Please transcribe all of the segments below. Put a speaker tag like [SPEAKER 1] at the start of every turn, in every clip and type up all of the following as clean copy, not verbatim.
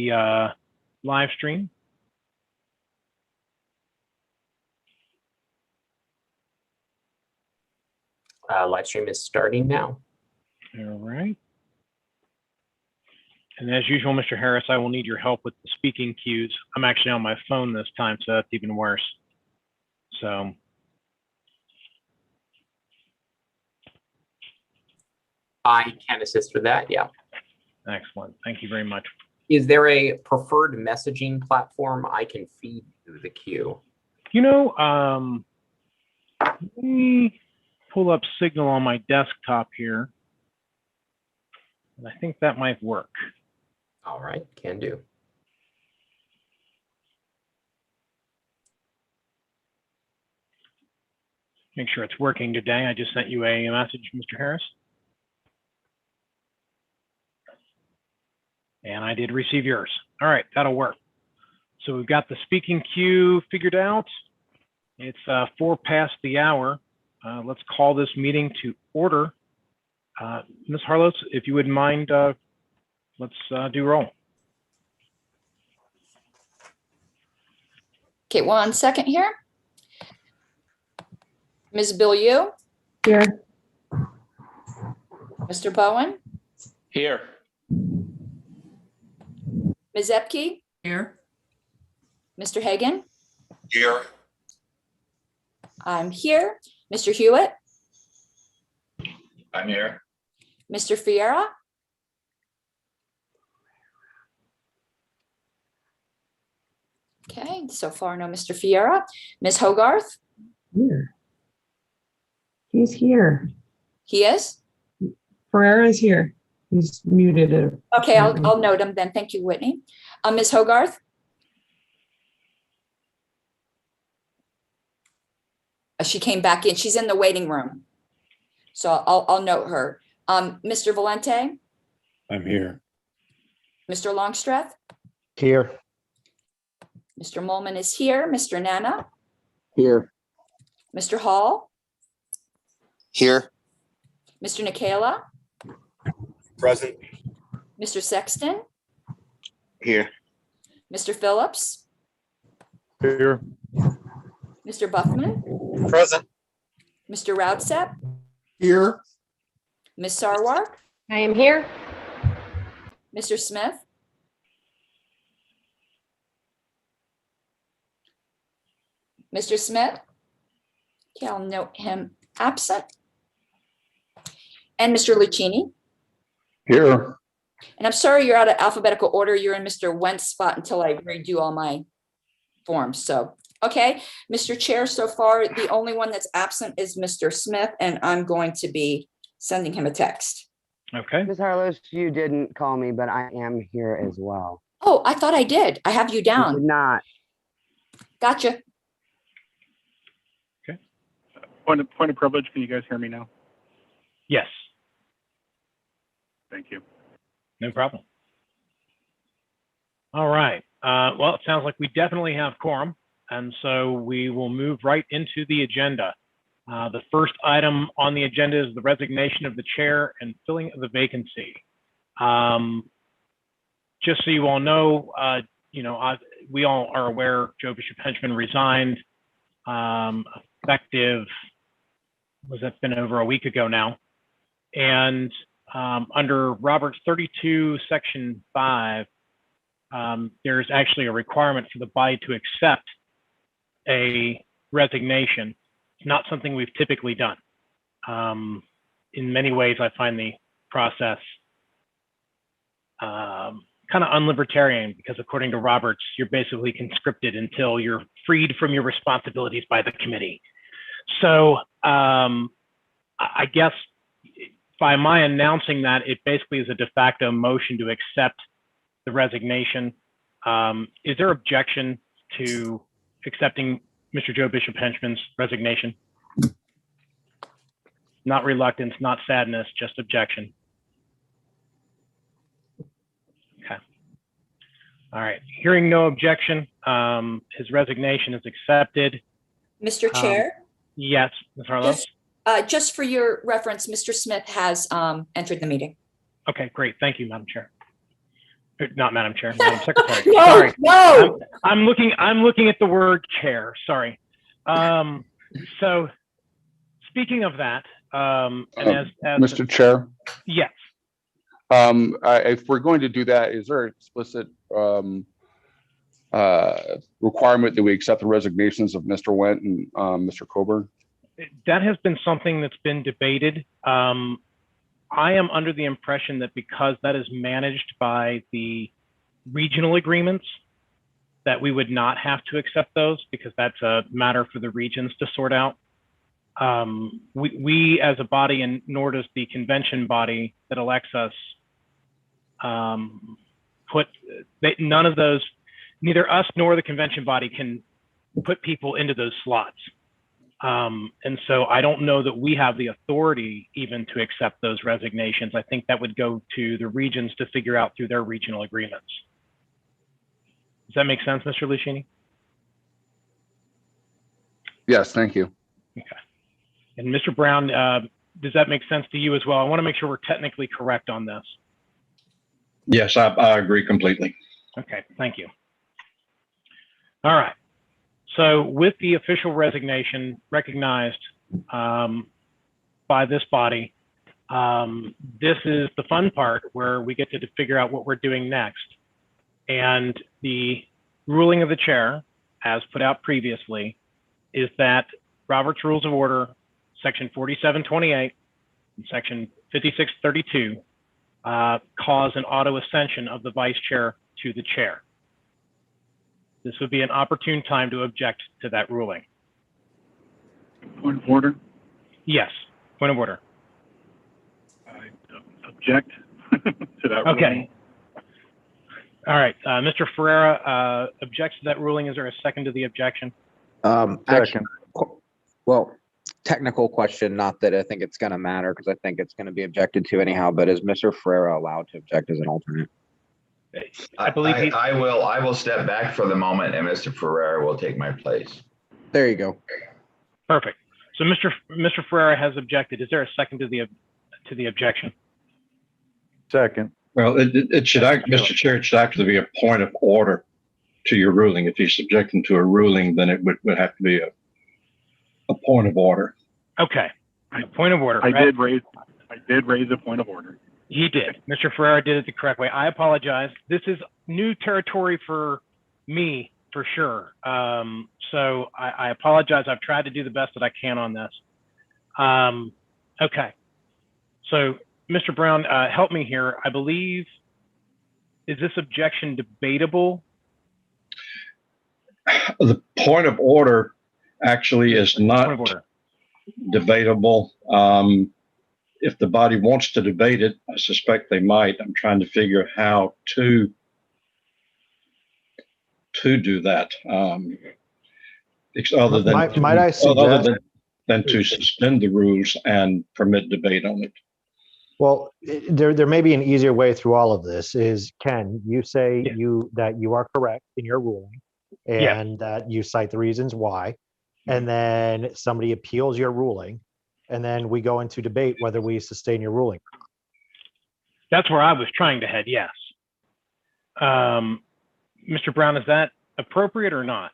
[SPEAKER 1] the live stream.
[SPEAKER 2] Live stream is starting now.
[SPEAKER 1] All right. And as usual, Mr. Harris, I will need your help with the speaking cues. I'm actually on my phone this time, so that's even worse. So.
[SPEAKER 2] I can assist with that, yeah.
[SPEAKER 1] Excellent. Thank you very much.
[SPEAKER 2] Is there a preferred messaging platform I can feed you the queue?
[SPEAKER 1] You know, let me pull up Signal on my desktop here. And I think that might work.
[SPEAKER 2] All right, can do.
[SPEAKER 1] Make sure it's working today. I just sent you a message, Mr. Harris. And I did receive yours. All right, that'll work. So we've got the speaking queue figured out. It's 4 past the hour. Let's call this meeting to order. Ms. Harlos, if you wouldn't mind, let's do roll.
[SPEAKER 3] Okay, 1 second here. Ms. Bilyeu?
[SPEAKER 4] Here.
[SPEAKER 3] Mr. Bowen?
[SPEAKER 5] Here.
[SPEAKER 3] Ms. Epke?
[SPEAKER 4] Here.
[SPEAKER 3] Mr. Hagan?
[SPEAKER 5] Here.
[SPEAKER 3] I'm here. Mr. Hewitt?
[SPEAKER 5] I'm here.
[SPEAKER 3] Mr. Fiera? Okay, so far no Mr. Fiera. Ms. Hogarth?
[SPEAKER 4] Here. He's here.
[SPEAKER 3] He is?
[SPEAKER 4] Pereira is here. He's muted.
[SPEAKER 3] Okay, I'll note him then. Thank you, Whitney. Ms. Hogarth? She came back in. She's in the waiting room. So I'll note her. Mr. Valente?
[SPEAKER 5] I'm here.
[SPEAKER 3] Mr. Longstreth?
[SPEAKER 5] Here.
[SPEAKER 3] Mr. Molman is here. Mr. Nana?
[SPEAKER 5] Here.
[SPEAKER 3] Mr. Hall?
[SPEAKER 5] Here.
[SPEAKER 3] Mr. Nikela?
[SPEAKER 5] Present.
[SPEAKER 3] Mr. Sexton?
[SPEAKER 5] Here.
[SPEAKER 3] Mr. Phillips?
[SPEAKER 5] Here.
[SPEAKER 3] Mr. Buffman?
[SPEAKER 5] Present.
[SPEAKER 3] Mr. Roudsep?
[SPEAKER 5] Here.
[SPEAKER 3] Ms. Sarwark?
[SPEAKER 6] I am here.
[SPEAKER 3] Mr. Smith? Mr. Smith? Okay, I'll note him absent. And Mr. Lucchini?
[SPEAKER 5] Here.
[SPEAKER 3] And I'm sorry you're out of alphabetical order. You're in Mr. Wentz spot until I redo all my forms. So, okay, Mr. Chair, so far, the only one that's absent is Mr. Smith, and I'm going to be sending him a text.
[SPEAKER 1] Okay.
[SPEAKER 7] Ms. Harlos, you didn't call me, but I am here as well.
[SPEAKER 3] Oh, I thought I did. I have you
[SPEAKER 7] You
[SPEAKER 3] down.
[SPEAKER 7] did not.
[SPEAKER 3] Gotcha.
[SPEAKER 8] Point of privilege. Can you guys hear me now?
[SPEAKER 1] Yes,
[SPEAKER 8] Thank you.
[SPEAKER 1] no problem. All right. Well, it sounds like we definitely have quorum, and so we will move right into the agenda. The first item on the agenda is the resignation of the chair and filling of the vacancy. Just so you all know, we all are aware Joe Bishop Henchman resigned effective, it's been over a week ago now. And under Roberts 32, Section 5, there's actually a requirement for the body to accept a resignation. It's not something we've typically done. In many ways, I find the process kind of unlibertarian because according to Roberts, you're basically conscripted until you're freed from your responsibilities by the committee. So I guess by my announcing that, it basically is a de facto motion to accept the resignation. Is there objection to accepting Mr. Joe Bishop Henchman's resignation? Not reluctance, not sadness, just objection. Okay. All right. Hearing no objection, his resignation is accepted.
[SPEAKER 3] Mr. Chair?
[SPEAKER 1] Yes, Ms. Harlow.
[SPEAKER 3] Just for your reference, Mr. Smith has entered the meeting.
[SPEAKER 1] Okay, great. Thank you, Madam Chair. Not Madam Chair, Madam Secretary.
[SPEAKER 3] No,
[SPEAKER 1] Sorry.
[SPEAKER 3] no.
[SPEAKER 1] I'm looking at the word chair. Sorry. So speaking of that, and as
[SPEAKER 5] Mr. Chair,
[SPEAKER 1] yes,
[SPEAKER 5] if we're going to do that, is there explicit requirement that we accept the resignations of Mr. Went and Mr. Coburn?
[SPEAKER 1] that has been something that's been debated. I am under the impression that because that is managed by the regional agreements, that we would not have to accept those because that's a matter for the regions to sort out. We as a body, and nor does the convention body that elects us, none of those, neither us nor the convention body can put people into those slots. And so I don't know that we have the authority even to accept those resignations. I think that would go to the regions to figure out through their regional agreements. Does that make sense, Mr. Lucchini?
[SPEAKER 5] Yes, thank you.
[SPEAKER 1] Okay. And Mr. Brown, does that make sense to you as well? I want to make sure we're technically correct on this.
[SPEAKER 6] Yes, I agree completely.
[SPEAKER 1] Okay, thank you. All right. So with the official resignation recognized by this body, this is the fun part where we get to figure out what we're doing next. And the ruling of the chair, as put out previously, is that Robert's Rules of Order, Section 4728 and Section 5632, cause an auto ascension of the vice chair to the chair. This would be an opportune time to object to that ruling.
[SPEAKER 8] Point of order.
[SPEAKER 1] Yes, point of order.
[SPEAKER 8] I object to that
[SPEAKER 1] Okay.
[SPEAKER 8] ruling.
[SPEAKER 1] All right, Mr. Ferreira objects to that ruling. Is there a second to the objection?
[SPEAKER 2] Actually, well, technical question, not that I think it's going to matter because I think it's going to be objected to anyhow, but is Mr. Ferreira allowed to object as an alternate?
[SPEAKER 1] I believe he's...
[SPEAKER 9] I will step back for the moment and Mr. Ferreira will take my place.
[SPEAKER 2] There you go.
[SPEAKER 1] Perfect. So Mr. Ferreira has objected. Is there a second to the objection?
[SPEAKER 5] Second.
[SPEAKER 6] Well, it should, Mr. Chair, it should actually be a point of order to your ruling. If he's subjecting to a ruling, then it would have to be a point of order.
[SPEAKER 1] Okay, a point of order.
[SPEAKER 8] I did raise a point of order.
[SPEAKER 1] He did. Mr. Ferreira did it the correct way. I apologize. This is new territory for me, for sure. So I apologize. I've tried to do the best that I can on this. Okay. So, Mr. Brown, help me here. I believe, is this objection debatable?
[SPEAKER 6] The point of order actually is not debatable. If the body wants to debate it, I suspect they might. I'm trying to figure how to do that. Other than
[SPEAKER 10] might I suggest
[SPEAKER 6] than to suspend the rules and permit debate on it.
[SPEAKER 10] Well, there may be an easier way through all of this. Is Ken, you say that you are correct in your ruling, and that you cite the reasons why, and then somebody appeals your ruling, and then we go into debate whether we sustain your ruling.
[SPEAKER 1] That's where I was trying to head. Yes. Mr. Brown, is that appropriate or not?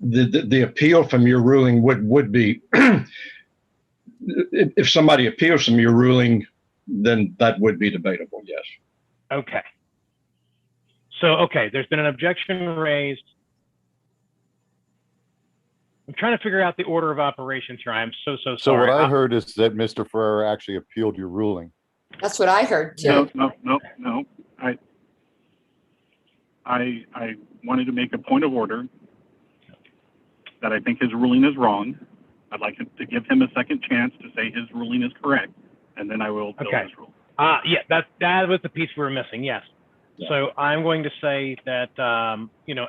[SPEAKER 6] The appeal from your ruling would be if somebody appeals from your ruling, then that would be debatable. Yes.
[SPEAKER 1] Okay. So, okay, there's been an objection raised. I'm trying to figure out the order of operations here. I'm so sorry.
[SPEAKER 5] So what I heard is that Mr. Ferreira actually appealed your ruling.
[SPEAKER 3] That's what I heard too.
[SPEAKER 8] No. I wanted to make a point of order that I think his ruling is wrong. I'd like to give him a second chance to say his ruling is correct, and then I will appeal his ruling.
[SPEAKER 1] Yeah, that was the piece we were missing. Yes. Yeah. So I'm going to say that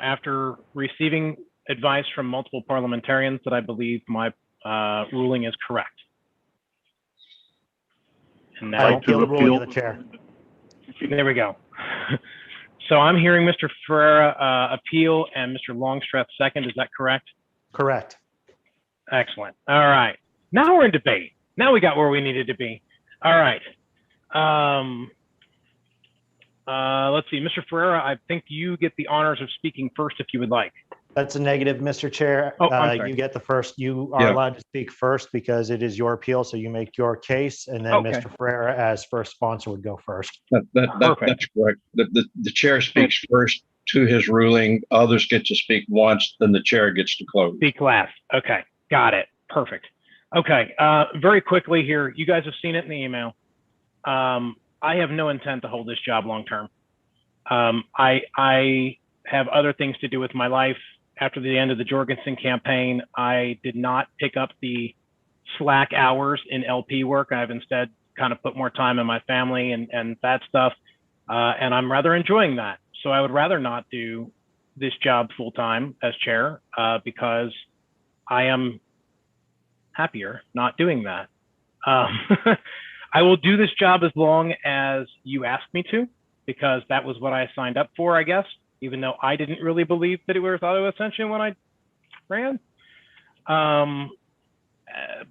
[SPEAKER 1] after receiving advice from multiple parliamentarians, that I believe my ruling is correct. And now
[SPEAKER 10] I appeal the ruling of the chair.
[SPEAKER 1] There we go. So I'm hearing Mr. Ferreira appeal and Mr. Longstreth second. Is that correct?
[SPEAKER 10] Correct.
[SPEAKER 1] Excellent. All right. Now we're in debate. Now we got where we needed to be. All right. Let's see, Mr. Ferreira, I think you get the honors of speaking first if you would like.
[SPEAKER 10] That's a negative, Mr. Chair.
[SPEAKER 1] Oh, I'm sorry.
[SPEAKER 10] You get the first, you are
[SPEAKER 6] Yeah.
[SPEAKER 10] allowed to speak first because it is your appeal, so you make your case, and then
[SPEAKER 1] Okay.
[SPEAKER 10] Mr. Ferreira as first sponsor would go first.
[SPEAKER 1] Perfect.
[SPEAKER 6] That's correct. The chair speaks first to his ruling. Others get to speak once, then the chair gets to close.
[SPEAKER 1] Speak last. Okay, got it. Perfect. Okay, very quickly here, you guys have seen it in the email. I have no intent to hold this job long-term. I have other things to do with my life. After the end of the Jorgensen campaign, I did not pick up the slack hours in LP work. I've instead kind of put more time in my family and that stuff. And I'm rather enjoying that. So I would rather not do this job full-time as chair because I am happier not doing that. I will do this job as long as you ask me to, because that was what I signed up for, I guess, even though I didn't really believe that it was auto ascension when I ran.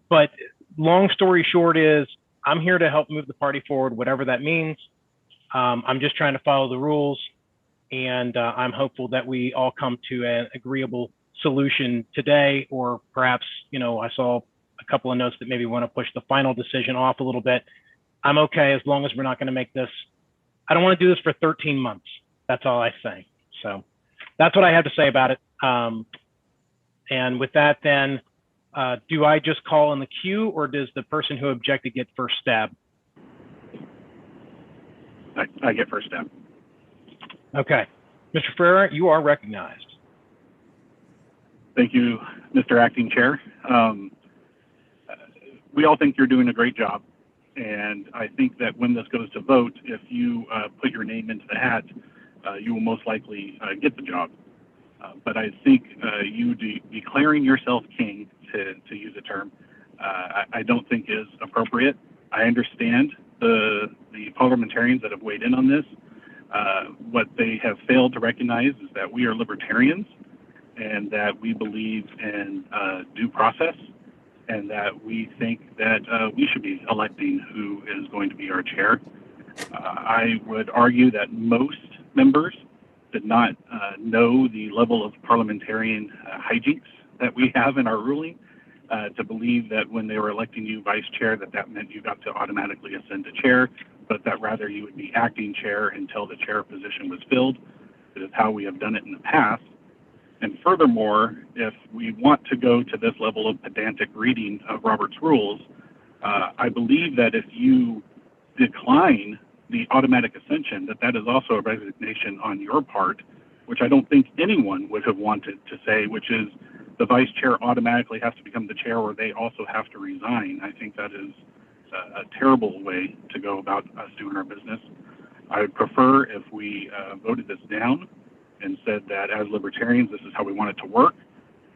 [SPEAKER 1] But long story short is I'm here to help move the party forward, whatever that means. I'm just trying to follow the rules, and I'm hopeful that we all come to an agreeable solution today, or perhaps, you know, I saw a couple of notes that maybe want to push the final decision off a little bit. I'm okay as long as we're not going to make this. I don't want to do this for 13 months. That's all I say. So that's what I have to say about it. And with that, then, do I just call in the queue, or does the person who objected get first stab?
[SPEAKER 8] I get first stab.
[SPEAKER 1] Okay. Mr. Ferreira, you are recognized.
[SPEAKER 8] Thank you, Mr. Acting Chair. We all think you're doing a great job. And I think that when this goes to vote, if you put your name into the hat, you will most likely get the job. But I think you declaring yourself king, to use a term, I don't think is appropriate. I understand the parliamentarians that have weighed in on this. What they have failed to recognize is that we are libertarians and that we believe in due process, and that we think that we should be electing who is going to be our chair. I would argue that most members did not know the level of parliamentarian hijinks that we have in our ruling, to believe that when they were electing you vice chair, that meant you got to automatically ascend to chair, but that rather you would be acting chair until the chair position was filled. That is how we have done it in the past. And furthermore, if we want to go to this level of pedantic reading of Robert's rules, I believe that if you decline the automatic ascension, that is also a resignation on your part, which I don't think anyone would have wanted to say, which is the vice chair automatically has to become the chair, or they also have to resign. I think that is a terrible way to go about us doing our business. I would prefer if we voted this down and said that as libertarians, this is how we want it to work,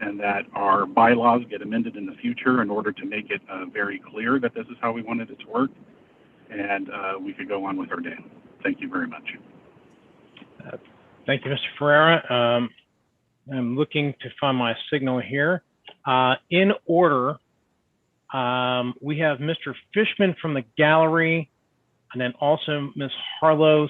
[SPEAKER 8] and that our bylaws get amended in the future in order to make it very clear that this is how we wanted it to work, and we could go on with our day. Thank you very much.
[SPEAKER 1] Thank you, Mr. Ferreira. I'm looking to find my signal here. In order, we have Mr. Fishman from the gallery, and then also Ms. Harlos,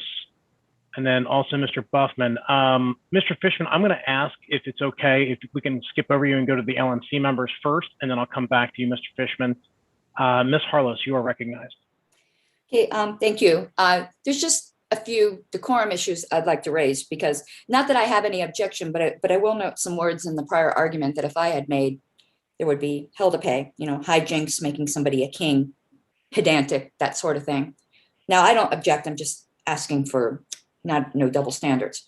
[SPEAKER 1] and then also Mr. Buffman. Mr. Fishman, I'm going to ask if it's okay if we can skip over you and go to the LNC members first, and then I'll come back to you, Mr. Fishman. Ms. Harlos, you are recognized.
[SPEAKER 3] Okay, thank you. There's just a few decorum issues I'd like to raise, because not that I have any objection, but I will note some words in the prior argument that if I had made, there would be hell to pay, you know, hijinks, making somebody a king, pedantic, that sort of thing. Now, I don't object. I'm just asking for no double standards.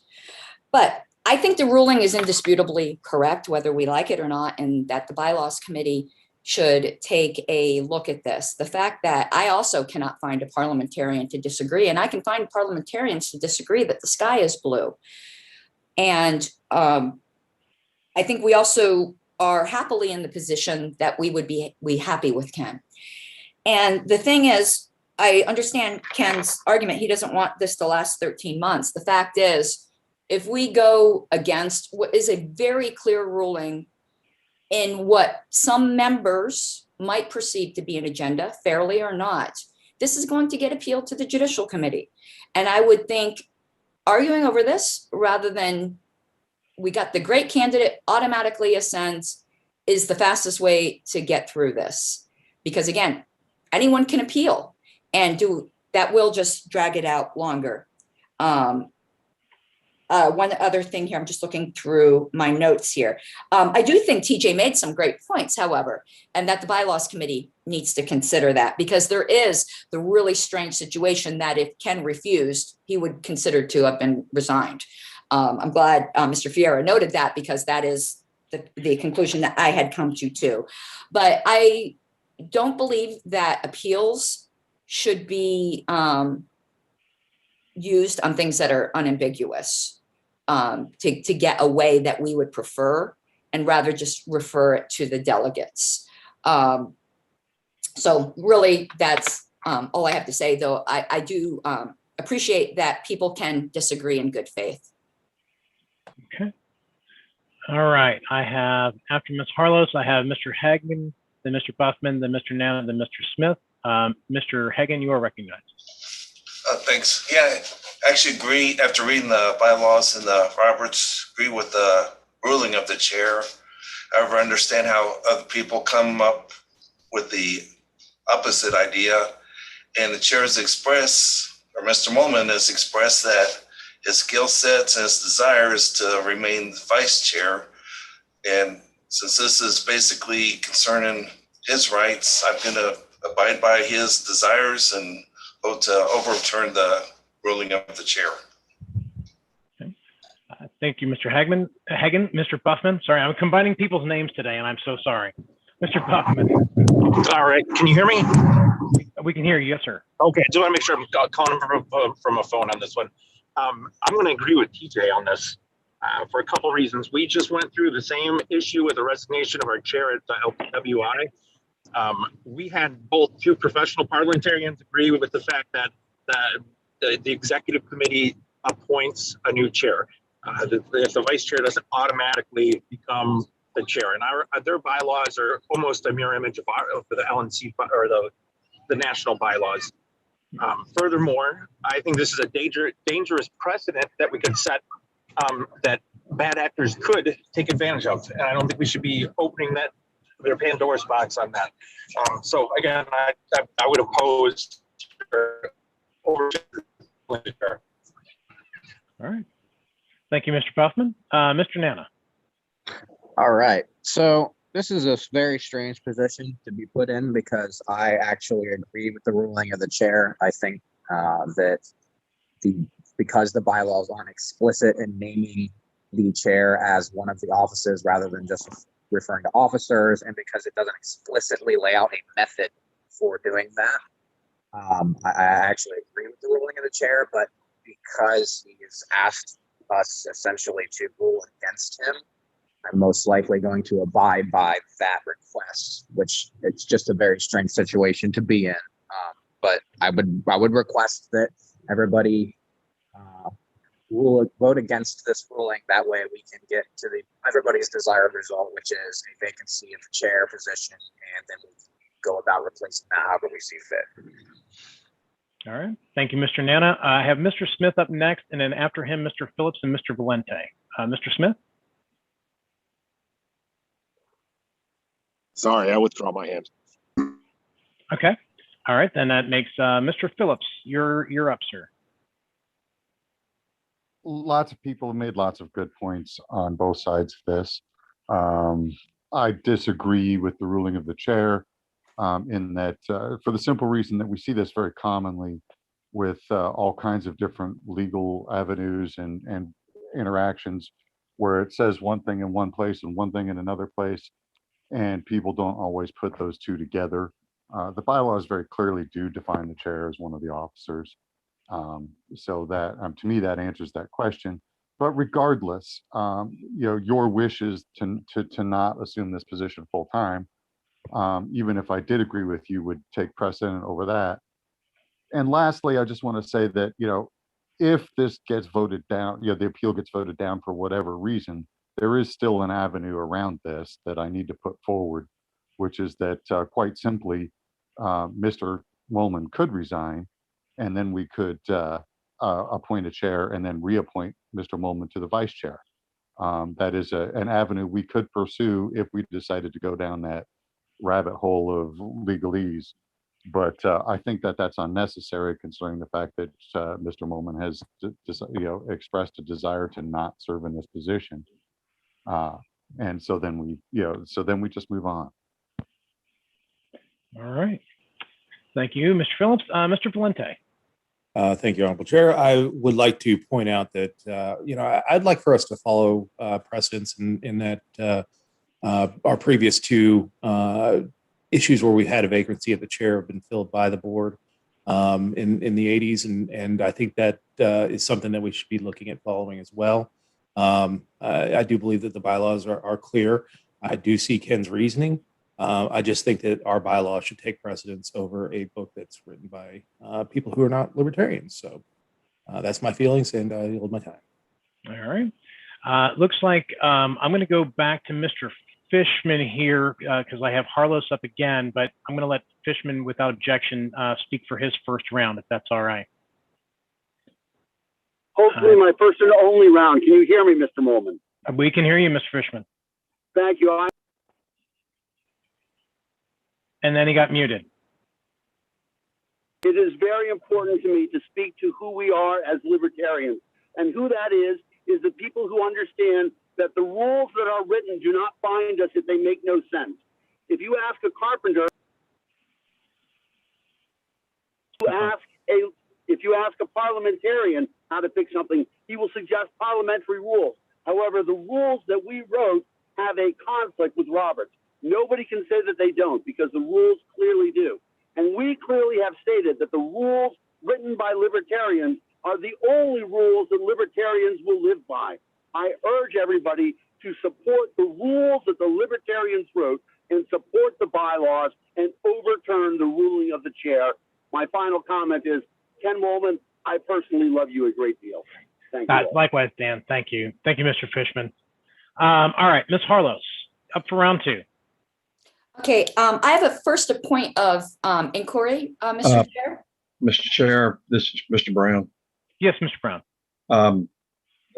[SPEAKER 3] But I think the ruling is indisputably correct, whether we like it or not, and that the bylaws committee should take a look at this. The fact that I also cannot find a parliamentarian to disagree, and I can find parliamentarians to disagree that the sky is blue. And I think we also are happily in the position that we would be happy with Ken. And the thing is, I understand Ken's argument. He doesn't want this to last 13 months. The fact is, if we go against what is a very clear ruling in what some members might perceive to be an agenda, fairly or not, this is going to get appealed to the Judicial Committee. And I would think arguing over this rather than we got the great candidate automatically ascends is the fastest way to get through this. Because again, anyone can appeal and that will just drag it out longer. One other thing here, I'm just looking through my notes here. I do think TJ made some great points, however, and that the bylaws committee needs to consider that, because there is the really strange situation that if Ken refused, he would consider to have been resigned. I'm glad Mr. Fiera noted that, because that is the conclusion that I had come to too. But I don't believe that appeals should be used on things that are unambiguous to get a way that we would prefer, and rather just refer it to the delegates. So really, that's all I have to say, though. I do appreciate that people can disagree in good faith.
[SPEAKER 1] Okay. All right. I have, after Ms. Harlos, I have Mr. Hagan, then Mr. Buffman, then Mr. Nana, then Mr. Smith. Mr. Hagan, you are recognized.
[SPEAKER 11] Thanks. Yeah, I actually agree, after reading the bylaws and the Roberts, agree with the ruling of the chair. However, I understand how other people come up with the opposite idea. And the chair has expressed, or Mr. Molman has expressed, that his skill sets and his desire is to remain the vice chair. And since this is basically concerning his rights, I'm going to abide by his desires and vote to overturn the ruling of the chair.
[SPEAKER 1] Okay. Thank you, Mr. Hagan. Mr. Buffman, sorry, I'm combining people's names today, and I'm so sorry. Mr. Buffman.
[SPEAKER 12] All right, can you hear me?
[SPEAKER 1] We can hear you, yes, sir.
[SPEAKER 12] Okay, I just want to make sure I'm calling from a phone on this one. I'm going to agree with TJ on this for a couple reasons. We just went through the same issue with the resignation of our chair at LPWI. We had both two professional parliamentarians agree with the fact that the executive committee appoints a new chair. If the vice chair doesn't automatically become the chair, and their bylaws are almost a mirror image of the LNC or the national bylaws. Furthermore, I think this is a dangerous precedent that we could set that bad actors could take advantage of, and I don't think we should be opening their Pandora's box on that. So again, I would oppose over.
[SPEAKER 1] All right. Thank you, Mr. Buffman. Mr. Nana.
[SPEAKER 2] All right. So this is a very strange position to be put in, because I actually agree with the ruling of the chair. I think that because the bylaws aren't explicit in naming the chair as one of the offices rather than just referring to officers, and because it doesn't explicitly lay out a method for doing that, I actually agree with the ruling of the chair. But because he has asked us essentially to rule against him, I'm most likely going to abide by that request, which it's just a very strange situation to be in. But I would request that everybody vote against this ruling. That way we can get to everybody's desired result, which is a vacancy in the chair position, and then we can go about replacing that however we see fit.
[SPEAKER 1] All right. Thank you, Mr. Nana. I have Mr. Smith up next, and then after him, Mr. Phillips and Mr. Valente. Mr. Smith?
[SPEAKER 13] Sorry, I withdraw my hand.
[SPEAKER 1] Okay. All right. Then that makes Mr. Phillips, you're up, sir.
[SPEAKER 14] Lots of people have made lots of good points on both sides of this. I disagree with the ruling of the chair in that for the simple reason that we see this very commonly with all kinds of different legal avenues and interactions where it says one thing in one place and one thing in another place, and people don't always put those two together. The bylaws very clearly do define the chair as one of the officers. So that to me, that answers that question. But regardless, your wish is to not assume this position full time, even if I did agree with you, would take precedent over that. And lastly, I just want to say that, if this gets voted down, the appeal gets voted down for whatever reason, there is still an avenue around this that I need to put forward, which is that quite simply, Mr. Molman could resign, and then we could appoint a chair and then reappoint Mr. Molman to the vice chair. That is an avenue we could pursue if we decided to go down that rabbit hole of legalese. But I think that that's unnecessary, considering the fact that Mr. Molman has, expressed a desire to not serve in this position. And so then we just move on.
[SPEAKER 1] All right. Thank you, Mr. Phillips. Mr. Valente.
[SPEAKER 13] Thank you, Honorable Chair. I would like to point out that, I'd like for us to follow precedents in that our previous two issues where we had a vacancy at the chair have been filled by the board in the 80s. And I think that is something that we should be looking at following as well. I do believe that the bylaws are clear. I do see Ken's reasoning. I just think that our bylaws should take precedence over a book that's written by people who are not libertarians. So that's my feelings, and I yield my time.
[SPEAKER 1] All right. Looks like I'm going to go back to Mr. Fishman here because I have Harlos up again, but I'm going to let Fishman, without objection, speak for his first round, if that's all right.
[SPEAKER 15] Hopefully my first and only round. Can you hear me, Mr. Molman?
[SPEAKER 1] We can hear you, Mr. Fishman.
[SPEAKER 15] Thank you.
[SPEAKER 1] And then he got muted.
[SPEAKER 15] It is very important to me to speak to who we are as libertarians. And who that is the people who understand that the rules that are written do not bind us if they make no sense. If you ask a carpenter, if you ask a parliamentarian how to fix something, he will suggest parliamentary rules. However, the rules that we wrote have a conflict with Roberts. Nobody can say that they don't, because the rules clearly do. And we clearly have stated that the rules written by libertarians are the only rules that libertarians will live by. I urge everybody to support the rules that the libertarians wrote and support the bylaws and overturn the ruling of the chair. My final comment is, Ken Molman, I personally love you a great deal. Thank you.
[SPEAKER 1] Likewise, Dan. Thank you. Thank you, Mr. Fishman. All right, Ms. Harlos, up for round two.
[SPEAKER 3] Okay, I have a first point of inquiry, Mr. Chair.
[SPEAKER 6] Mr. Chair, this is Mr. Brown.
[SPEAKER 1] Yes, Mr. Brown.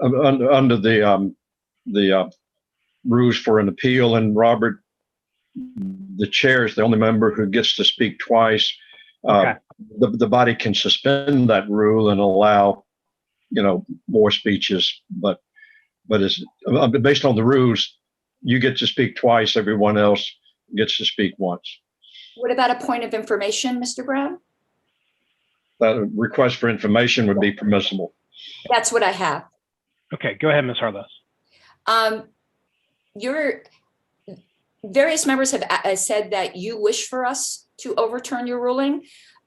[SPEAKER 6] Under the rules for an appeal, and Robert, the chair is the only member who gets to speak twice.
[SPEAKER 1] Okay.
[SPEAKER 6] The body can suspend that rule and allow, more speeches, but it's based on the rules. You get to speak twice. Everyone else gets to speak once.
[SPEAKER 3] What about a point of information, Mr. Brown?
[SPEAKER 6] That request for information would be permissible.
[SPEAKER 3] That's what I have.
[SPEAKER 1] Okay, go ahead, Ms. Harlos.
[SPEAKER 3] Your various members have said that you wish for us to overturn your ruling.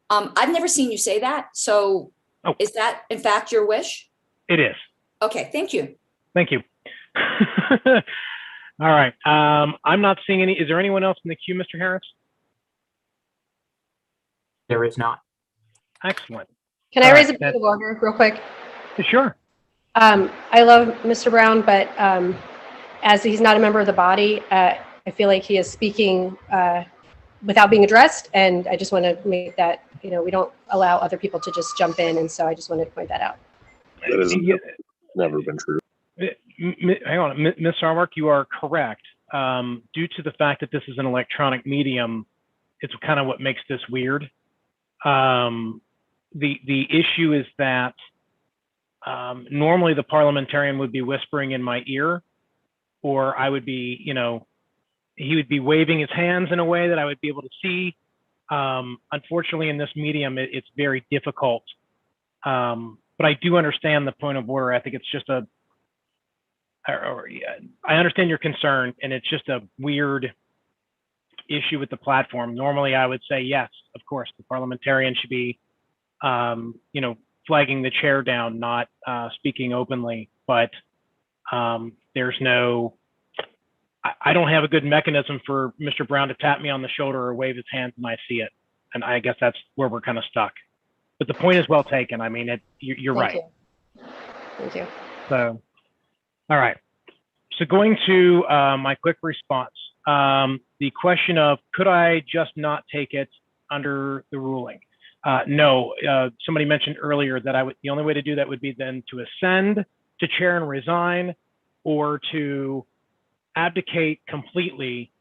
[SPEAKER 3] I've never seen you say that. So Is that in fact your wish?
[SPEAKER 1] It is.
[SPEAKER 3] Okay, thank you.
[SPEAKER 1] Thank you. All right. I'm not seeing any. Is there anyone else in the queue, Mr. Harris?
[SPEAKER 16] There is not.
[SPEAKER 1] Excellent.
[SPEAKER 17] Can I raise a point of order real quick?
[SPEAKER 1] Sure.
[SPEAKER 17] I love Mr. Brown, but as he's not a member of the body, I feel like he is speaking without being addressed. And I just want to make that, we don't allow other people to just jump in. And so I just wanted to point that out.
[SPEAKER 18] That has never been true.
[SPEAKER 1] Hang on, Ms. Sarwark, you are correct. Due to the fact that this is an electronic medium, it's kind of what makes this weird. The issue is that normally the parliamentarian would be whispering in my ear, or I would be, he would be waving his hands in a way that I would be able to see. Unfortunately, in this medium, it's very difficult. But I do understand the point of order. I think it's just I understand your concern, and it's just a weird issue with the platform. Normally, I would say, yes, of course, the parliamentarian should be, flagging the chair down, not speaking openly. But there's no, I don't have a good mechanism for Mr. Brown to tap me on the shoulder or wave his hands and I see it. And I guess that's where we're kind of stuck. But the point is well taken. I mean, you're right.
[SPEAKER 17] Thank you.
[SPEAKER 1] So, all right. So going to my quick response, the question of, could I just not take it under the ruling? No, somebody mentioned earlier that the only way to do that would be then to ascend to chair and resign, or to abdicate completely.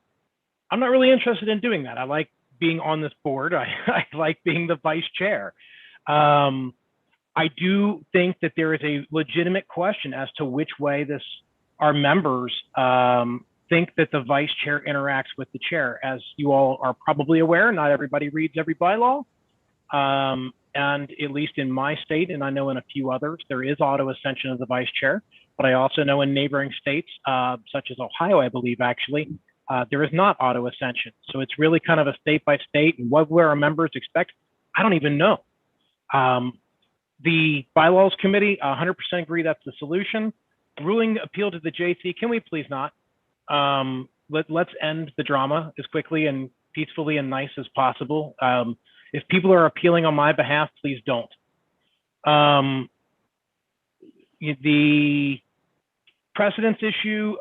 [SPEAKER 1] I'm not really interested in doing that. I like being on this board. I like being the vice chair. I do think that there is a legitimate question as to which way our members think that the vice chair interacts with the chair. As you all are probably aware, not everybody reads every bylaw. And at least in my state, and I know in a few others, there is auto ascension of the vice chair. But I also know in neighboring states, such as Ohio, I believe actually, there is not auto ascension. So it's really kind of a state by state, and where our members expect, I don't even know. The bylaws committee, 100% agree that's the solution. Ruling appeal to the JC, can we please not? Let's end the drama as quickly and peacefully and nice as possible. If people are appealing on my behalf, please don't. The precedence issue,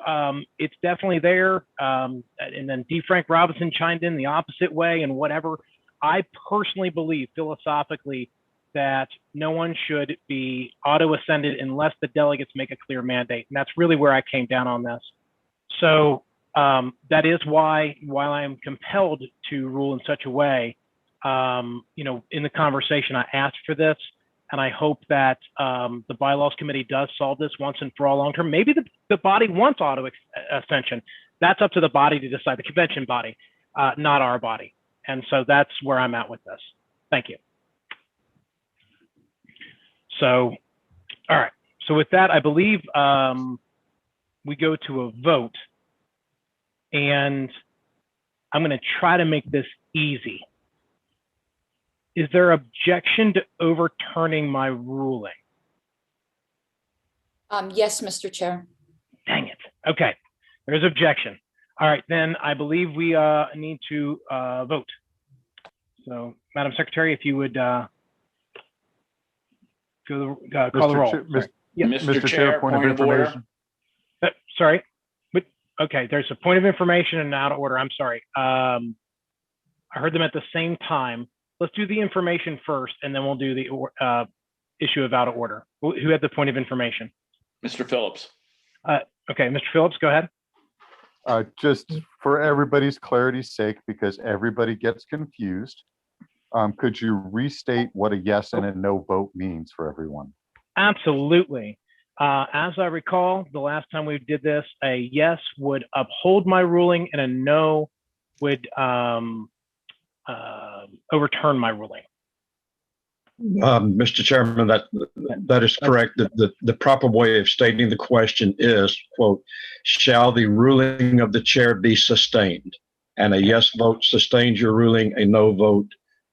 [SPEAKER 1] it's definitely there. And then D. Frank Robinson chimed in the opposite way and whatever. I personally believe philosophically that no one should be auto ascended unless the delegates make a clear mandate. And that's really where I came down on this. So that is why, while I am compelled to rule in such a way, you know, in the conversation, I asked for this, and I hope that the bylaws committee does solve this once and for all long term. Maybe the body wants auto ascension. That's up to the body to decide, the convention body, not our body. And so that's where I'm at with this. Thank you. So, all right. So with that, I believe we go to a vote, and I'm going to try to make this easy. Is there objection to overturning my ruling?
[SPEAKER 3] Yes, Mr. Chair.
[SPEAKER 1] Dang it. Okay, there's objection. All right, then I believe we need to vote. So, Madam Secretary, if you would call the roll.
[SPEAKER 14] Mr. Chair, point of information.
[SPEAKER 1] Sorry. Okay, there's a point of information and out of order. I'm sorry. I heard them at the same time. Let's do the information first, and then we'll do the issue of out of order. Who had the point of information?
[SPEAKER 16] Mr. Phillips.
[SPEAKER 1] Okay, Mr. Phillips, go ahead.
[SPEAKER 14] Just for everybody's clarity's sake, because everybody gets confused, could you restate what a yes and a no vote means for everyone?
[SPEAKER 1] Absolutely. As I recall, the last time we did this, a yes would uphold my ruling, and a no would overturn my ruling.
[SPEAKER 6] Mr. Chairman, that is correct. The proper way of stating the question is, quote, shall the ruling of the chair be sustained? And a yes vote sustains your ruling, a no vote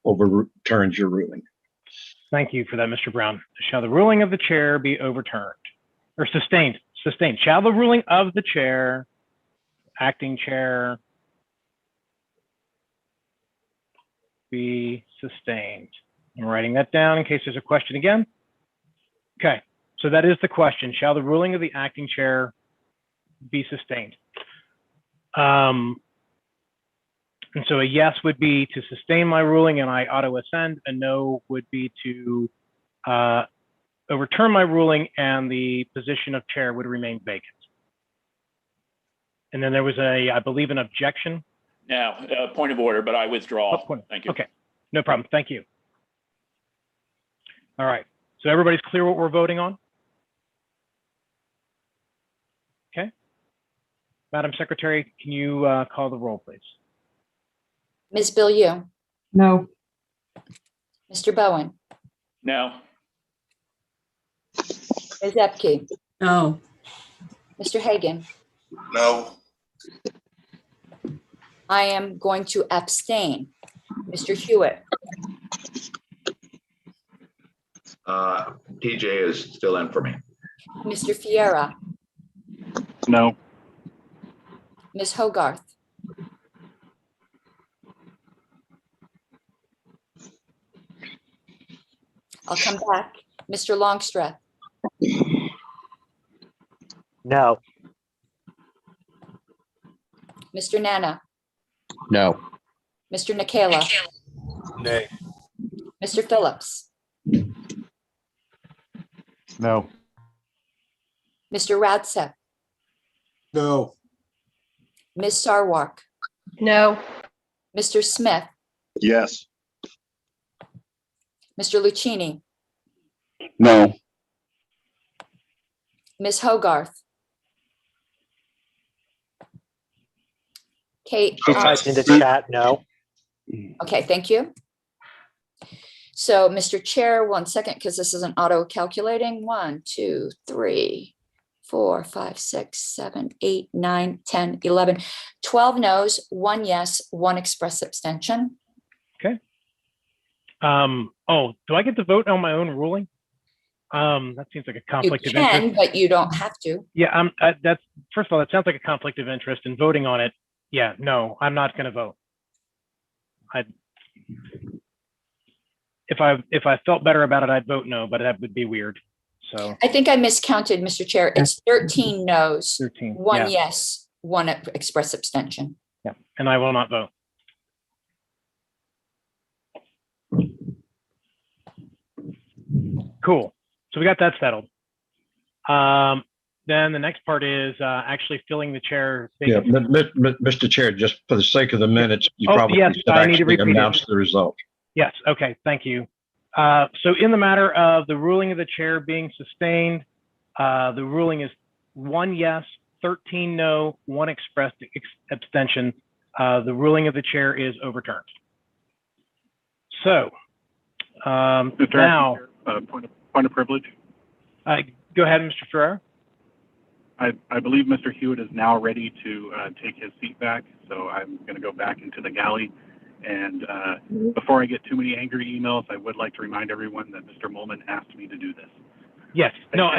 [SPEAKER 6] overturns your ruling.
[SPEAKER 1] Thank you for that, Mr. Brown. Shall the ruling of the chair be overturned or sustained? Sustained. Shall the ruling of the chair, acting chair, be sustained? I'm writing that down in case there's a question again. Okay, so that is the question. Shall the ruling of the acting chair be sustained? And so a yes would be to sustain my ruling and I auto ascend. A no would be to overturn my ruling and the position of chair would remain vacant. And then there was I believe, an objection.
[SPEAKER 16] Now, point of order, but I withdraw. Thank you.
[SPEAKER 1] Okay, no problem. Thank you. All right, so everybody's clear what we're voting on? Okay. Madam Secretary, can you call the roll, please?
[SPEAKER 3] Ms. Bilyeu.
[SPEAKER 4] No.
[SPEAKER 3] Mr. Bowen.
[SPEAKER 16] No.
[SPEAKER 3] Ms. Epke.
[SPEAKER 19] No.
[SPEAKER 3] Mr. Hagan.
[SPEAKER 11] No.
[SPEAKER 3] I am going to abstain. Mr. Hewitt.
[SPEAKER 9] TJ is still in for me.
[SPEAKER 3] Mr. Fiera.
[SPEAKER 8] No.
[SPEAKER 3] Ms. Hogarth. I'll come back. Mr. Longstreth.
[SPEAKER 10] No.
[SPEAKER 3] Mr. Nana.
[SPEAKER 2] No.
[SPEAKER 3] Mr. Nikela.
[SPEAKER 18] Nay.
[SPEAKER 3] Mr. Phillips,
[SPEAKER 14] No.
[SPEAKER 3] Mr. Radsep,
[SPEAKER 19] No.
[SPEAKER 3] Ms. Sarwark,
[SPEAKER 17] No.
[SPEAKER 3] Mr. Smith,
[SPEAKER 18] Yes.
[SPEAKER 3] Mr. Lucchini,
[SPEAKER 5] No.
[SPEAKER 3] Ms. Hogarth. Kate.
[SPEAKER 10] She typed into chat, no.
[SPEAKER 3] Okay, thank you. So, Mr. Chair, 1 second, because this isn't auto calculating. 1, 2, 3, 4, 5, 6, 7, 8, 9, 10, 11, 12 no's, 1 yes, 1 express abstention.
[SPEAKER 1] Okay. Oh, do I get to vote on my own ruling? That seems like a conflict of interest.
[SPEAKER 3] You can, but you don't have to.
[SPEAKER 1] Yeah, that's, first of all, that sounds like a conflict of interest, and voting on it, yeah, no, I'm not going to vote. If I felt better about it, I'd vote no, but that would be weird. So
[SPEAKER 3] I think I miscounted, Mr. Chair. It's 13 no's,
[SPEAKER 1] 13,
[SPEAKER 3] 1
[SPEAKER 1] yeah.
[SPEAKER 3] yes, 1 express abstention.
[SPEAKER 1] Yeah, and I will not vote. Cool. So we got that settled. Then the next part is actually filling the chair.
[SPEAKER 6] Yeah, Mr. Chair, just for the sake of the minutes, you
[SPEAKER 1] Oh,
[SPEAKER 6] probably
[SPEAKER 1] yes,
[SPEAKER 6] should
[SPEAKER 1] I need to
[SPEAKER 6] actually
[SPEAKER 1] repeat it.
[SPEAKER 6] announce the result.
[SPEAKER 1] Yes, okay, thank you. So in the matter of the ruling of the chair being sustained, the ruling is 1 yes, 13 no, 1 expressed abstention. The ruling of the chair is overturned. So
[SPEAKER 8] Mr.
[SPEAKER 1] now,
[SPEAKER 8] point of privilege.
[SPEAKER 1] go ahead, Mr. Ferrer.
[SPEAKER 8] I believe Mr. Hewitt is now ready to take his seat back, so I'm going to go back into the galley. And before I get too many angry emails, I would like to remind everyone that Mr. Molman asked me to do this.
[SPEAKER 1] Yes, no,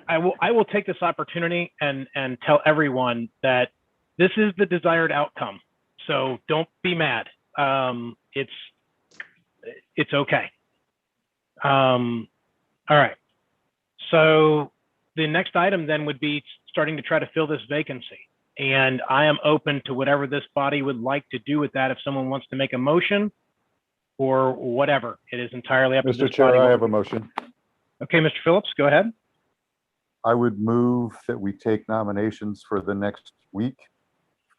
[SPEAKER 1] I will take this opportunity and tell everyone that this is the desired outcome. So don't be mad. It's okay. All right. So the next item then would be starting to try to fill this vacancy. And I am open to whatever this body would like to do with that. If someone wants to make a motion or whatever, it is entirely up to
[SPEAKER 14] Mr.
[SPEAKER 1] this
[SPEAKER 14] Chair,
[SPEAKER 1] body.
[SPEAKER 14] I have a motion.
[SPEAKER 1] Okay, Mr. Phillips, go ahead.
[SPEAKER 14] I would move that we take nominations for the next week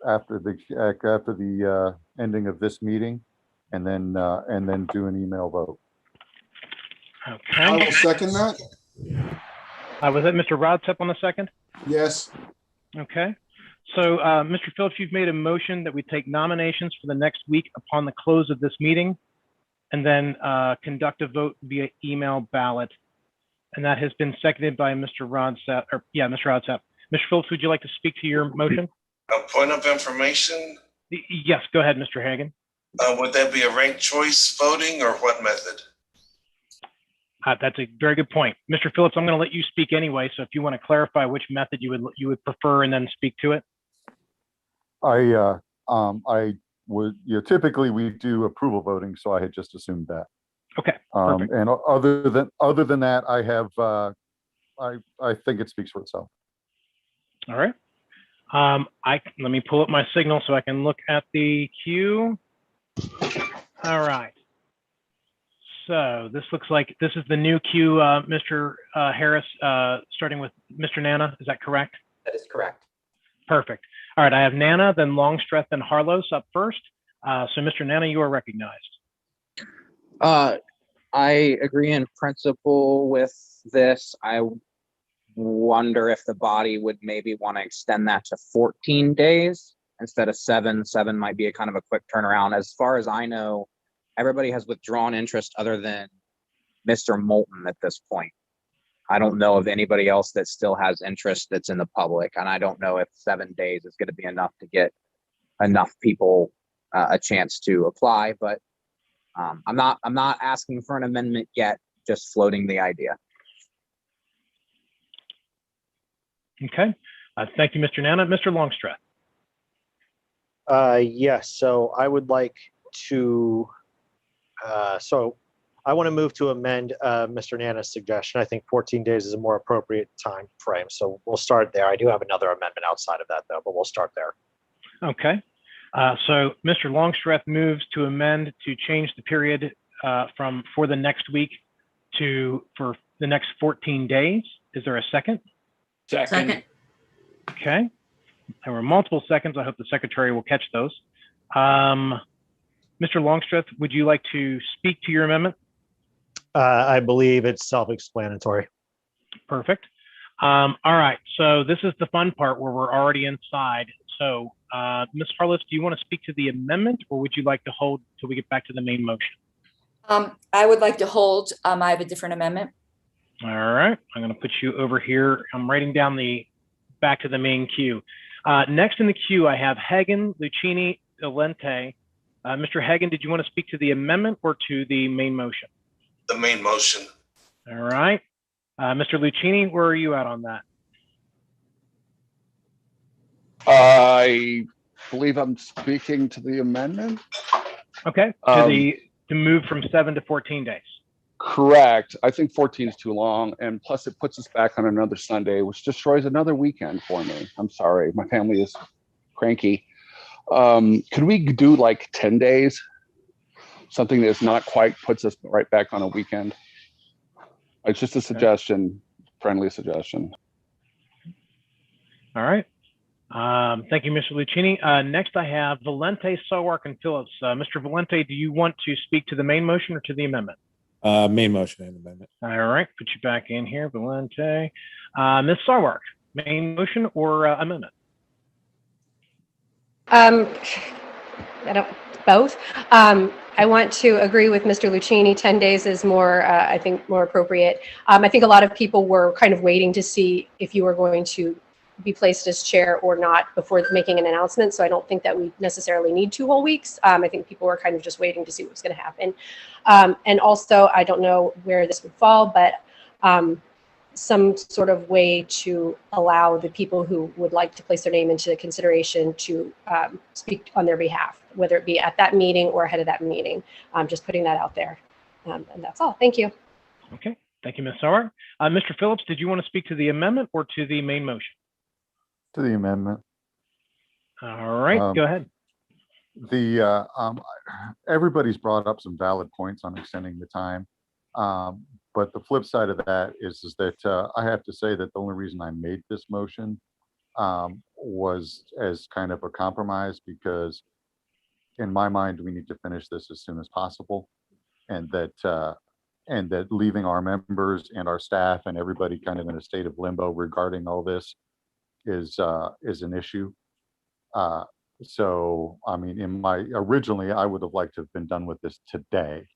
[SPEAKER 14] after the ending of this meeting, and then do an email vote.
[SPEAKER 1] Okay.
[SPEAKER 19] I will second that.
[SPEAKER 1] Was it Mr. Rodsep on the second?
[SPEAKER 19] Yes.
[SPEAKER 1] Okay. So, Mr. Phillips, you've made a motion that we take nominations for the next week upon the close of this meeting, and then conduct a vote via email ballot. And that has been seconded by Mr. Rodsep, Mr. Rodsep. Mr. Phillips, would you like to speak to your motion?
[SPEAKER 11] A point of information,
[SPEAKER 1] Yes, go ahead, Mr. Hagan.
[SPEAKER 11] would that be a ranked choice voting or what method?
[SPEAKER 1] That's a very good point. Mr. Phillips, I'm going to let you speak anyway. So if you want to clarify which method you would prefer and then speak to it.
[SPEAKER 14] I would, typically we do approval voting, so I had just assumed that.
[SPEAKER 1] Okay. Perfect.
[SPEAKER 14] And other than that, I have, I think it speaks for itself.
[SPEAKER 1] All right. Let me pull up my signal so I can look at the queue. All right. So this looks like this is the new queue, Mr. Harris, starting with Mr. Nana. Is that correct?
[SPEAKER 3] That is correct.
[SPEAKER 1] Perfect. All right. I have Nana, then Longstreth, then Harlos up first. So Mr. Nana, you are recognized.
[SPEAKER 2] I agree in principle with this. I wonder if the body would maybe want to extend that to 14 days instead of 7. 7 might be a kind of a quick turnaround. As far as I know, everybody has withdrawn interest other than Mr. Moulton at this point. I don't know of anybody else that still has interest that's in the public, and I don't know if 7 days is going to be enough to get enough people a chance to apply. But I'm not asking for an amendment yet, just floating the idea.
[SPEAKER 1] Okay. Thank you, Mr. Nana. Mr. Longstreth.
[SPEAKER 10] Yes, so I would like to, so I want to move to amend Mr. Nana's suggestion. I think 14 days is a more appropriate time frame, so we'll start there. I do have another amendment outside of that, though, but we'll start there.
[SPEAKER 1] Okay. So Mr. Longstreth moves to amend to change the period for the next week for the next 14 days. Is there a second?
[SPEAKER 16] Second.
[SPEAKER 1] Okay. There were multiple seconds. I hope the secretary will catch those. Mr. Longstreth, would you like to speak to your amendment?
[SPEAKER 10] I believe it's self-explanatory.
[SPEAKER 1] Perfect. All right. So this is the fun part where we're already inside. So Ms. Harless, do you want to speak to the amendment, or would you like to hold till we get back to the main motion?
[SPEAKER 3] I would like to hold. I have a different amendment.
[SPEAKER 1] All right. I'm going to put you over here. I'm writing down back to the main queue. Next in the queue, I have Hagan, Lucchini, Valente. Mr. Hagan, did you want to speak to the amendment or to the main motion?
[SPEAKER 11] The main motion.
[SPEAKER 1] All right. Mr. Lucchini, where are you at on that?
[SPEAKER 5] I believe I'm speaking to the amendment.
[SPEAKER 1] Okay. To move from 7 to 14 days.
[SPEAKER 5] Correct. I think 14 is too long, and plus it puts us back on another Sunday, which destroys another weekend for me. I'm sorry, my family is cranky. Could we do like 10 days? Something that's not quite puts us right back on a weekend. It's just a suggestion, friendly suggestion.
[SPEAKER 1] All right. Thank you, Mr. Lucchini. Next, I have Valente, Sarwark, and Phillips. Mr. Valente, do you want to speak to the main motion or to the amendment?
[SPEAKER 13] Main motion and amendment.
[SPEAKER 1] All right, put you back in here, Valente. Ms. Sarwark, main motion or amendment?
[SPEAKER 17] Both. I want to agree with Mr. Lucchini. 10 days is more, I think, more appropriate. I think a lot of people were kind of waiting to see if you were going to be placed as chair or not before making an announcement. So I don't think that we necessarily need 2 whole weeks. I think people were kind of just waiting to see what was going to happen. And also, I don't know where this would fall, but some sort of way to allow the people who would like to place their name into consideration to speak on their behalf, whether it be at that meeting or ahead of that meeting. Just putting that out there. And that's all. Thank you.
[SPEAKER 1] Okay. Thank you, Ms. Sarwark. Mr. Phillips, did you want to speak to the amendment or to the main motion?
[SPEAKER 14] To the amendment.
[SPEAKER 1] All right, go ahead.
[SPEAKER 14] Everybody's brought up some valid points on extending the time. But the flip side of that is that I have to say that the only reason I made this motion was as kind of a compromise, because in my mind, we need to finish this as soon as possible. And that leaving our members and our staff and everybody kind of in a state of limbo regarding all this is an issue. So, I mean, originally I would have liked to have been done with this today.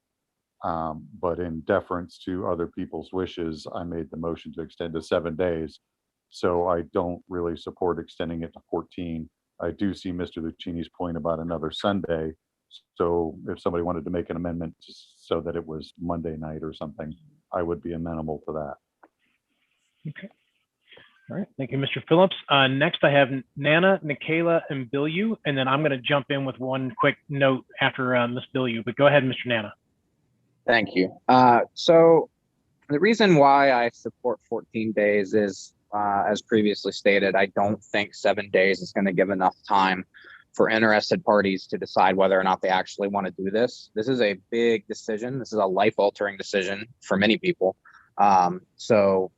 [SPEAKER 14] But in deference to other people's wishes, I made the motion to extend to 7 days. So I don't really support extending it to 14. I do see Mr. Lucchini's point about another Sunday. So if somebody wanted to make an amendment so that it was Monday night or something, I would be amenable to that.
[SPEAKER 1] Okay. All right. Thank you, Mr. Phillips. Next, I have Nana, Nikayla, and Bilyu, and then I'm going to jump in with one quick note after Ms. Bilyu. But go ahead, Mr. Nana.
[SPEAKER 2] Thank you. So the reason why I support 14 days is, as previously stated, I don't think 7 days is going to give enough time for interested parties to decide whether or not they actually want to do this. This is a big decision. This is a life-altering decision for many people. So,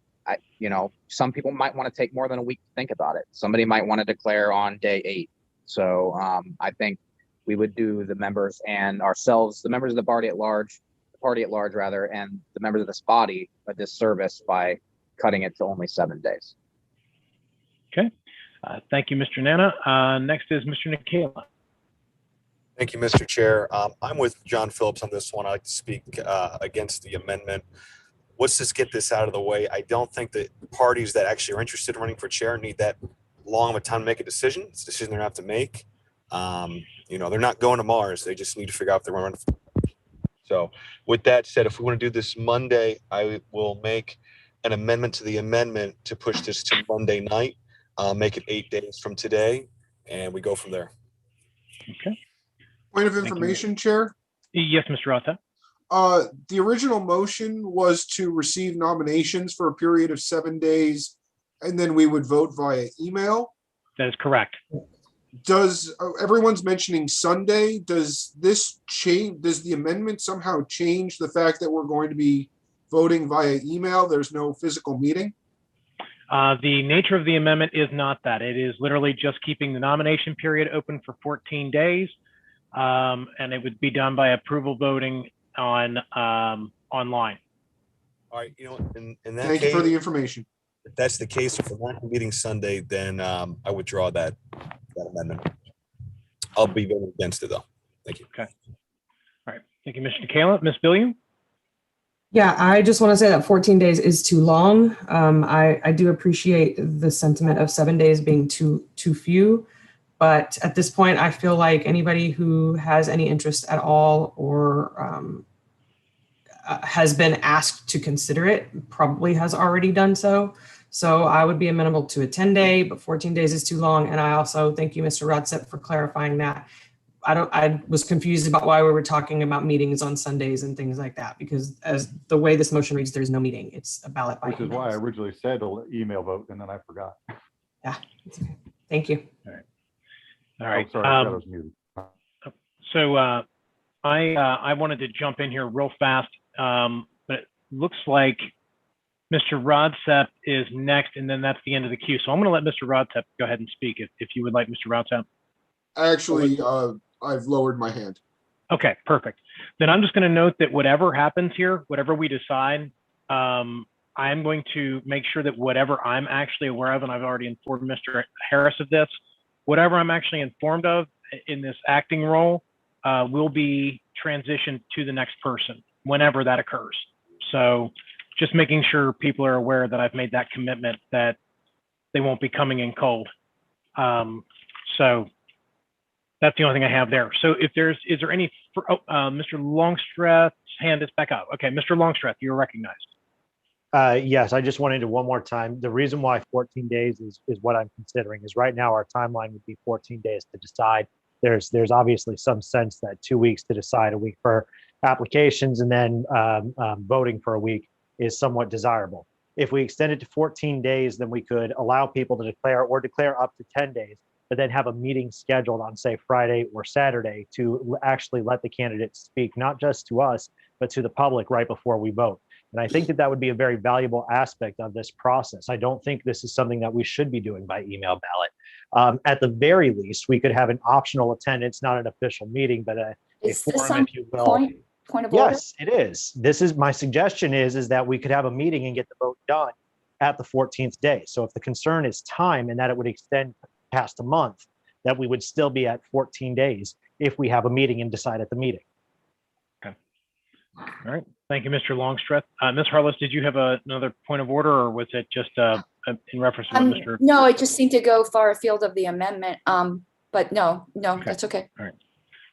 [SPEAKER 2] some people might want to take more than a week to think about it. Somebody might want to declare on day 8. So I think we would do the members and ourselves, the members of the party at large, and the members of this body a disservice by cutting it to only 7 days.
[SPEAKER 1] Okay. Thank you, Mr. Nana. Next is Mr. Nikayla.
[SPEAKER 20] Thank you, Mr. Chair. I'm with John Phillips on this one. I'd like to speak against the amendment. Let's just get this out of the way. I don't think that parties that actually are interested in running for chair need that long of a time to make a decision. It's a decision they're going to have to make. They're not going to Mars. They just need to figure out if they're running. So with that said, if we want to do this Monday, I will make an amendment to the amendment to push this to Monday night. Make it 8 days from today, and we go from there.
[SPEAKER 1] Okay.
[SPEAKER 19] Point of information, Chair?
[SPEAKER 1] Yes, Mr. Rata.
[SPEAKER 19] The original motion was to receive nominations for a period of 7 days, and then we would vote via email.
[SPEAKER 1] That is correct.
[SPEAKER 19] Does everyone's mentioning Sunday? Does this change? Does the amendment somehow change the fact that we're going to be voting via email? There's no physical meeting.
[SPEAKER 1] The nature of the amendment is not that. It is literally just keeping the nomination period open for 14 days. And it would be done by approval voting on online.
[SPEAKER 20] All right, in that
[SPEAKER 19] Thank
[SPEAKER 20] case,
[SPEAKER 19] you for the information.
[SPEAKER 20] if that's the case, if we're not meeting Sunday, then I withdraw that amendment. I'll be voting against it though. Thank you.
[SPEAKER 1] Okay. All right. Thank you, Mr. Kayla. Ms. Billiam?
[SPEAKER 4] Yeah, I just want to say that 14 days is too long. I do appreciate the sentiment of 7 days being too few. But at this point, I feel like anybody who has any interest at all or has been asked to consider it probably has already done so. So I would be amenable to a 10-day, but 14 days is too long. And I also thank you, Mr. Rodsett, for clarifying that. I was confused about why we were talking about meetings on Sundays and things like that, because as the way this motion reads, there's no meeting. It's a ballot by
[SPEAKER 14] Which is why I originally said email vote, and then I forgot.
[SPEAKER 4] Yeah. Okay. Thank you.
[SPEAKER 1] All right. All right.
[SPEAKER 14] Oh, sorry, I forgot I was muted.
[SPEAKER 1] So I wanted to jump in here real fast, but it looks like Mr. Rodsett is next, and then that's the end of the queue. So I'm going to let Mr. Rodsett go ahead and speak if you would like, Mr. Rodsett.
[SPEAKER 19] Actually, I've lowered my hand.
[SPEAKER 1] Okay, perfect. Then I'm just going to note that whatever happens here, whatever we decide, I'm going to make sure that whatever I'm actually aware of, and I've already informed Mr. Harris of this, whatever I'm actually informed of in this acting role will be transitioned to the next person whenever that occurs. So just making sure people are aware that I've made that commitment that they won't be coming in cold. So that's the only thing I have there. So if is there any, Mr. Longstreth's hand is back up. Okay, Mr. Longstreth, you're recognized.
[SPEAKER 10] Yes, I just wanted to one more time. The reason why 14 days is what I'm considering is right now our timeline would be 14 days to decide. There's obviously some sense that 2 weeks to decide, a week for applications, and then voting for a week is somewhat desirable. If we extend it to 14 days, then we could allow people to declare up to 10 days, but then have a meeting scheduled on, say, Friday or Saturday to actually let the candidates speak, not just to us, but to the public right before we vote. And I think that would be a very valuable aspect of this process. I don't think this is something that we should be doing by email ballot. At the very least, we could have an optional attendance, not an official meeting, but a forum, if you will.
[SPEAKER 3] Point of order?
[SPEAKER 10] Yes, it is. This is my suggestion is that we could have a meeting and get the vote done at the 14th day. So if the concern is time and that it would extend past a month, that we would still be at 14 days if we have a meeting and decide at the meeting.
[SPEAKER 1] Okay. All right. Thank you, Mr. Longstreth. Ms. Harless, did you have another point of order, or was it just in reference to what Mr.
[SPEAKER 3] No, it just seemed to go far afield of the amendment. But no,
[SPEAKER 1] Okay.
[SPEAKER 3] that's okay.
[SPEAKER 1] All right.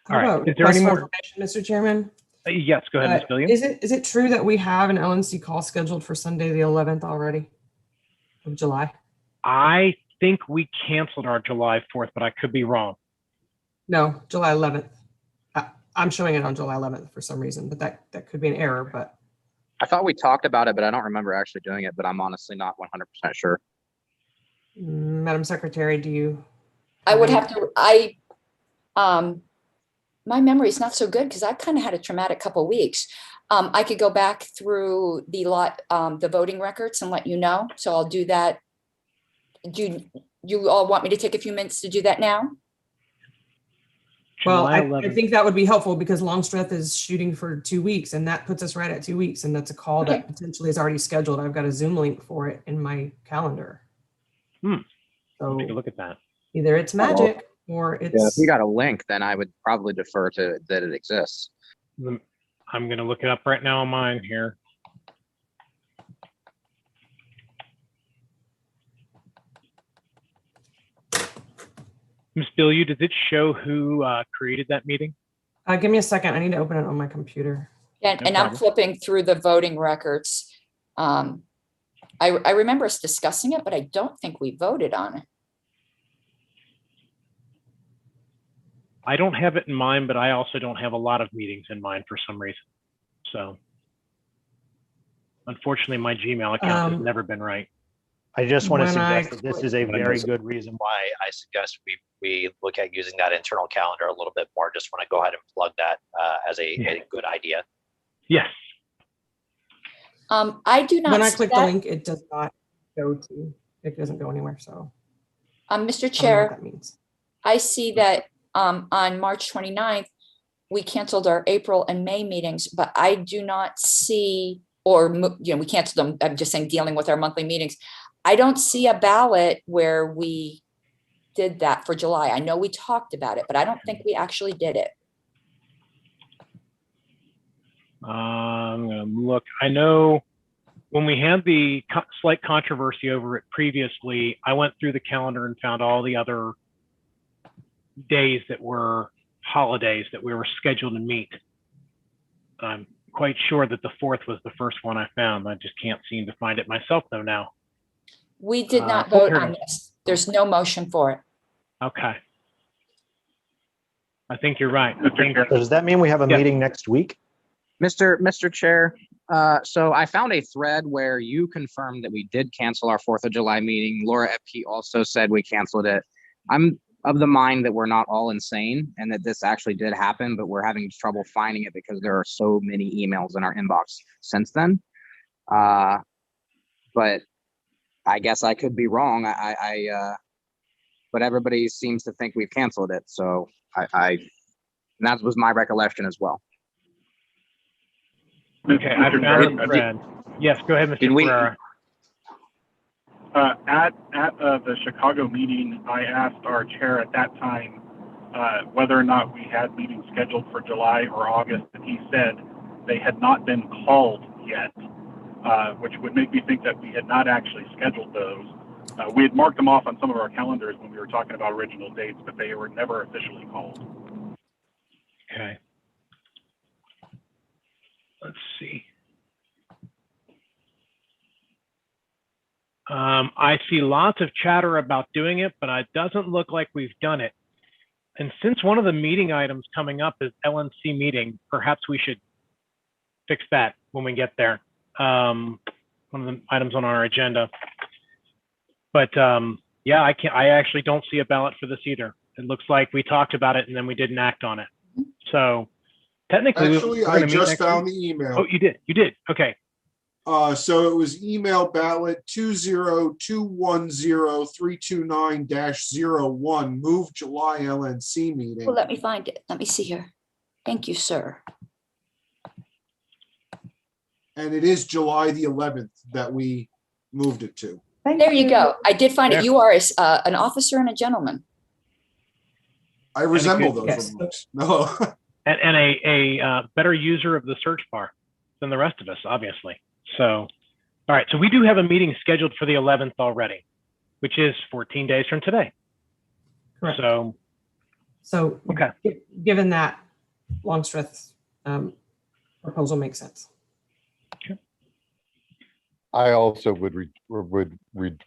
[SPEAKER 4] How
[SPEAKER 1] All right.
[SPEAKER 4] about
[SPEAKER 1] Is there any
[SPEAKER 4] request for
[SPEAKER 1] more?
[SPEAKER 4] information, Mr. Chairman?
[SPEAKER 1] Yes, go ahead, Ms. Billiam.
[SPEAKER 4] Is it true that we have an LNC call scheduled for Sunday, the 11th already of July?
[SPEAKER 1] I think we canceled our July 4th, but I could be wrong.
[SPEAKER 4] No, July 11th. I'm showing it on July 11th for some reason, but that could be an error. But
[SPEAKER 2] I thought we talked about it, but I don't remember actually doing it, but I'm honestly not 100% sure.
[SPEAKER 4] Madam Secretary, do you?
[SPEAKER 3] I would have to, my memory is not so good because I kind of had a traumatic couple of weeks. I could go back through the voting records and let you know. So I'll do that. Do you all want me to take a few minutes to do that now?
[SPEAKER 4] Well, I think that would be helpful because Longstreth is shooting for 2 weeks, and that puts us right at 2 weeks. And that's a call that potentially is already scheduled. I've got a Zoom link for it in my calendar. So
[SPEAKER 1] take a look at that.
[SPEAKER 4] Either it's magic or it's.
[SPEAKER 2] Yeah, if you got a link, then I would probably defer to that it exists.
[SPEAKER 1] I'm going to look it up right now on mine here. Ms. Billiam, does it show who created that meeting?
[SPEAKER 4] Give me a second. I need to open it on my computer.
[SPEAKER 3] And I'm flipping through the voting records. I remember us discussing it, but I don't think we voted on it.
[SPEAKER 1] I don't have it in mind, but I also don't have a lot of meetings in mind for some reason. So unfortunately, my Gmail account has never been right.
[SPEAKER 10] I just want to
[SPEAKER 4] When I
[SPEAKER 10] suggest that this is a very good reason why I suggest we look at using that internal calendar a little bit more. Just want to go ahead and plug that as a good idea.
[SPEAKER 1] Yes.
[SPEAKER 3] I do not
[SPEAKER 4] When I
[SPEAKER 3] see
[SPEAKER 4] click the
[SPEAKER 3] that.
[SPEAKER 4] link, it does not go to, it doesn't go anywhere. So
[SPEAKER 3] Mr.
[SPEAKER 4] I don't know what
[SPEAKER 3] Chair,
[SPEAKER 4] that means.
[SPEAKER 3] I see that on March 29th, we canceled our April and May meetings, but I do not see, or, we canceled them. I'm just saying, dealing with our monthly meetings. I don't see a ballot where we did that for July. I know we talked about it, but I don't think we actually did it.
[SPEAKER 1] I'm going to look. I know when we had the slight controversy over it previously, I went through the calendar and found all the other days that were holidays that we were scheduled to meet. I'm quite sure that the 4th was the first one I found. I just can't seem to find it myself though now.
[SPEAKER 3] We did not vote on this. There's no motion for it.
[SPEAKER 1] Okay. I think you're right.
[SPEAKER 10] Does that mean we have a meeting next week?
[SPEAKER 2] Mr. Chair, so I found a thread where you confirmed that we did cancel our 4th of July meeting. Laura Epke also said we canceled it. I'm of the mind that we're not all insane and that this actually did happen, but we're having trouble finding it because there are so many emails in our inbox since then. But I guess I could be wrong. But everybody seems to think we've canceled it. So and that was my recollection as well.
[SPEAKER 1] Okay, I found the thread. Yes, go ahead, Mr. Ferrara.
[SPEAKER 8] At the Chicago meeting, I asked our chair at that time whether or not we had meetings scheduled for July or August, and he said they had not been called yet, which would make me think that we had not actually scheduled those. We had marked them off on some of our calendars when we were talking about original dates, but they were never officially called.
[SPEAKER 1] Okay. Let's see. I see lots of chatter about doing it, but it doesn't look like we've done it. And since one of the meeting items coming up is LNC meeting, perhaps we should fix that when we get there. One of the items on our agenda. But yeah, I actually don't see a ballot for this either. It looks like we talked about it and then we didn't act on it. So technically,
[SPEAKER 19] Actually, I just found the email.
[SPEAKER 1] Oh, you did. You did. Okay.
[SPEAKER 19] So it was email ballot 20210-329-01, move July LNC meeting.
[SPEAKER 3] Well, let me find it. Let me see here. Thank you, sir.
[SPEAKER 19] And it is July the 11th that we moved it to.
[SPEAKER 3] There you go. I did find it. You are an officer and a gentleman.
[SPEAKER 19] I resemble those remarks. No.
[SPEAKER 1] and a better user of the search bar than the rest of us, obviously. So, all right. So we do have a meeting scheduled for the 11th already, which is 14 days from today.
[SPEAKER 4] Correct.
[SPEAKER 1] So okay.
[SPEAKER 4] Given that, Longstreth's proposal makes sense.
[SPEAKER 1] Okay.
[SPEAKER 14] I also would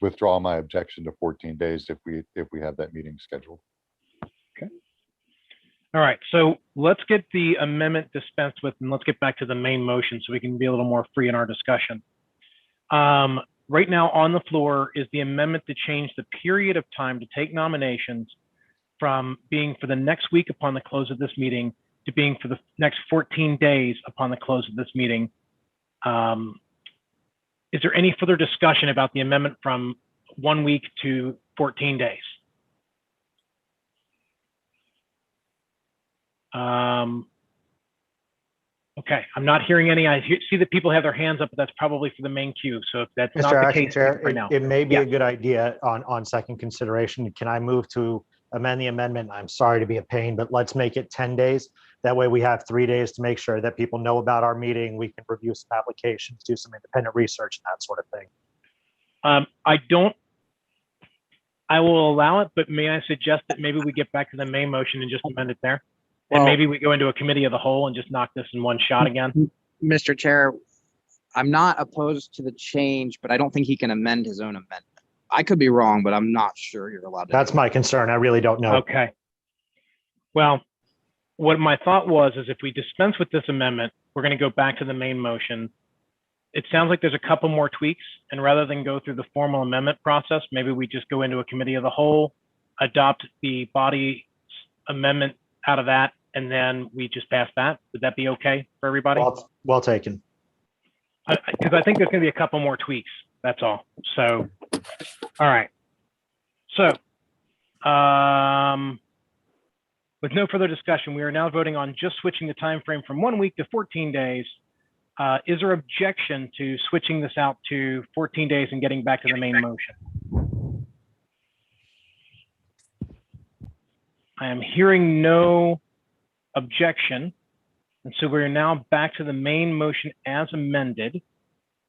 [SPEAKER 14] withdraw my objection to 14 days if we have that meeting scheduled.
[SPEAKER 1] Okay. All right, so let's get the amendment dispensed with and let's get back to the main motion so we can be a little more free in our discussion. Right now on the floor is the amendment to change the period of time to take nominations from being for the next week upon the close of this meeting to being for the next 14 days upon the close of this meeting. Is there any further discussion about the amendment from 1 week to 14 days? Okay, I'm not hearing any. I see that people have their hands up, but that's probably for the main queue. So if that's not the case
[SPEAKER 10] Chair,
[SPEAKER 1] right now,
[SPEAKER 10] it may be a good idea on second consideration. Can I move to amend the amendment? I'm sorry to be a pain, but let's make it 10 days. That way we have 3 days to make sure that people know about our meeting. We can review some applications, do some independent research, and that sort of thing.
[SPEAKER 1] I will allow it, but may I suggest that maybe we get back to the main motion and just amend it there?
[SPEAKER 2] Well,
[SPEAKER 1] and maybe we go into a committee of the whole and just knock this in one shot again?
[SPEAKER 2] Mr. Chair, I'm not opposed to the change, but I don't think he can amend his own amendment. I could be wrong, but I'm not sure you're allowed to.
[SPEAKER 10] That's my concern. I really don't know.
[SPEAKER 1] Okay. Well, what my thought was is if we dispense with this amendment, we're going to go back to the main motion. it sounds like there's a couple more tweaks, and rather than go through the formal amendment process, maybe we just go into a committee of the whole, adopt the body amendment out of that, and then we just pass that. Would that be okay for everybody?
[SPEAKER 10] Well taken.
[SPEAKER 1] Because I think there's going to be a couple more tweaks. That's all. So, all right. So, with no further discussion, we are now voting on just switching the time frame from 1 week to 14 days. Is there objection to switching this out to 14 days and getting back to the main motion? I am hearing no objection. And so we're now back to the main motion as amended.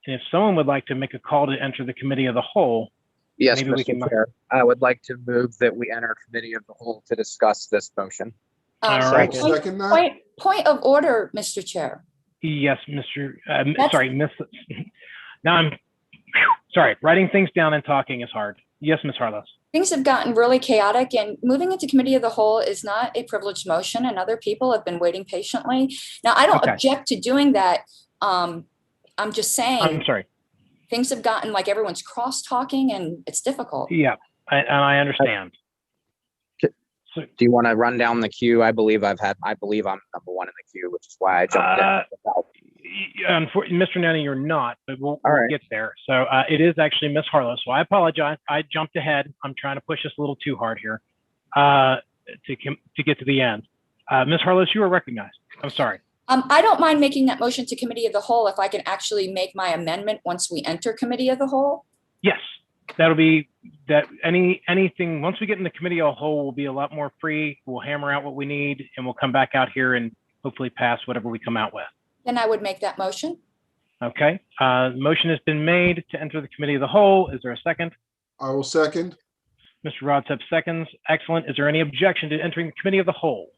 [SPEAKER 1] And if someone would like to make a call to enter the committee of the whole,
[SPEAKER 2] Yes,
[SPEAKER 1] maybe we
[SPEAKER 2] Mr.
[SPEAKER 1] can.
[SPEAKER 2] Chair, I would like to move that we enter committee of the whole to discuss this motion.
[SPEAKER 1] All right.
[SPEAKER 19] Second that.
[SPEAKER 3] Point of order, Mr. Chair.
[SPEAKER 1] Yes, Mr. Sorry, Miss. Now I'm sorry. Writing things down and talking is hard. Yes, Ms. Harless.
[SPEAKER 3] Things have gotten really chaotic, and moving into committee of the whole is not a privileged motion, and other people have been waiting patiently. Now, I don't object to doing that. I'm just saying.
[SPEAKER 1] I'm sorry.
[SPEAKER 3] Things have gotten like everyone's cross-talking, and it's difficult.
[SPEAKER 1] Yeah, I understand.
[SPEAKER 2] Do you want to run down the queue? I believe I'm number one in the queue, which is why I jumped in.
[SPEAKER 1] Mr. Nenny, you're not, but we'll get there. So it is actually Ms. Harlow. So I apologize. I jumped ahead. I'm trying to push this a little too hard here to get to the end. Ms. Harlow, you are recognized. I'm sorry.
[SPEAKER 3] I don't mind making that motion to committee of the whole if I can actually make my amendment once we enter committee of the whole.
[SPEAKER 1] Yes, that'll be that. Anything once we get in the committee of the whole, will be a lot more free. We'll hammer out what we need, and we'll come back out here and hopefully pass whatever we come out with.
[SPEAKER 3] Then I would make that motion.
[SPEAKER 1] Okay. The motion has been made to enter the committee of the whole. Is there a second?
[SPEAKER 19] I will second.
[SPEAKER 1] Mr. Rodsup seconds. Excellent. Is there any objection to entering the committee of the whole?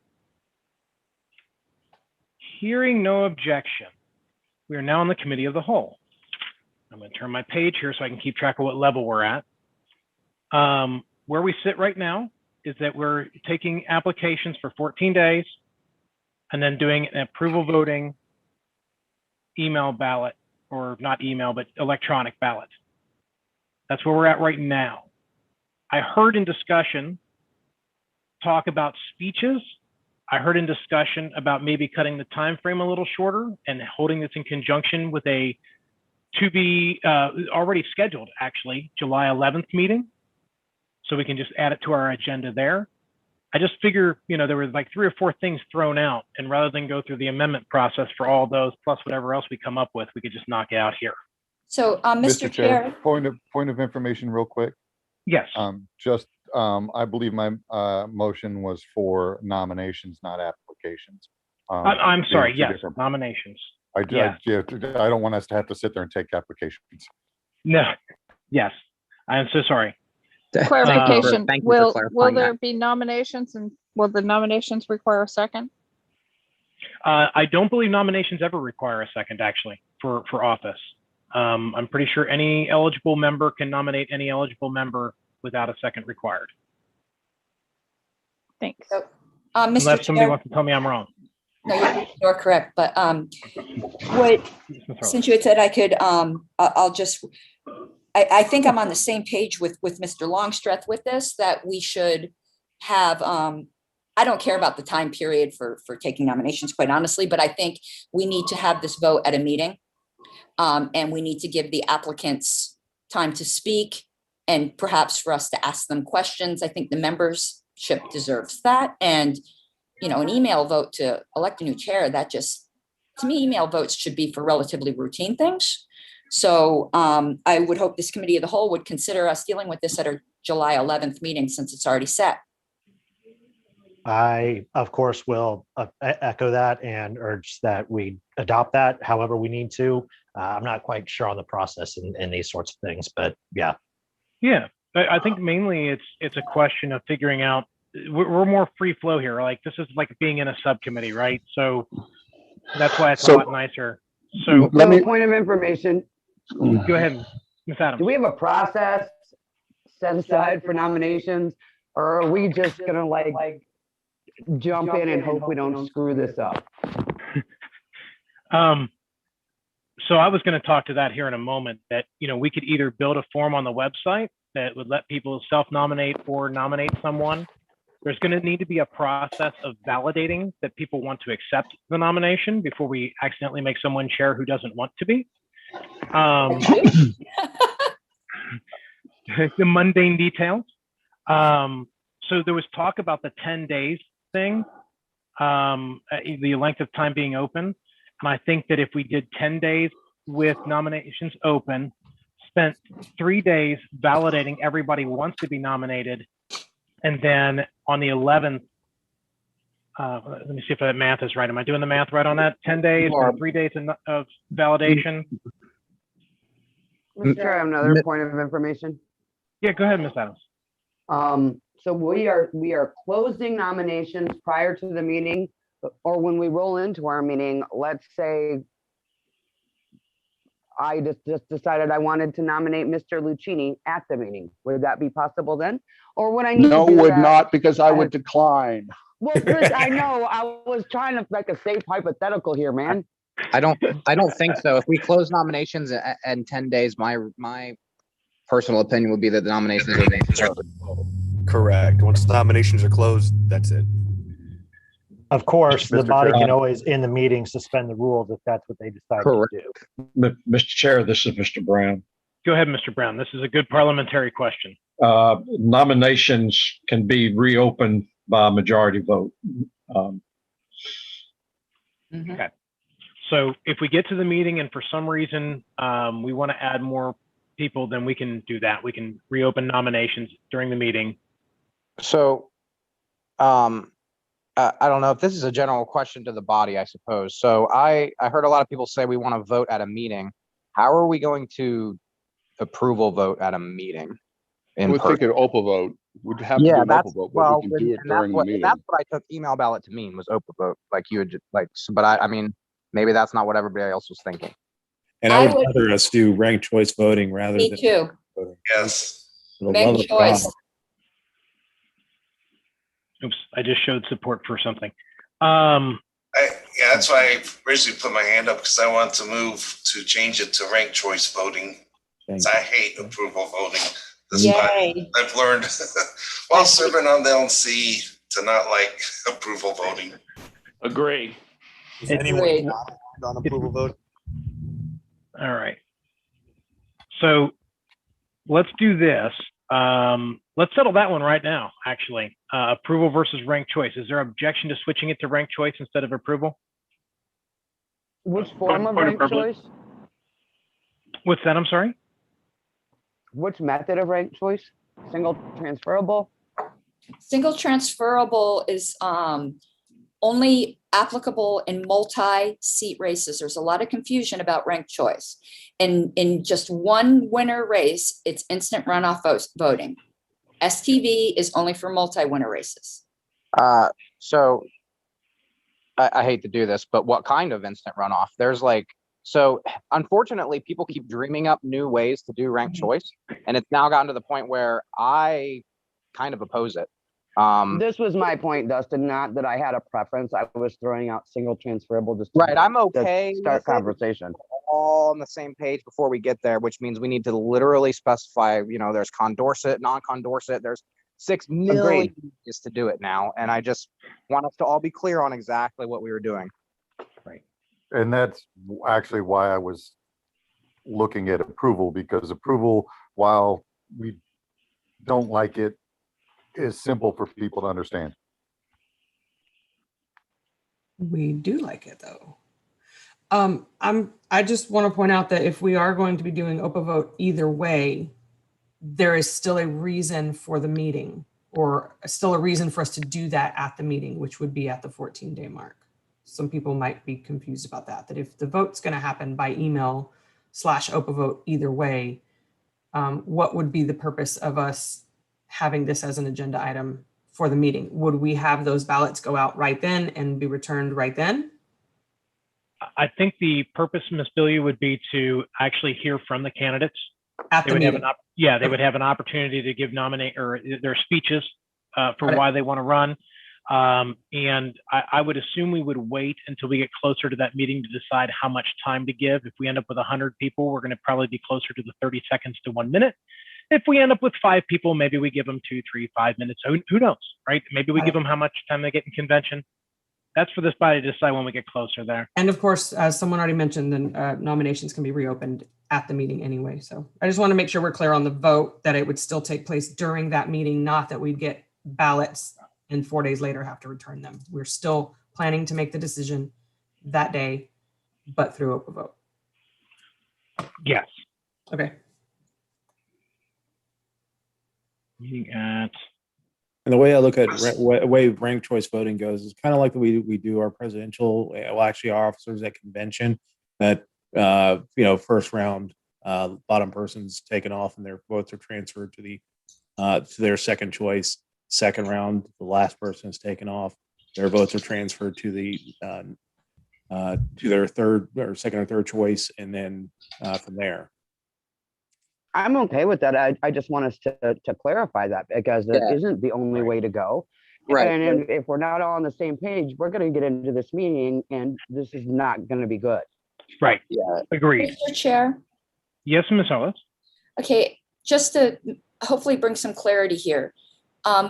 [SPEAKER 1] Hearing no objection, we are now in the committee of the whole. I'm going to turn my page here so I can keep track of what level we're at. Where we sit right now is that we're taking applications for 14 days and then doing an approval voting email ballot, or not email, but electronic ballot. That's where we're at right now. I heard in discussion talk about speeches. I heard in discussion about maybe cutting the time frame a little shorter and holding this in conjunction with a to be already scheduled, actually, July 11th meeting. So we can just add it to our agenda there. I just figure, there was like 3 or 4 things thrown out, and rather than go through the amendment process for all those, plus whatever else we come up with, we could just knock it out here.
[SPEAKER 3] So, Mr. Chair.
[SPEAKER 14] Point of information real quick.
[SPEAKER 1] Yes.
[SPEAKER 14] I believe my motion was for nominations, not applications.
[SPEAKER 1] I'm sorry. Yes, nominations.
[SPEAKER 14] I don't want us to have to sit there and take applications.
[SPEAKER 1] No. Yes, I am so sorry.
[SPEAKER 21] Clarification. Will there
[SPEAKER 2] that.
[SPEAKER 21] be nominations, and will the nominations require a second?
[SPEAKER 1] I don't believe nominations ever require a second, actually, for office. I'm pretty sure any eligible member can nominate any eligible member without a second required.
[SPEAKER 21] Thanks.
[SPEAKER 3] So,
[SPEAKER 1] Unless somebody wants to tell me I'm wrong.
[SPEAKER 3] No, you're correct. But since you had said I could, I think I'm on the same page with Mr. Longstreth with this, that we should have, I don't care about the time period for taking nominations, quite honestly, but I think we need to have this vote at a meeting. And we need to give the applicants time to speak and perhaps for us to ask them questions. I think the membership deserves that. And, an email vote to elect a new chair, that just, to me, email votes should be for relatively routine things. So I would hope this committee of the whole would consider us dealing with this at our July 11th meeting, since it's already set.
[SPEAKER 10] I, of course, will echo that and urge that we adopt that however we need to. I'm not quite sure on the process in these sorts of things, but yeah.
[SPEAKER 1] Yeah, I think mainly it's a question of figuring out, we're more free flow here. Like, this is like being in a subcommittee, right? So that's why it's a lot nicer. So
[SPEAKER 7] point of information.
[SPEAKER 1] Go ahead, Ms. Adams.
[SPEAKER 7] Do we have a process set aside for nominations, or are we just gonna like jump in and hope we don't screw this up?
[SPEAKER 1] So I was going to talk to that here in a moment, that, we could either build a form on the website that would let people self-nominate or nominate someone. There's going to need to be a process of validating that people want to accept the nomination before we accidentally make someone chair who doesn't want to be. The mundane details. So there was talk about the 10 days thing, the length of time being open. And I think that if we did 10 days with nominations open, spent 3 days validating everybody wants to be nominated, and then on the 11th, let me see if that math is right. Am I doing the math right on that? 10 days and 3 days of validation?
[SPEAKER 7] Mr. Chair, I have another point of information.
[SPEAKER 1] Yeah, go ahead, Ms. Adams.
[SPEAKER 7] So we are closing nominations prior to the meeting, or when we roll into our meeting. Let's say I just decided I wanted to nominate Mr. Lucchini at the meeting. Would that be possible then? Or would I need
[SPEAKER 5] No,
[SPEAKER 7] to do
[SPEAKER 5] would
[SPEAKER 7] that?
[SPEAKER 5] not, because I would decline.
[SPEAKER 7] Well, Chris, I know, I was trying to make a safe hypothetical here, man.
[SPEAKER 2] I don't think so. If we close nominations in 10 days, my personal opinion would be that the nominations are being closed.
[SPEAKER 20] Correct. Once nominations are closed, that's it.
[SPEAKER 10] Of course, the
[SPEAKER 14] Mr.
[SPEAKER 10] body
[SPEAKER 14] Chair.
[SPEAKER 10] can always, in the meeting, suspend the rules if that's what they decide to do.
[SPEAKER 6] Mr. Chair, this is Mr. Brown.
[SPEAKER 1] Go ahead, Mr. Brown. This is a good parliamentary question.
[SPEAKER 6] Nominations can be reopened by a majority vote.
[SPEAKER 1] Okay. So if we get to the meeting and for some reason we want to add more people, then we can do that. We can reopen nominations during the meeting.
[SPEAKER 2] So, I don't know if this is a general question to the body, I suppose. So I heard a lot of people say we want to vote at a meeting. How are we going to approval vote at a meeting?
[SPEAKER 5] I would think an open vote. We'd have to do an open vote, but we can do it during the meeting.
[SPEAKER 2] That's what I took email ballot to mean, was open vote, like you would just but I mean, maybe that's not what everybody else was thinking.
[SPEAKER 13] And I would rather us do ranked choice voting rather than.
[SPEAKER 3] Me too.
[SPEAKER 13] Voting.
[SPEAKER 11] Yes.
[SPEAKER 13] For the love
[SPEAKER 3] Ranked
[SPEAKER 13] of God.
[SPEAKER 3] choice.
[SPEAKER 1] Oops, I just showed support for something.
[SPEAKER 11] Yeah, that's why I originally put my hand up, because I want to move to change it to ranked choice voting. I hate approval voting. I've learned while serving on the LNC to not like approval voting.
[SPEAKER 16] Agree.
[SPEAKER 20] Is anyone not on approval vote?
[SPEAKER 1] All right. So let's do this. Let's settle that one right now, actually. Approval versus ranked choice. Is there objection to switching it to ranked choice instead of approval?
[SPEAKER 7] Which form of ranked choice?
[SPEAKER 1] What's that? I'm sorry?
[SPEAKER 7] Which method of ranked choice? Single transferable?
[SPEAKER 3] Single transferable is only applicable in multi-seat races. There's a lot of confusion about ranked choice. In just one winner race, it's instant runoff voting. STV is only for multi-winner races.
[SPEAKER 2] So I hate to do this, but what kind of instant runoff? There's so unfortunately, people keep dreaming up new ways to do ranked choice, and it's now gotten to the point where I kind of oppose it.
[SPEAKER 7] This was my point, Dustin, not that I had a preference. I was throwing out single transferable just to,
[SPEAKER 2] right. I'm okay.
[SPEAKER 7] Start conversation.
[SPEAKER 2] All on the same page before we get there, which means we need to literally specify, there's Condorcet, non-Condorcet, there's 6 million ways to do it now. And I just want us to all be clear on exactly what we were doing.
[SPEAKER 1] Right.
[SPEAKER 14] And that's actually why I was looking at approval, because approval, while we don't like it, is simple for people to understand.
[SPEAKER 4] We do like it though. I just want to point out that if we are going to be doing open vote either way, there is still a reason for the meeting, or still a reason for us to do that at the meeting, which would be at the 14-day mark. Some people might be confused about that if the vote's going to happen by email / open vote either way, what would be the purpose of us having this as an agenda item for the meeting? Would we have those ballots go out right then and be returned right then?
[SPEAKER 1] I think the purpose, Ms. Billiard, would be to actually hear from the candidates.
[SPEAKER 4] At the meeting.
[SPEAKER 1] They would have an opportunity to give their speeches for why they want to run. And I would assume we would wait until we get closer to that meeting to decide how much time to give. If we end up with 100 people, we're going to probably be closer to the 30 seconds to 1 minute. If we end up with 5 people, maybe we give them 2, 3, 5 minutes. Who knows, right? Maybe we give them how much time they get in convention. That's for this body to decide when we get closer there.
[SPEAKER 4] And of course, as someone already mentioned, then nominations can be reopened at the meeting anyway. So I just want to make sure we're clear on the vote, that it would still take place during that meeting, not that we'd get ballots and 4 days later have to return them. We're still planning to make the decision that day, but through open vote.
[SPEAKER 1] Yes.
[SPEAKER 4] Okay.
[SPEAKER 1] Meeting at.
[SPEAKER 13] And the way I look at way ranked choice voting goes is kind of like we do our presidential, well, actually our officers at convention, that first round bottom person's taken off and their votes are transferred to their second choice. Second round, the last person is taken off, their votes are transferred to their third or second or third choice, and then from there.
[SPEAKER 7] I'm okay with that. I just want us to clarify that, because it isn't the only way to go.
[SPEAKER 2] Right.
[SPEAKER 7] And if we're not all on the same page, we're going to get into this meeting and this is not going to be good.
[SPEAKER 1] Right.
[SPEAKER 2] Yeah.
[SPEAKER 1] Agreed.
[SPEAKER 3] Mr. Chair.
[SPEAKER 1] Yes, Ms. Ellis.
[SPEAKER 3] Okay, just to hopefully bring some clarity here.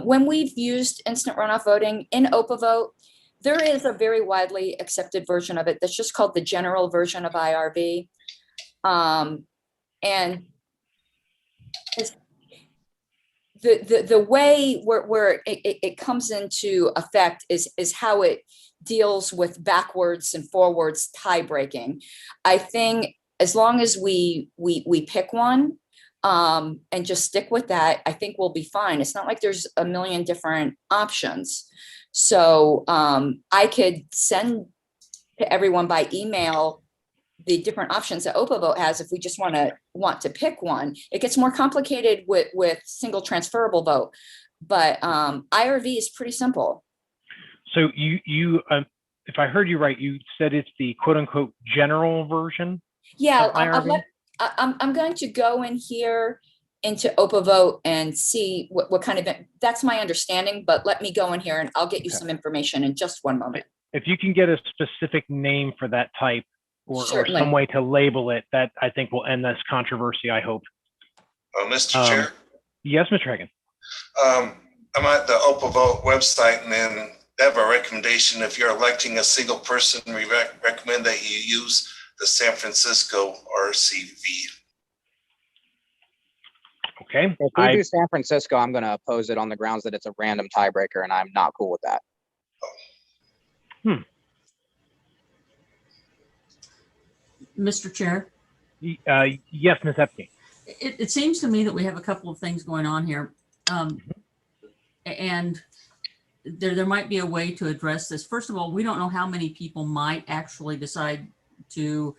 [SPEAKER 3] When we've used instant runoff voting in OPA vote, there is a very widely accepted version of it that's just called the general version of IRV. And the way where it comes into effect is how it deals with backwards and forwards tie breaking. I think as long as we pick one and just stick with that, I think we'll be fine. It's not like there's a million different options. So I could send to everyone by email the different options that OPA vote has if we just want to pick one. It gets more complicated with single transferable vote, but IRV is pretty simple.
[SPEAKER 1] So you if I heard you right, you said it's the quote unquote general version.
[SPEAKER 3] Yeah,
[SPEAKER 1] of IRV?
[SPEAKER 3] I'm going to go in here into OPA vote and see what kind of, that's my understanding, but let me go in here and I'll get you some information in just one moment.
[SPEAKER 1] If you can get a specific name for that type, or
[SPEAKER 3] Certainly.
[SPEAKER 1] some way to label it, that I think will end this controversy, I hope.
[SPEAKER 11] Mr. Chair?
[SPEAKER 1] Yes, Mr. Hagan.
[SPEAKER 11] I'm at the OPA Vote website, and then they have a recommendation. If you're electing a single person, we recommend that you use the San Francisco RCV.
[SPEAKER 1] Okay.
[SPEAKER 2] If we do San Francisco, I'm going to oppose it on the grounds that it's a random tiebreaker, and I'm not cool with that.
[SPEAKER 12] Mr. Chair?
[SPEAKER 1] Yes, Ms. Epke.
[SPEAKER 12] It seems to me that we have a couple of things going on here. And there might be a way to address this. First of all, we don't know how many people might actually decide to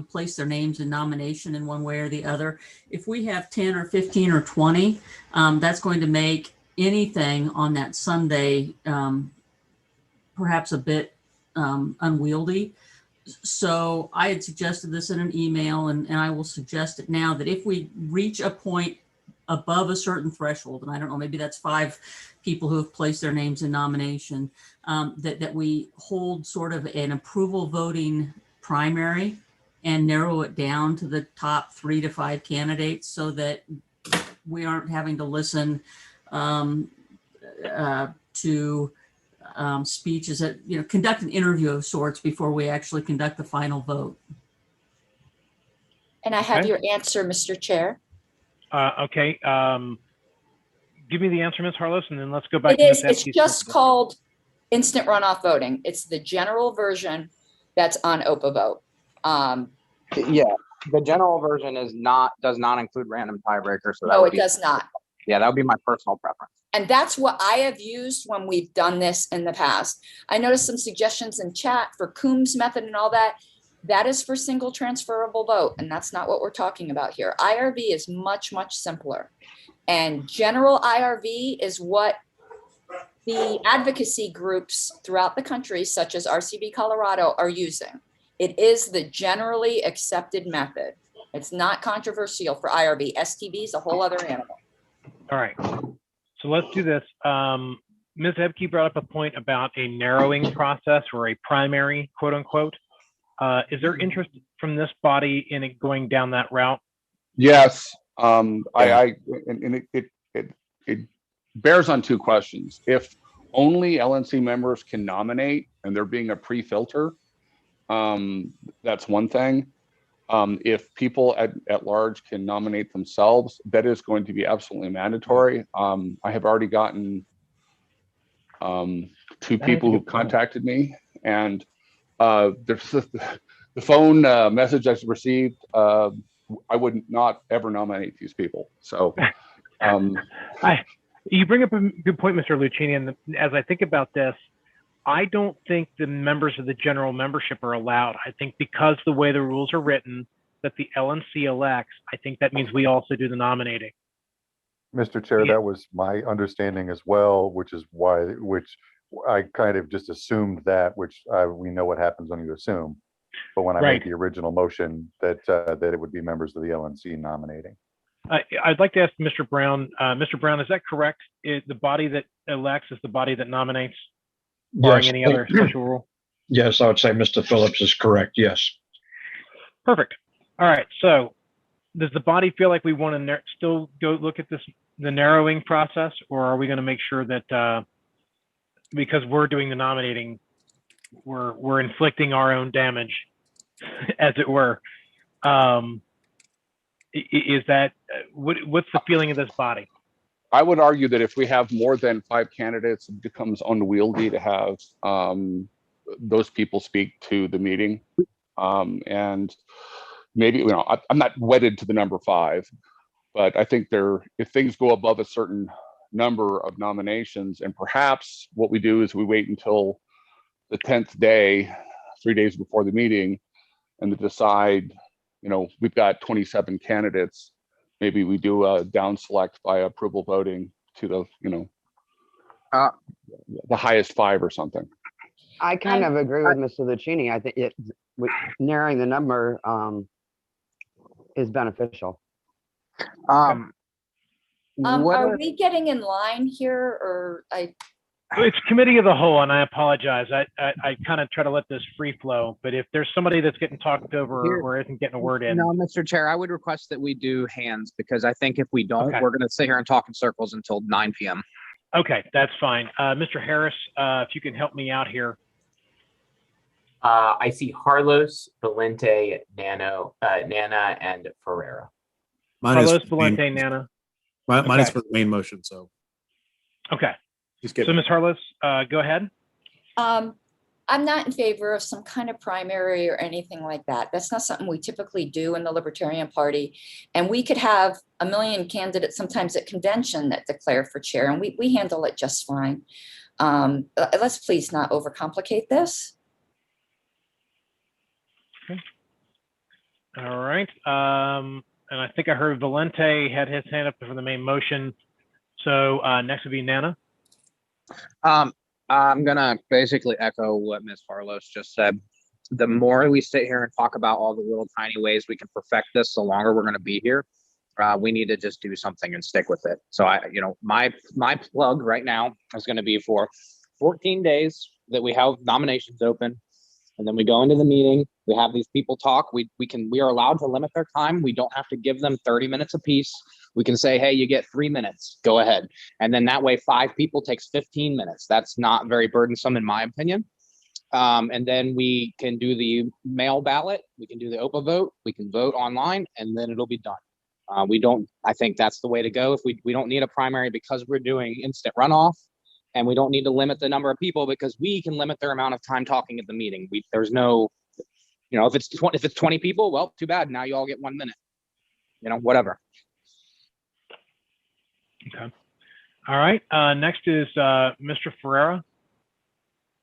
[SPEAKER 12] place their names in nomination in one way or the other. If we have 10 or 15 or 20, that's going to make anything on that Sunday perhaps a bit unwieldy. So I had suggested this in an email, and I will suggest it now, that if we reach a point above a certain threshold, and I don't know, maybe that's 5 people who have placed their names in nomination, that we hold sort of an approval voting primary and narrow it down to the top 3 to 5 candidates, so that we aren't having to listen to speeches, that, conduct an interview of sorts before we actually conduct the final vote.
[SPEAKER 3] And I have your answer, Mr. Chair.
[SPEAKER 1] Okay. Give me the answer, Ms. Harless, and then let's go back.
[SPEAKER 3] It's just called instant runoff voting. It's the general version that's on OPA vote.
[SPEAKER 2] Yeah, the general version does not include random tiebreakers. So
[SPEAKER 3] no, it does not.
[SPEAKER 2] Yeah, that would be my personal preference.
[SPEAKER 3] And that's what I have used when we've done this in the past. I noticed some suggestions in chat for Coombs method and all that. That is for single transferable vote, and that's not what we're talking about here. IRV is much, much simpler. And general IRV is what the advocacy groups throughout the country, such as RCV Colorado, are using. It is the generally accepted method. It's not controversial for IRV. STV is a whole other animal.
[SPEAKER 1] All right. So let's do this. Ms. Ebke brought up a point about a narrowing process or a primary, quote unquote. Is there interest from this body in it going down that route?
[SPEAKER 5] Yes, and it bears on two questions. If only LNC members can nominate and there being a pre-filter, that's one thing. If people at large can nominate themselves, that is going to be absolutely mandatory. I have already gotten two people who contacted me, and there's the phone message I've received. I would not ever nominate these people. So,
[SPEAKER 1] you bring up a good point, Mr. Lucchini. And as I think about this, I don't think the members of the general membership are allowed. I think because the way the rules are written, that the LNC elects, I think that means we also do the nominating.
[SPEAKER 14] Mr. Chair, that was my understanding as well, which I kind of just assumed that, we know what happens when you assume. But when I made the original motion, that it would be members of the LNC nominating.
[SPEAKER 1] I'd like to ask Mr. Brown. Mr. Brown, is that correct? The body that elects is the body that nominates, barring any other special rule?
[SPEAKER 6] Yes, I would say Mr. Phillips is correct. Yes.
[SPEAKER 1] Perfect. All right. So does the body feel like we want to still go look at the narrowing process, or are we going to make sure that because we're doing the nominating, we're inflicting our own damage, as it were? Is that what's the feeling of this body?
[SPEAKER 5] I would argue that if we have more than 5 candidates, it becomes unwieldy to have those people speak to the meeting. And maybe, I'm not wedded to the number 5, but I think if things go above a certain number of nominations, and perhaps what we do is we wait until the 10th day, 3 days before the meeting, and to decide, we've got 27 candidates. Maybe we do a down select by approval voting to the highest 5 or something.
[SPEAKER 7] I kind of agree with Mr. Lucchini. I think narrowing the number is beneficial.
[SPEAKER 3] Are we getting in line here, or
[SPEAKER 1] It's committee of the whole, and I apologize. I kind of try to let this free flow, but if there's somebody that's getting talked over or isn't getting a word in.
[SPEAKER 2] No, Mr. Chair, I would request that we do hands, because I think if we don't, we're going to sit here and talk in circles until 9 p.m.
[SPEAKER 1] Okay, that's fine. Mr. Harris, if you can help me out here.
[SPEAKER 15] I see Harlos, Valente, Nana, and Ferreira.
[SPEAKER 1] Carlos, Valente, Nana.
[SPEAKER 13] Mine is for the main motion, so.
[SPEAKER 1] Okay. So Ms. Harlos, go ahead.
[SPEAKER 3] I'm not in favor of some kind of primary or anything like that. That's not something we typically do in the Libertarian Party. And we could have a million candidates sometimes at convention that declare for chair, and we handle it just fine. Let's please not overcomplicate this.
[SPEAKER 1] Okay. All right. And I think I heard Valente had his hand up for the main motion. So next would be Nana.
[SPEAKER 2] I'm gonna basically echo what Ms. Harlos just said. The more we sit here and talk about all the little tiny ways we can perfect this, the longer we're gonna be here. We need to just do something and stick with it. So my plug right now is gonna be for 14 days that we have nominations open, and then we go into the meeting. We have these people talk. We are allowed to limit their time. We don't have to give them 30 minutes apiece. We can say, hey, you get 3 minutes, go ahead. And then that way 5 people takes 15 minutes. That's not very burdensome in my opinion. And then we can do the mail ballot. We can do the OPA vote. We can vote online, and then it'll be done. I think that's the way to go. If we don't need a primary because we're doing instant runoff, and we don't need to limit the number of people because we can limit their amount of time talking at the meeting. There's no, if it's 20 people, well, too bad. Now you all get 1 minute, whatever.
[SPEAKER 1] Okay. All right. Next is Mr. Ferreira.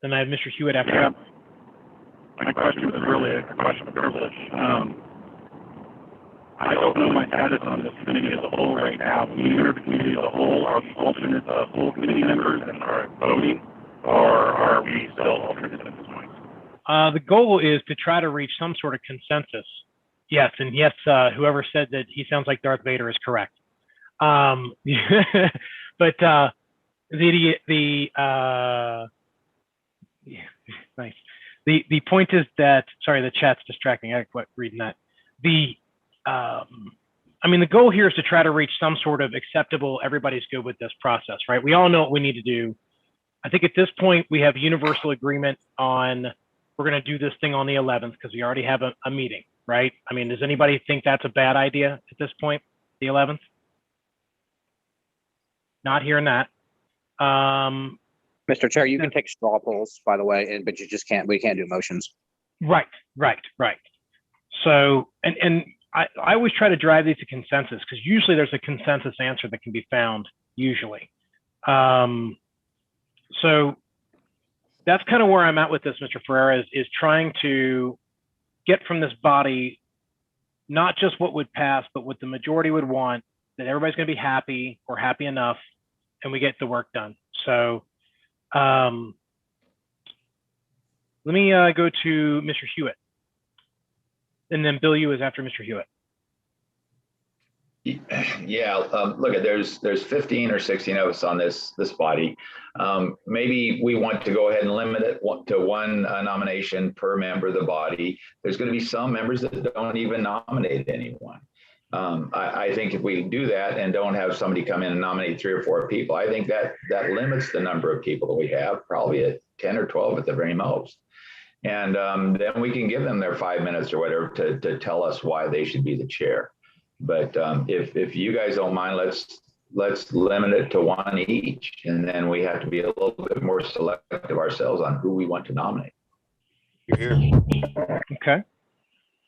[SPEAKER 1] Then I have Mr. Hewitt after that.
[SPEAKER 8] My question was really a question of privilege. I don't know my status on this committee as a whole right now. When you enter the committee as a whole, are the alternates full committee members and are voting, or are we still alternates at this point?
[SPEAKER 1] The goal is to try to reach some sort of consensus. Yes, and yes, whoever said that he sounds like Darth Vader is correct. But Yeah, nice. The point is that, sorry, the chat's distracting. I quit reading that. I mean, the goal here is to try to reach some sort of acceptable, everybody's good with this process, right? We all know what we need to do. I think at this point we have universal agreement on, we're going to do this thing on the 11th because we already have a meeting, right? I mean, does anybody think that's a bad idea at this point, the 11th? Not hearing that.
[SPEAKER 2] Mr. Chair, you can take straw polls, by the way, but we can't do motions.
[SPEAKER 1] Right. So, and I always try to drive these to consensus because usually there's a consensus answer that can be found usually. So that's kind of where I'm at with this, Mr. Ferreira, is trying to get from this body, not just what would pass, but what the majority would want, that everybody's going to be happy or happy enough, and we get the work done. So let me go to Mr. Hewitt. And then Bill, you is after Mr. Hewitt.
[SPEAKER 9] Yeah, look, there's 15 or 16 of us on this body. Maybe we want to go ahead and limit it to one nomination per member of the body. There's going to be some members that don't even nominate anyone. I think if we do that and don't have somebody come in and nominate 3 or 4 people, I think that limits the number of people that we have, probably at 10 or 12 at the very most. And then we can give them their 5 minutes or whatever to tell us why they should be the chair. But if you guys don't mind, let's limit it to 1 each, and then we have to be a little bit more selective ourselves on who we want to nominate.
[SPEAKER 20] You're here.
[SPEAKER 1] Okay.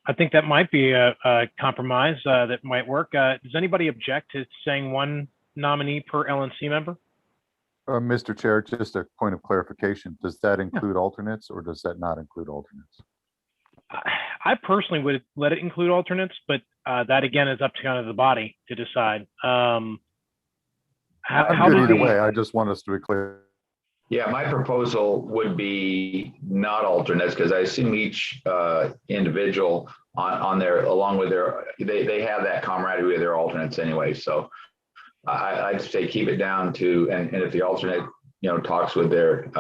[SPEAKER 1] I think that might be a compromise that might work. Does anybody object to saying 1 nominee per LNC member?
[SPEAKER 14] Mr. Chair, just a point of clarification. Does that include alternates or does that not include alternates?
[SPEAKER 1] I personally would let it include alternates, but that again is up to kind of the body to decide.
[SPEAKER 14] I'm good either way. I just want us to be clear.
[SPEAKER 9] Yeah, my proposal would be not alternates because I assume each individual on their, along with their, they have that camaraderie with their alternates anyway. So I'd say keep it down to, and if the alternate, talks with their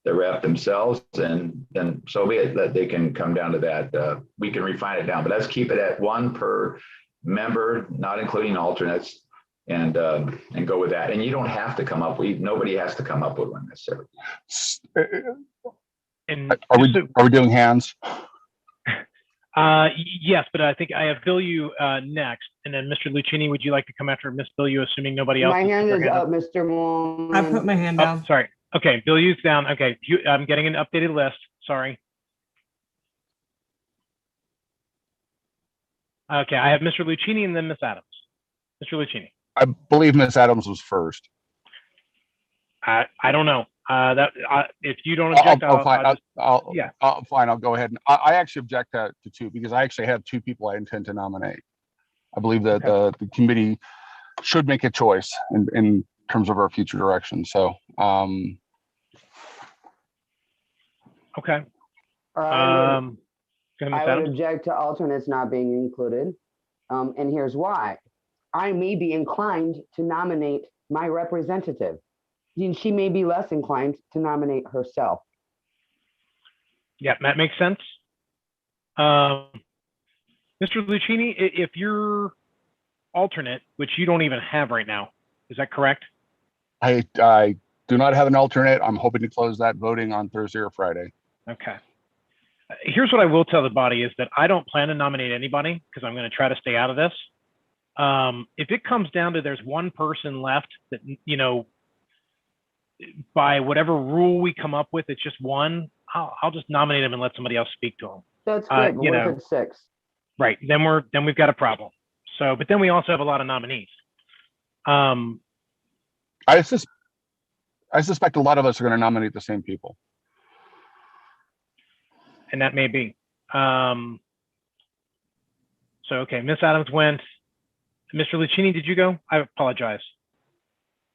[SPEAKER 9] rep themselves, and then so be it, that they can come down to that. We can refine it down, but let's keep it at 1 per member, not including alternates, and go with that. And you don't have to come up with, nobody has to come up with one necessarily.
[SPEAKER 1] And
[SPEAKER 5] are we doing hands?
[SPEAKER 1] Yes, but I think I have Bill you next, and then Mr. Lucchini, would you like to come after Miss Bill you, assuming nobody else?
[SPEAKER 7] My hand is up, Mr. Moore.
[SPEAKER 4] I put my hand down.
[SPEAKER 1] Sorry. Okay, Bill you's down. Okay, I'm getting an updated list. Sorry. Okay, I have Mr. Lucchini and then Miss Adams. Mr. Lucchini.
[SPEAKER 5] I believe Miss Adams was first.
[SPEAKER 1] I don't know. If you don't object,
[SPEAKER 5] I'll go ahead. And I actually object to 2 because I actually have 2 people I intend to nominate. I believe that the committee should make a choice in terms of our future direction. So,
[SPEAKER 1] okay.
[SPEAKER 7] I would object to alternates not being included. And here's why. I may be inclined to nominate my representative. She may be less inclined to nominate herself.
[SPEAKER 1] Yeah, that makes sense. Mr. Lucchini, if you're alternate, which you don't even have right now, is that correct?
[SPEAKER 5] I do not have an alternate. I'm hoping to close that voting on Thursday or Friday.
[SPEAKER 1] Okay. Here's what I will tell the body is that I don't plan to nominate anybody because I'm going to try to stay out of this. If it comes down to there's 1 person left that, by whatever rule we come up with, it's just 1, I'll just nominate him and let somebody else speak to him.
[SPEAKER 7] That's good. What if it's 6?
[SPEAKER 1] Right. Then we've got a problem. So, but then we also have a lot of nominees.
[SPEAKER 5] I suspect a lot of us are going to nominate the same people.
[SPEAKER 1] And that may be. So, okay, Miss Adams went. Mr. Lucchini, did you go? I apologize.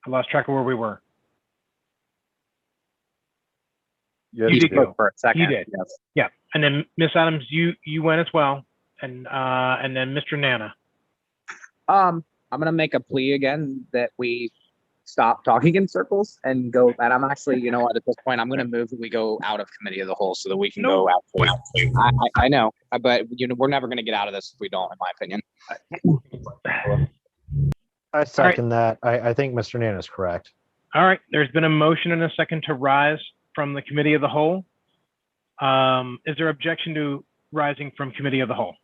[SPEAKER 1] I lost track of where we were.
[SPEAKER 2] Yes, you did go for a second.
[SPEAKER 1] You did.
[SPEAKER 2] Yes.
[SPEAKER 1] Yeah. And then Miss Adams, you went as well. And then Mr. Nana.
[SPEAKER 2] I'm going to make a plea again that we stop talking in circles and go. And I'm actually, you know what, at this point, I'm going to move that we go out of committee of the whole so that we can go out. I know, but you know, we're never going to get out of this if we don't, in my opinion.
[SPEAKER 10] I second that. I think Mr. Nana is correct.
[SPEAKER 1] All right, there's been a motion and a second to rise from the committee of the whole. Is there objection to rising from committee of the whole?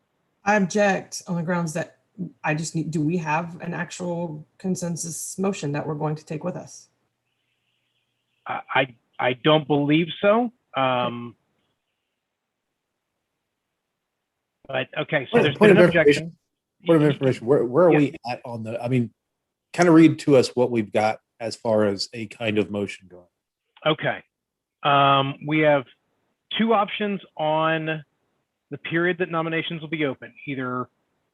[SPEAKER 4] I object on the grounds that I just need, do we have an actual consensus motion that we're going to take with us?
[SPEAKER 1] I don't believe so. But okay, so there's been an objection.
[SPEAKER 13] Point of information, where are we at on the, I mean, kind of read to us what we've got as far as a kind of motion going.
[SPEAKER 1] Okay. We have two options on the period that nominations will be open, either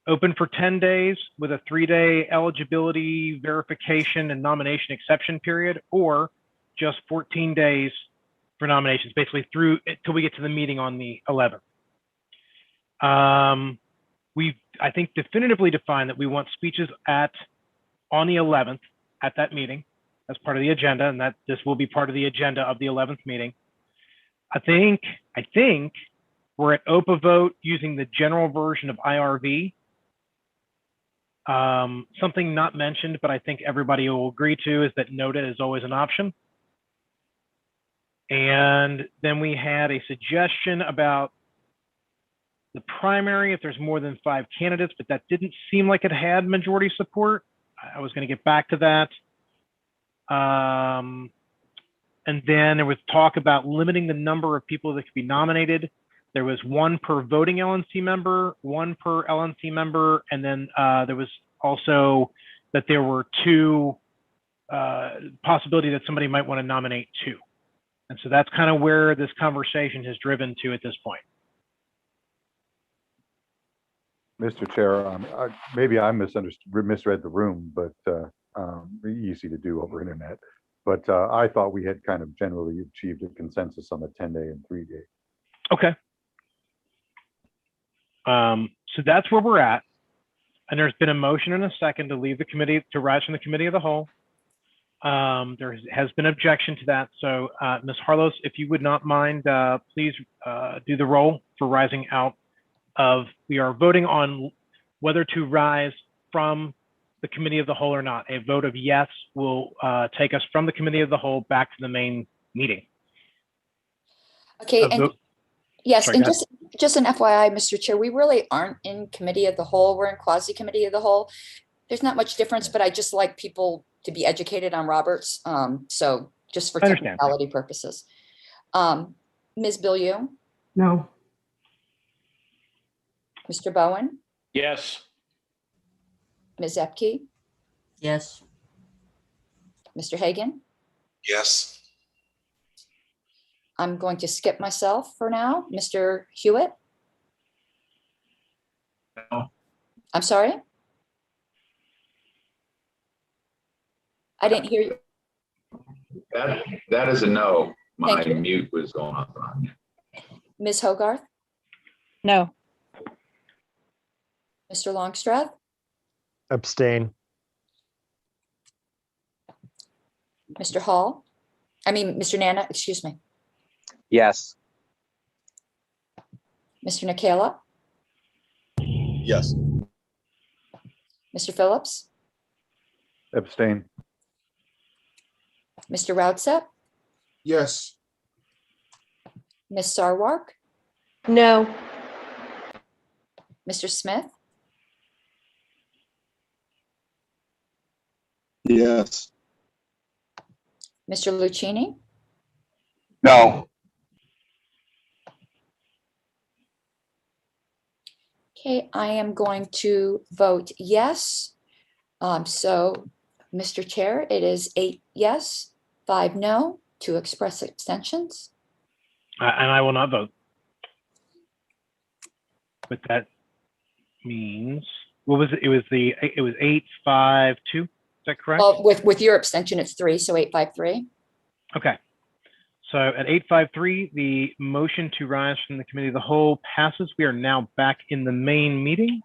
[SPEAKER 1] open for 10 days with a 3-day eligibility verification and nomination exception period, or just 14 days for nominations, basically through till we get to the meeting on the 11th. We've, I think, definitively defined that we want speeches on the 11th at that meeting as part of the agenda, and that this will be part of the agenda of the 11th meeting. I think we're at OPA vote using the general version of IRV. Something not mentioned, but I think everybody will agree to, is that NOTA is always an option. And then we had a suggestion about the primary, if there's more than 5 candidates, but that didn't seem like it had majority support. I was going to get back to that. And then there was talk about limiting the number of people that could be nominated. There was 1 per voting LNC member, 1 per LNC member, and then there was also that there were 2 possibility that somebody might want to nominate 2. And so that's kind of where this conversation has driven to at this point.
[SPEAKER 14] Mr. Chair, maybe I misread the room, but easy to do over internet. But I thought we had kind of generally achieved a consensus on the 10-day and 3-day.
[SPEAKER 1] Okay. So that's where we're at. And there's been a motion and a second to leave the committee, to rise from the committee of the whole. There has been objection to that. So Ms. Harlos, if you would not mind, please do the roll for rising out of, we are voting on whether to rise from the committee of the whole or not. A vote of yes will take us from the committee of the whole back to the main meeting.
[SPEAKER 3] Okay, and yes, and just an FYI, Mr. Chair, we really aren't in committee of the whole. We're in quasi committee of the whole. There's not much difference, but I just like people to be educated on Roberts. So just for technicality purposes. Ms. Bilyeu?
[SPEAKER 4] No.
[SPEAKER 3] Mr. Bowen?
[SPEAKER 16] Yes.
[SPEAKER 3] Ms. Epke?
[SPEAKER 12] Yes.
[SPEAKER 3] Mr. Hagan?
[SPEAKER 11] Yes.
[SPEAKER 3] I'm going to skip myself for now. Mr. Hewitt?
[SPEAKER 16] No.
[SPEAKER 3] I'm sorry? I didn't hear you.
[SPEAKER 9] That is a no. My mute was going off and on.
[SPEAKER 3] Ms. Hogarth?
[SPEAKER 21] No.
[SPEAKER 3] Mr. Longstreth?
[SPEAKER 10] Abstain.
[SPEAKER 3] Mr. Hall? I mean, Mr. Nana, excuse me.
[SPEAKER 2] Yes.
[SPEAKER 3] Mr. Nikela?
[SPEAKER 14] Yes.
[SPEAKER 3] Mr. Phillips?
[SPEAKER 14] Abstain.
[SPEAKER 3] Mr. Roudsep?
[SPEAKER 19] Yes.
[SPEAKER 3] Ms. Sarwark?
[SPEAKER 17] No.
[SPEAKER 3] Mr. Smith?
[SPEAKER 14] Yes.
[SPEAKER 3] Mr. Lucchini?
[SPEAKER 14] No.
[SPEAKER 3] Okay, I am going to vote yes. So, Mr. Chair, it is 8 yes, 5 no, 2 express abstentions.
[SPEAKER 1] And I will not vote. But that means, what was it? It was 852. Is that correct?
[SPEAKER 3] Well, with your abstention, it's 3, so 853.
[SPEAKER 1] Okay. So at 853, the motion to rise from the committee of the whole passes. We are now back in the main meeting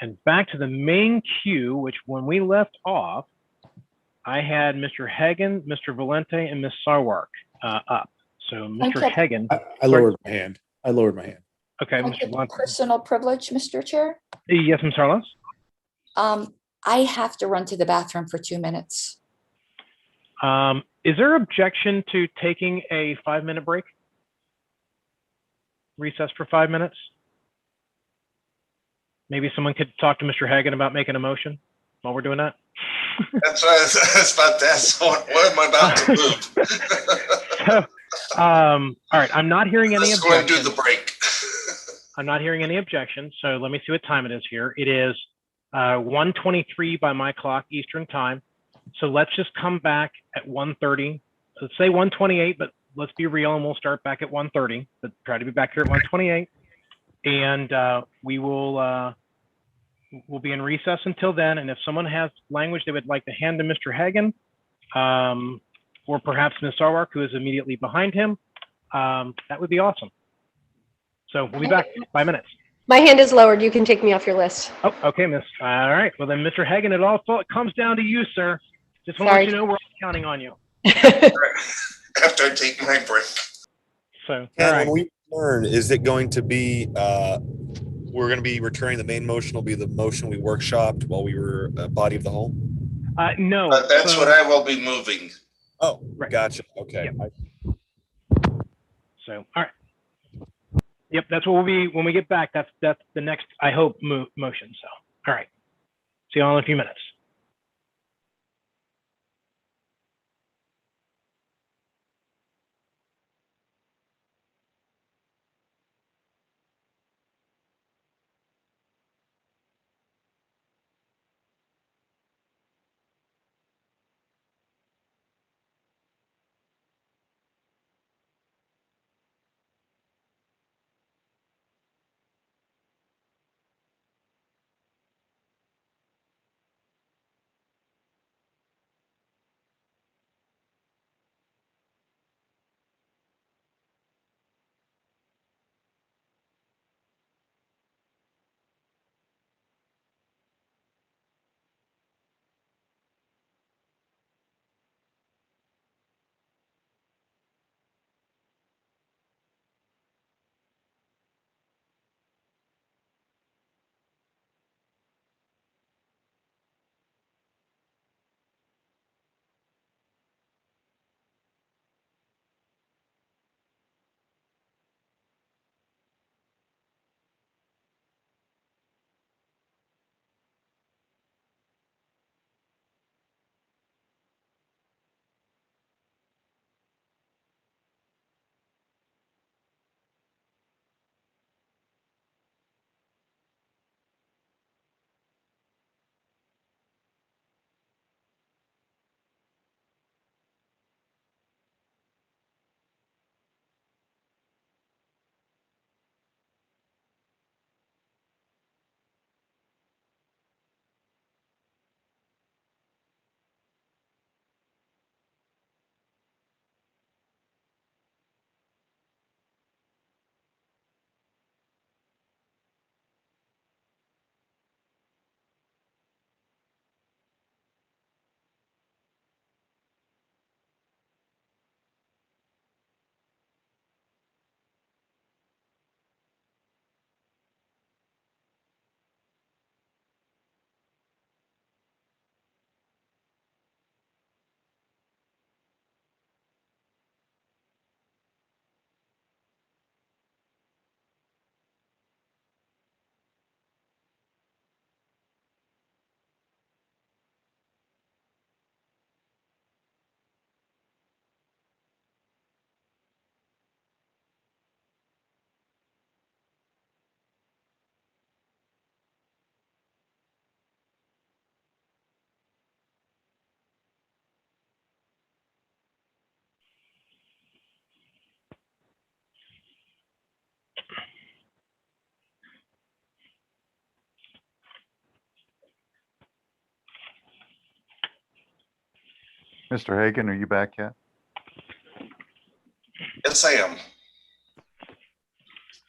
[SPEAKER 1] and back to the main queue, which when we left off, I had Mr. Hagan, Mr. Valente, and Ms. Sarwark up. So Mr.
[SPEAKER 3] Okay.
[SPEAKER 1] Hagan.
[SPEAKER 13] I lowered my hand.
[SPEAKER 1] Okay,
[SPEAKER 3] I
[SPEAKER 1] Mr.
[SPEAKER 3] get
[SPEAKER 1] Valente.
[SPEAKER 3] personal privilege, Mr. Chair.
[SPEAKER 1] Yes, Ms. Harlos.
[SPEAKER 3] I have to run to the bathroom for 2 minutes.
[SPEAKER 1] Is there objection to taking a 5-minute break? Recess for 5 minutes? Maybe someone could talk to Mr. Hagan about making a motion while we're doing that.
[SPEAKER 11] That's what I was about to ask. What am I about to move?
[SPEAKER 1] So, all right, I'm not hearing any
[SPEAKER 11] Let's go and
[SPEAKER 1] objections.
[SPEAKER 11] do the break.
[SPEAKER 1] I'm not hearing any objections. So let me see what time it is here. It is 1:23 by my clock Eastern time. So let's just come back at 1:30. Let's say 1:28, but let's be real and we'll start back at 1:30. But try to be back here at 1:28, and we will we'll be in recess until then. And if someone has language they would like to hand to Mr. Hagan, or perhaps Ms. Sarwark, who is immediately behind him, that would be awesome. So we'll be back in 5 minutes.
[SPEAKER 17] My hand is lowered. You can take me off your list.
[SPEAKER 1] Oh, okay, Miss. All right. Well, then, Mr. Hagan, it all comes down to you, sir. Just want to
[SPEAKER 17] Sorry.
[SPEAKER 1] let you know we're all counting on you.
[SPEAKER 11] After I take my break.
[SPEAKER 1] So,
[SPEAKER 20] And
[SPEAKER 1] all right.
[SPEAKER 20] when we learn, is it going to be, we're going to be returning the main motion will be the motion we workshopped while we were body of the whole?
[SPEAKER 1] No.
[SPEAKER 11] That's what I will be moving.
[SPEAKER 20] Oh,
[SPEAKER 1] right.
[SPEAKER 20] Gotcha. Okay.
[SPEAKER 1] Yep. So, all right. Yep, that's what we'll be when we get back. That's the next, I hope, motion. So, all right. See you all in a few minutes.
[SPEAKER 14] Mr. Hagan, are you back yet?
[SPEAKER 11] Yes, I am.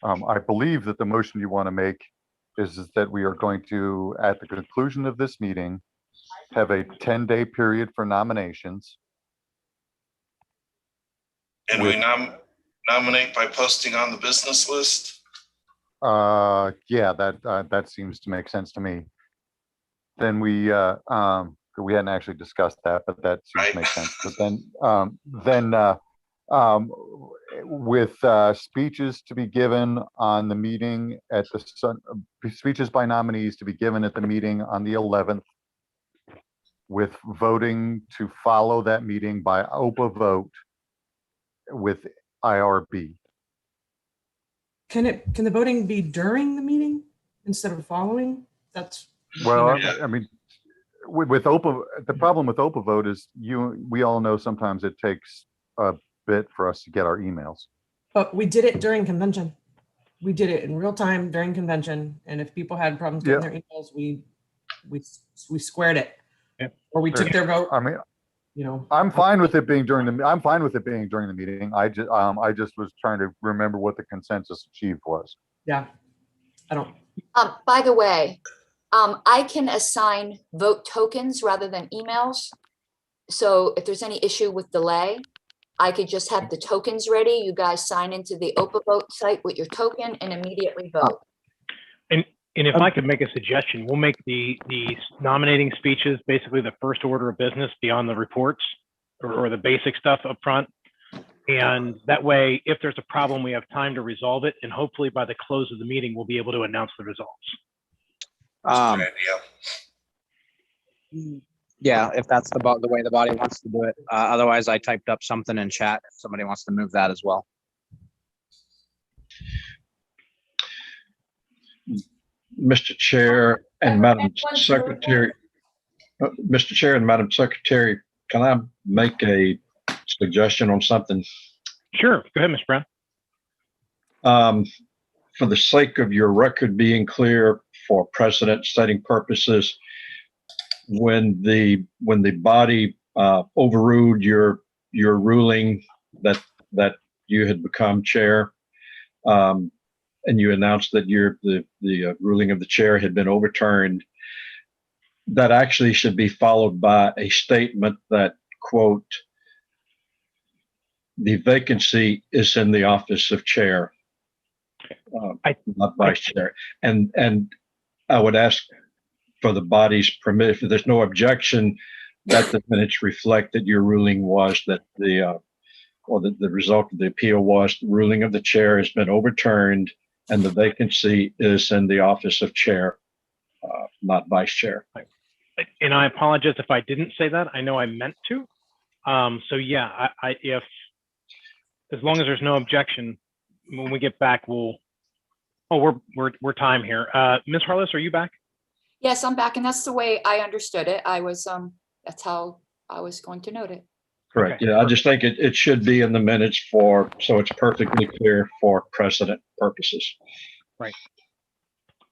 [SPEAKER 14] I believe that the motion you want to make is that we are going to, at the conclusion of this meeting, have a 10-day period for nominations.
[SPEAKER 11] And we nominate by posting on the business list?
[SPEAKER 14] Yeah, that seems to make sense to me. Then we hadn't actually discussed that, but that seems to make sense. But then with speeches to be given on the meeting at speeches by nominees to be given at the meeting on the 11th, with voting to follow that meeting by OPA vote with IRB.
[SPEAKER 4] Can the voting be during the meeting instead of following? That's
[SPEAKER 14] well, I mean, with OPA, the problem with OPA vote is we all know sometimes it takes a bit for us to get our emails.
[SPEAKER 4] But we did it during convention. We did it in real time during convention, and if people had problems getting their emails, we squared it, or we took their vote.
[SPEAKER 14] I mean,
[SPEAKER 4] you know,
[SPEAKER 14] I'm fine with it being during the meeting. I just was trying to remember what the consensus achieved was.
[SPEAKER 4] Yeah, I don't.
[SPEAKER 3] By the way, I can assign vote tokens rather than emails. So if there's any issue with delay, I could just have the tokens ready. You guys sign into the OPA vote site with your token and immediately vote.
[SPEAKER 1] And if I could make a suggestion, we'll make the nominating speeches basically the first order of business beyond the reports or the basic stuff up front. And that way, if there's a problem, we have time to resolve it. And hopefully by the close of the meeting, we'll be able to announce the results.
[SPEAKER 2] Yeah, if that's the way the body wants to do it. Otherwise, I typed up something in chat if somebody wants to move that as well.
[SPEAKER 6] Mr. Chair and Madam Secretary, can I make a suggestion on something?
[SPEAKER 1] Sure, go ahead, Mr. Brown.
[SPEAKER 6] For the sake of your record being clear for precedent setting purposes, when the body overruled your ruling that you had become chair, and you announced that the ruling of the chair had been overturned, that actually should be followed by a statement that, quote, the vacancy is in the office of chair, not vice chair. And I would ask for the body's permission, if there's no objection, that the minutes reflect that your ruling was that the result of the appeal was the ruling of the chair has been overturned and the vacancy is in the office of chair, not vice chair.
[SPEAKER 1] And I apologize if I didn't say that. I know I meant to. So yeah, if as long as there's no objection, when we get back, we're time here. Ms. Harless, are you back?
[SPEAKER 3] Yes, I'm back, and that's the way I understood it. That's how I was going to note it.
[SPEAKER 6] Correct. Okay. Yeah, I just think it should be in the minutes so it's perfectly clear for precedent purposes.
[SPEAKER 1] Right.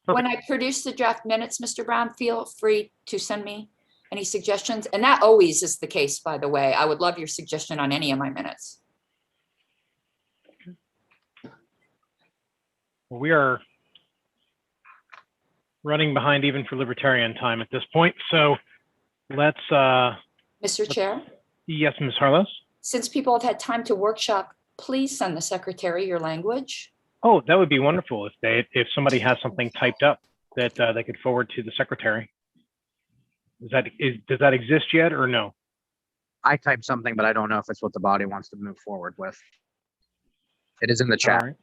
[SPEAKER 3] When I produce the draft minutes, Mr. Brown, feel free to send me any suggestions. And that always is the case, by the way. I would love your suggestion on any of my minutes.
[SPEAKER 1] Well, we are running behind even for libertarian time at this point. So let's.
[SPEAKER 3] Mr. Chair?
[SPEAKER 1] Yes, Ms. Harless.
[SPEAKER 3] Since people have had time to workshop, please send the secretary your language.
[SPEAKER 1] Oh, that would be wonderful if somebody has something typed up that they could forward to the secretary. Does that exist yet or no?
[SPEAKER 2] I typed something, but I don't know if it's what the body wants to move forward with. It is in the chat.
[SPEAKER 1] Right.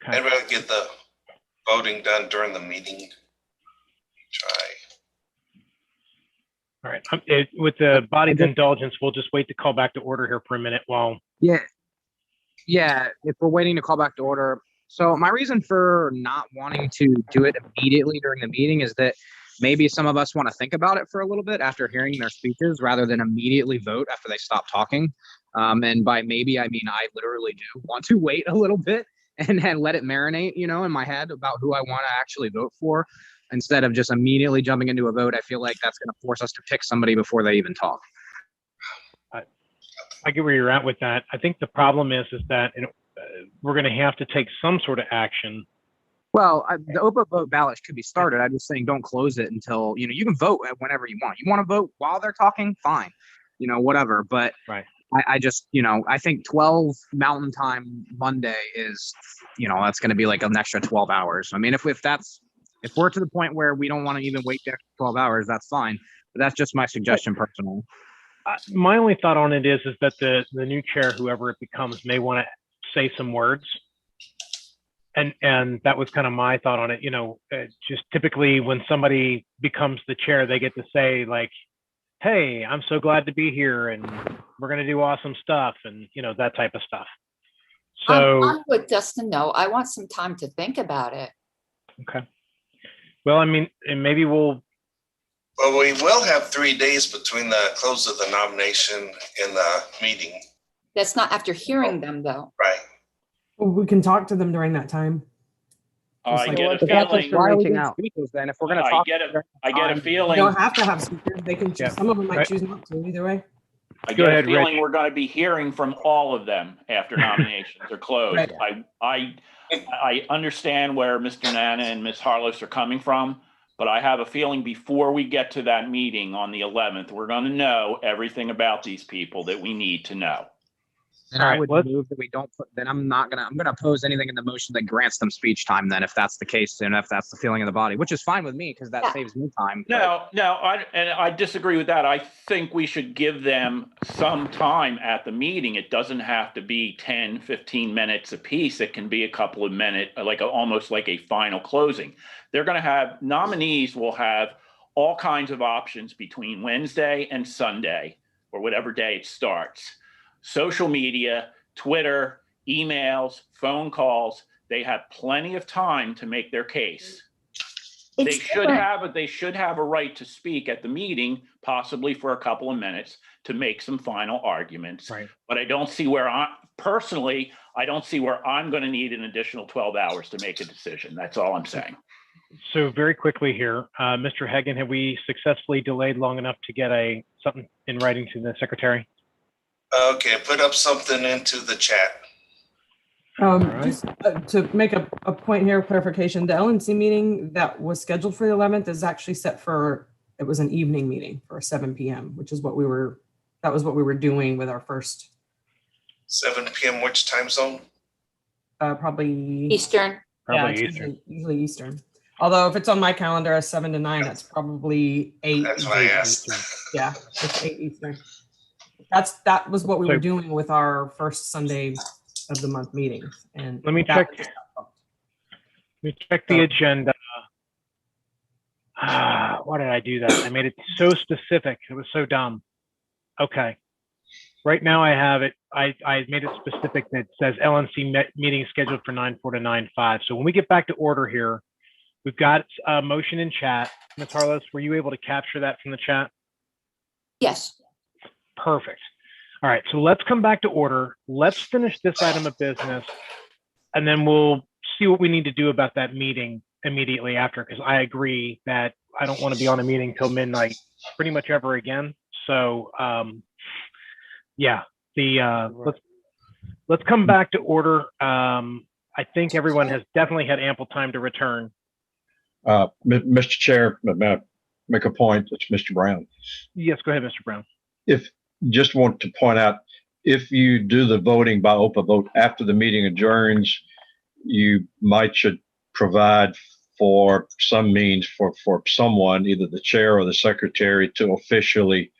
[SPEAKER 11] I'd rather get the voting done during the meeting. Try.
[SPEAKER 1] All right. With the body's indulgence, we'll just wait to call back to order here for a minute while.
[SPEAKER 2] Yeah. If we're waiting to call back to order. So my reason for not wanting to do it immediately during the meeting is that maybe some of us want to think about it for a little bit after hearing their speeches rather than immediately vote after they stop talking. And by maybe, I mean, I literally do want to wait a little bit and let it marinate, in my head about who I want to actually vote for. Instead of just immediately jumping into a vote, I feel like that's going to force us to pick somebody before they even talk.
[SPEAKER 1] I get where you're at with that. I think the problem is that we're going to have to take some sort of action.
[SPEAKER 2] Well, the open vote ballot could be started. I'm just saying, don't close it until, you can vote whenever you want. You want to vote while they're talking, fine, whatever. But
[SPEAKER 1] right.
[SPEAKER 2] I just, I think 12 Mountain Time Monday is, that's going to be like an extra 12 hours. I mean, if we're to the point where we don't want to even wait the extra 12 hours, that's fine. But that's just my suggestion personally.
[SPEAKER 1] My only thought on it is that the new chair, whoever it becomes, may want to say some words. And that was kind of my thought on it. Just typically when somebody becomes the chair, they get to say like, hey, I'm so glad to be here and we're going to do awesome stuff and, that type of stuff. So
[SPEAKER 3] I'm with Dustin. No, I want some time to think about it.
[SPEAKER 1] Okay. Well, I mean, and maybe
[SPEAKER 11] Well, we will have 3 days between the close of the nomination and the meeting.
[SPEAKER 3] That's not after hearing them though.
[SPEAKER 11] Right.
[SPEAKER 4] Well, we can talk to them during that time.
[SPEAKER 16] I get a
[SPEAKER 2] Why are we
[SPEAKER 16] feeling.
[SPEAKER 2] doing speakers then? If we're going to talk,
[SPEAKER 16] I get a
[SPEAKER 4] You
[SPEAKER 16] feeling.
[SPEAKER 4] don't have to have speakers. They can choose. Some of them might choose not to. Either way.
[SPEAKER 16] I get a feeling we're going to be hearing from all of them after nominations are closed.
[SPEAKER 4] Right.
[SPEAKER 16] I understand where Mr. Nana and Ms. Harless are coming from, but I have a feeling before we get to that meeting on the 11th, we're going to know everything about these people that we need to know.
[SPEAKER 2] Then I would move that we don't put, then I'm going to oppose anything in the motion that grants them speech time then, if that's the case, and if that's the feeling of the body, which is fine with me because that saves me time.
[SPEAKER 16] No, I disagree with that. I think we should give them some time at the meeting. It doesn't have to be 10, 15 minutes a piece. It can be a couple of minutes, almost like a final closing. They're going to have, nominees will have all kinds of options between Wednesday and Sunday or whatever day it starts. Social media, Twitter, emails, phone calls, they have plenty of time to make their case. They should have a right to speak at the meeting, possibly for a couple of minutes to make some final arguments.
[SPEAKER 1] Right.
[SPEAKER 16] But I don't see where I don't see where I'm going to need an additional 12 hours to make a decision. That's all I'm saying.
[SPEAKER 1] So very quickly here, Mr. Hagan, have we successfully delayed long enough to get something in writing to the secretary?
[SPEAKER 11] Okay, put up something into the chat.
[SPEAKER 4] Just to make a point here, clarification, the LNC meeting that was scheduled for the 11th is actually set for, it was an evening meeting for 7 p.m., which is that was what we were doing with our first.
[SPEAKER 11] 7 p.m. which time zone?
[SPEAKER 4] Probably
[SPEAKER 3] Eastern.
[SPEAKER 1] Probably Eastern.
[SPEAKER 4] Usually Eastern. Although if it's on my calendar as 7 to 9, that's probably 8.
[SPEAKER 11] That's why I asked.
[SPEAKER 4] Yeah, it's 8 Eastern. That was what we were doing with our first Sunday of the month meetings. And
[SPEAKER 1] let me check the agenda. Why did I do that? I made it so specific. It was so dumb. Okay. Right now I have it. I made it specific that says LNC meeting scheduled for 9/4 to 9/5. So when we get back to order here, we've got a motion in chat. Ms. Harless, were you able to capture that from the chat?
[SPEAKER 3] Yes.
[SPEAKER 1] Perfect. All right, so let's come back to order. Let's finish this item of business, and then we'll see what we need to do about that meeting immediately after, because I agree that I don't want to be on a meeting till midnight pretty much ever again. So yeah, let's come back to order. I think everyone has definitely had ample time to return.
[SPEAKER 6] Mr. Chair, may I make a point? It's Mr. Brown.
[SPEAKER 1] Yes, go ahead, Mr. Brown.
[SPEAKER 6] Just want to point out, if you do the voting by open vote after the meeting adjourns, you should provide for some means for someone, either the chair or the secretary, to officially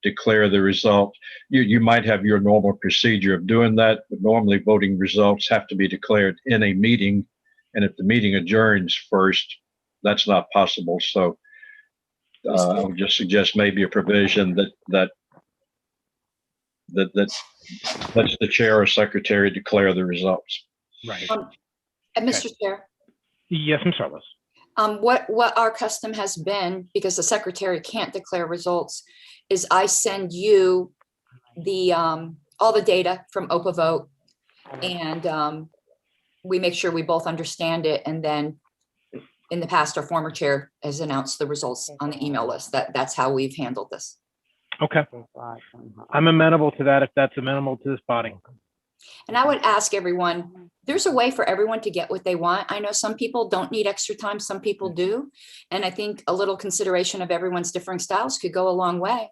[SPEAKER 6] declare the result. You might have your normal procedure of doing that, but normally voting results have to be declared in a meeting. And if the meeting adjourns first, that's not possible. So I would just suggest maybe a provision that lets the chair or secretary declare the results.
[SPEAKER 1] Right.
[SPEAKER 3] And Mr. Chair.
[SPEAKER 1] Yes, Ms. Harless.
[SPEAKER 3] What our custom has been, because the secretary can't declare results, is I send you the all the data from OPA vote, and we make sure we both understand it. And then in the past, our former chair has announced the results on the email list. That's how we've handled this.
[SPEAKER 1] Okay. I'm amenable to that if that's amenable to this body.
[SPEAKER 3] And I would ask everyone, there's a way for everyone to get what they want. I know some people don't need extra time, some people do. And I think a little consideration of everyone's differing styles could go a long way.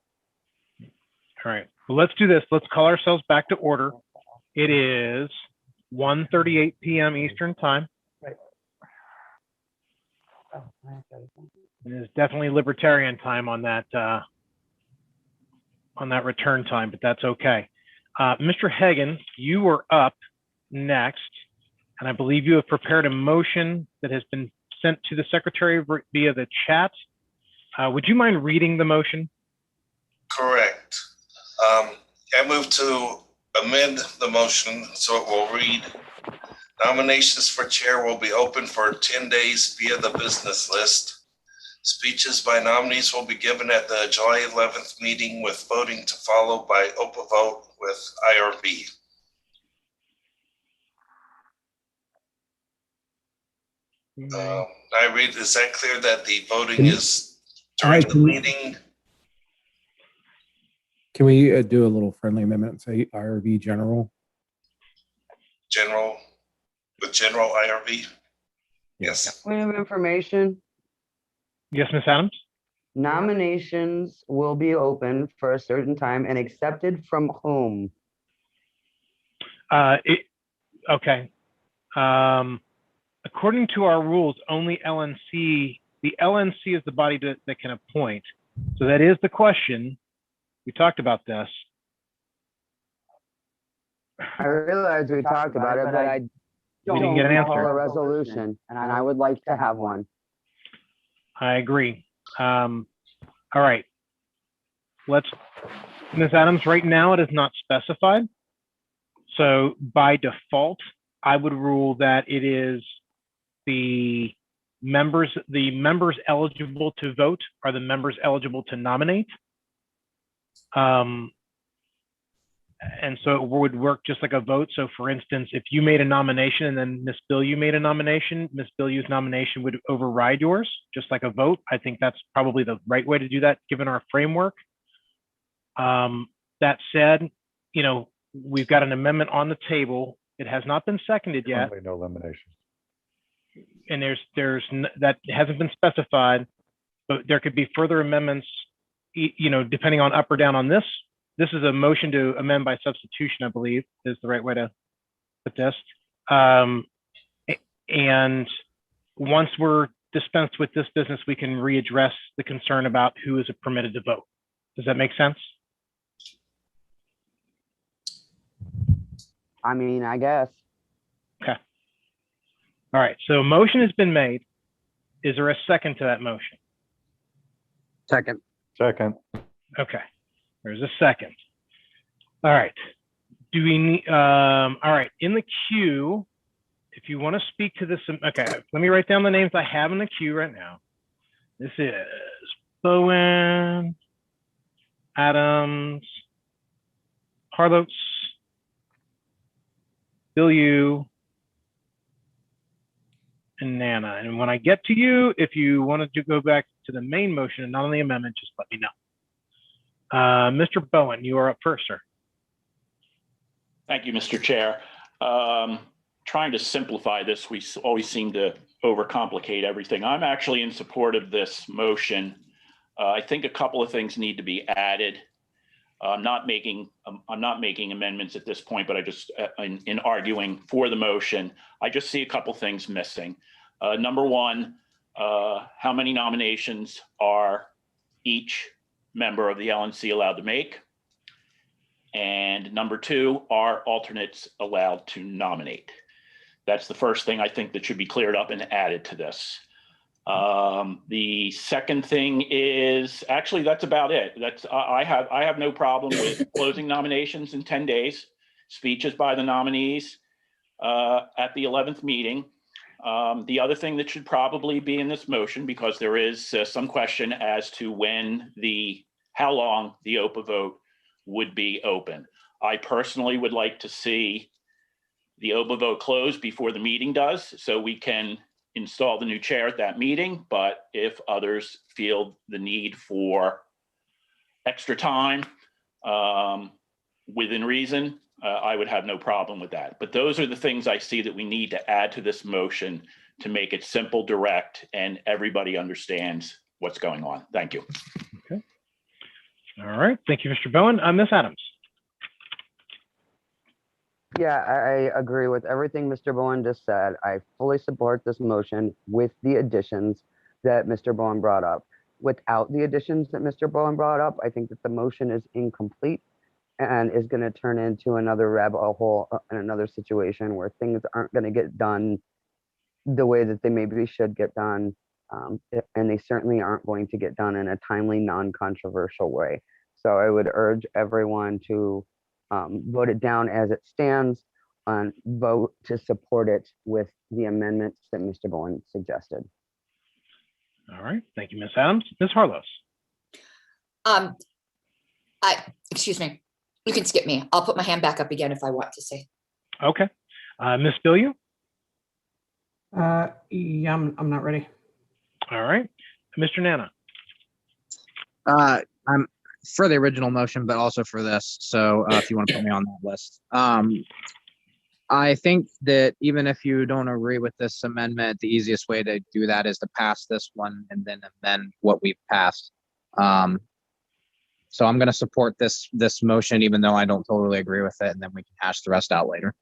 [SPEAKER 1] All right, well, let's do this. Let's call ourselves back to order. It is 1:38 p.m. Eastern time. It is definitely libertarian time on that return time, but that's okay. Mr. Hagan, you were up next, and I believe you have prepared a motion that has been sent to the secretary via the chat. Would you mind reading the motion?
[SPEAKER 11] Correct. I move to amend the motion so it will read, nominations for chair will be open for 10 days via the business list. Speeches by nominees will be given at the July 11th meeting with voting to follow by open vote with IRB. I read, is that clear that the voting is during the meeting?
[SPEAKER 13] Can we do a little friendly amendment and say IRV general?
[SPEAKER 11] General, with general IRB? Yes.
[SPEAKER 7] Point of information.
[SPEAKER 1] Yes, Ms. Adams?
[SPEAKER 7] Nominations will be open for a certain time and accepted from whom?
[SPEAKER 1] Okay. According to our rules, only LNC, the LNC is the body that can appoint. So that is the question. We talked about this.
[SPEAKER 7] I realize we talked about it, but I
[SPEAKER 1] We didn't get an
[SPEAKER 7] don't
[SPEAKER 1] answer.
[SPEAKER 7] recall a resolution, and I would like to have one.
[SPEAKER 1] I agree. All right. Ms. Adams, right now it is not specified. So by default, I would rule that it is the members eligible to vote are the members eligible to nominate. And so it would work just like a vote. So for instance, if you made a nomination and then Ms. Bilyeu made a nomination, Ms. Bilyeu's nomination would override yours, just like a vote. I think that's probably the right way to do that, given our framework. That said, we've got an amendment on the table. It has not been seconded yet.
[SPEAKER 14] Currently no elimination.
[SPEAKER 1] And that hasn't been specified, but there could be further amendments, depending on up or down on this. This is a motion to amend by substitution, I believe, is the right way to put this. And once we're dispensed with this business, we can readdress the concern about who is permitted to vote. Does that make sense?
[SPEAKER 7] I mean, I guess.
[SPEAKER 1] Okay. All right, so a motion has been made. Is there a second to that motion?
[SPEAKER 2] Second.
[SPEAKER 14] Second.
[SPEAKER 1] Okay, there's a second. All right, do we need, all right, in the queue, if you want to speak to this, okay, let me write down the names I have in the queue right now. This is Bowen, Adams, Harlotz, Bilyeu, and Nana. And when I get to you, if you wanted to go back to the main motion and not on the amendment, just let me know. Mr. Bowen, you are up first, sir.
[SPEAKER 16] Thank you, Mr. Chair. Trying to simplify this, we always seem to overcomplicate everything. I'm actually in support of this motion. I think a couple of things need to be added. I'm not making amendments at this point, but I just, in arguing for the motion, I just see a couple things missing. Number one, how many nominations are each member of the LNC allowed to make? And number two, are alternates allowed to nominate? That's the first thing I think that should be cleared up and added to this. The second thing is, actually, that's about it. I have no problem with closing nominations in 10 days, speeches by the nominees at the 11th meeting. The other thing that should probably be in this motion, because there is some question as to how long the OPA vote would be open. I personally would like to see the OPA vote closed before the meeting does, so we can install the new chair at that meeting. But if others feel the need for extra time within reason, I would have no problem with that. But those are the things I see that we need to add to this motion to make it simple, direct, and everybody understands what's going on. Thank you.
[SPEAKER 1] Okay. All right. Thank you, Mr. Bowen. Ms. Adams.
[SPEAKER 7] Yeah, I agree with everything Mr. Bowen just said. I fully support this motion with the additions that Mr. Bowen brought up. Without the additions that Mr. Bowen brought up, I think that the motion is incomplete and is going to turn into another rabbit hole in another situation where things aren't going to get done the way that they maybe should get done. And they certainly aren't going to get done in a timely, non-controversial way. So I would urge everyone to vote it down as it stands and vote to support it with the amendments that Mr. Bowen suggested.
[SPEAKER 1] All right. Thank you, Ms. Adams. Ms. Harlos.
[SPEAKER 3] Excuse me. You can skip me. I'll put my hand back up again if I want to say.
[SPEAKER 1] Okay. Ms. Billiou.
[SPEAKER 4] Yeah, I'm not ready.
[SPEAKER 1] All right. Mr. Nana.
[SPEAKER 2] I'm for the original motion, but also for this. So if you want to put me on that list. I think that even if you don't agree with this amendment, the easiest way to do that is to pass this one and then amend what we've passed. So I'm going to support this motion, even though I don't totally agree with it, and then we can hash the rest out later.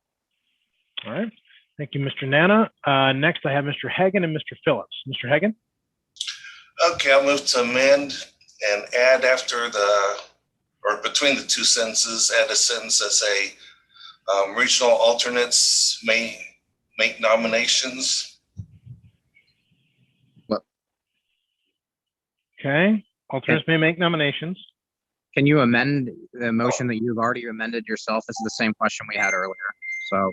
[SPEAKER 1] All right. Thank you, Mr. Nana. Next, I have Mr. Hagan and Mr. Phillips. Mr. Hagan.
[SPEAKER 11] Okay, I'll move to amend and add after or between the two sentences, add a sentence that say regional alternates may make nominations.
[SPEAKER 2] What?
[SPEAKER 1] Okay. Alternates may make nominations.
[SPEAKER 2] Can you amend the motion that you've already amended yourself? This is the same question we had earlier. So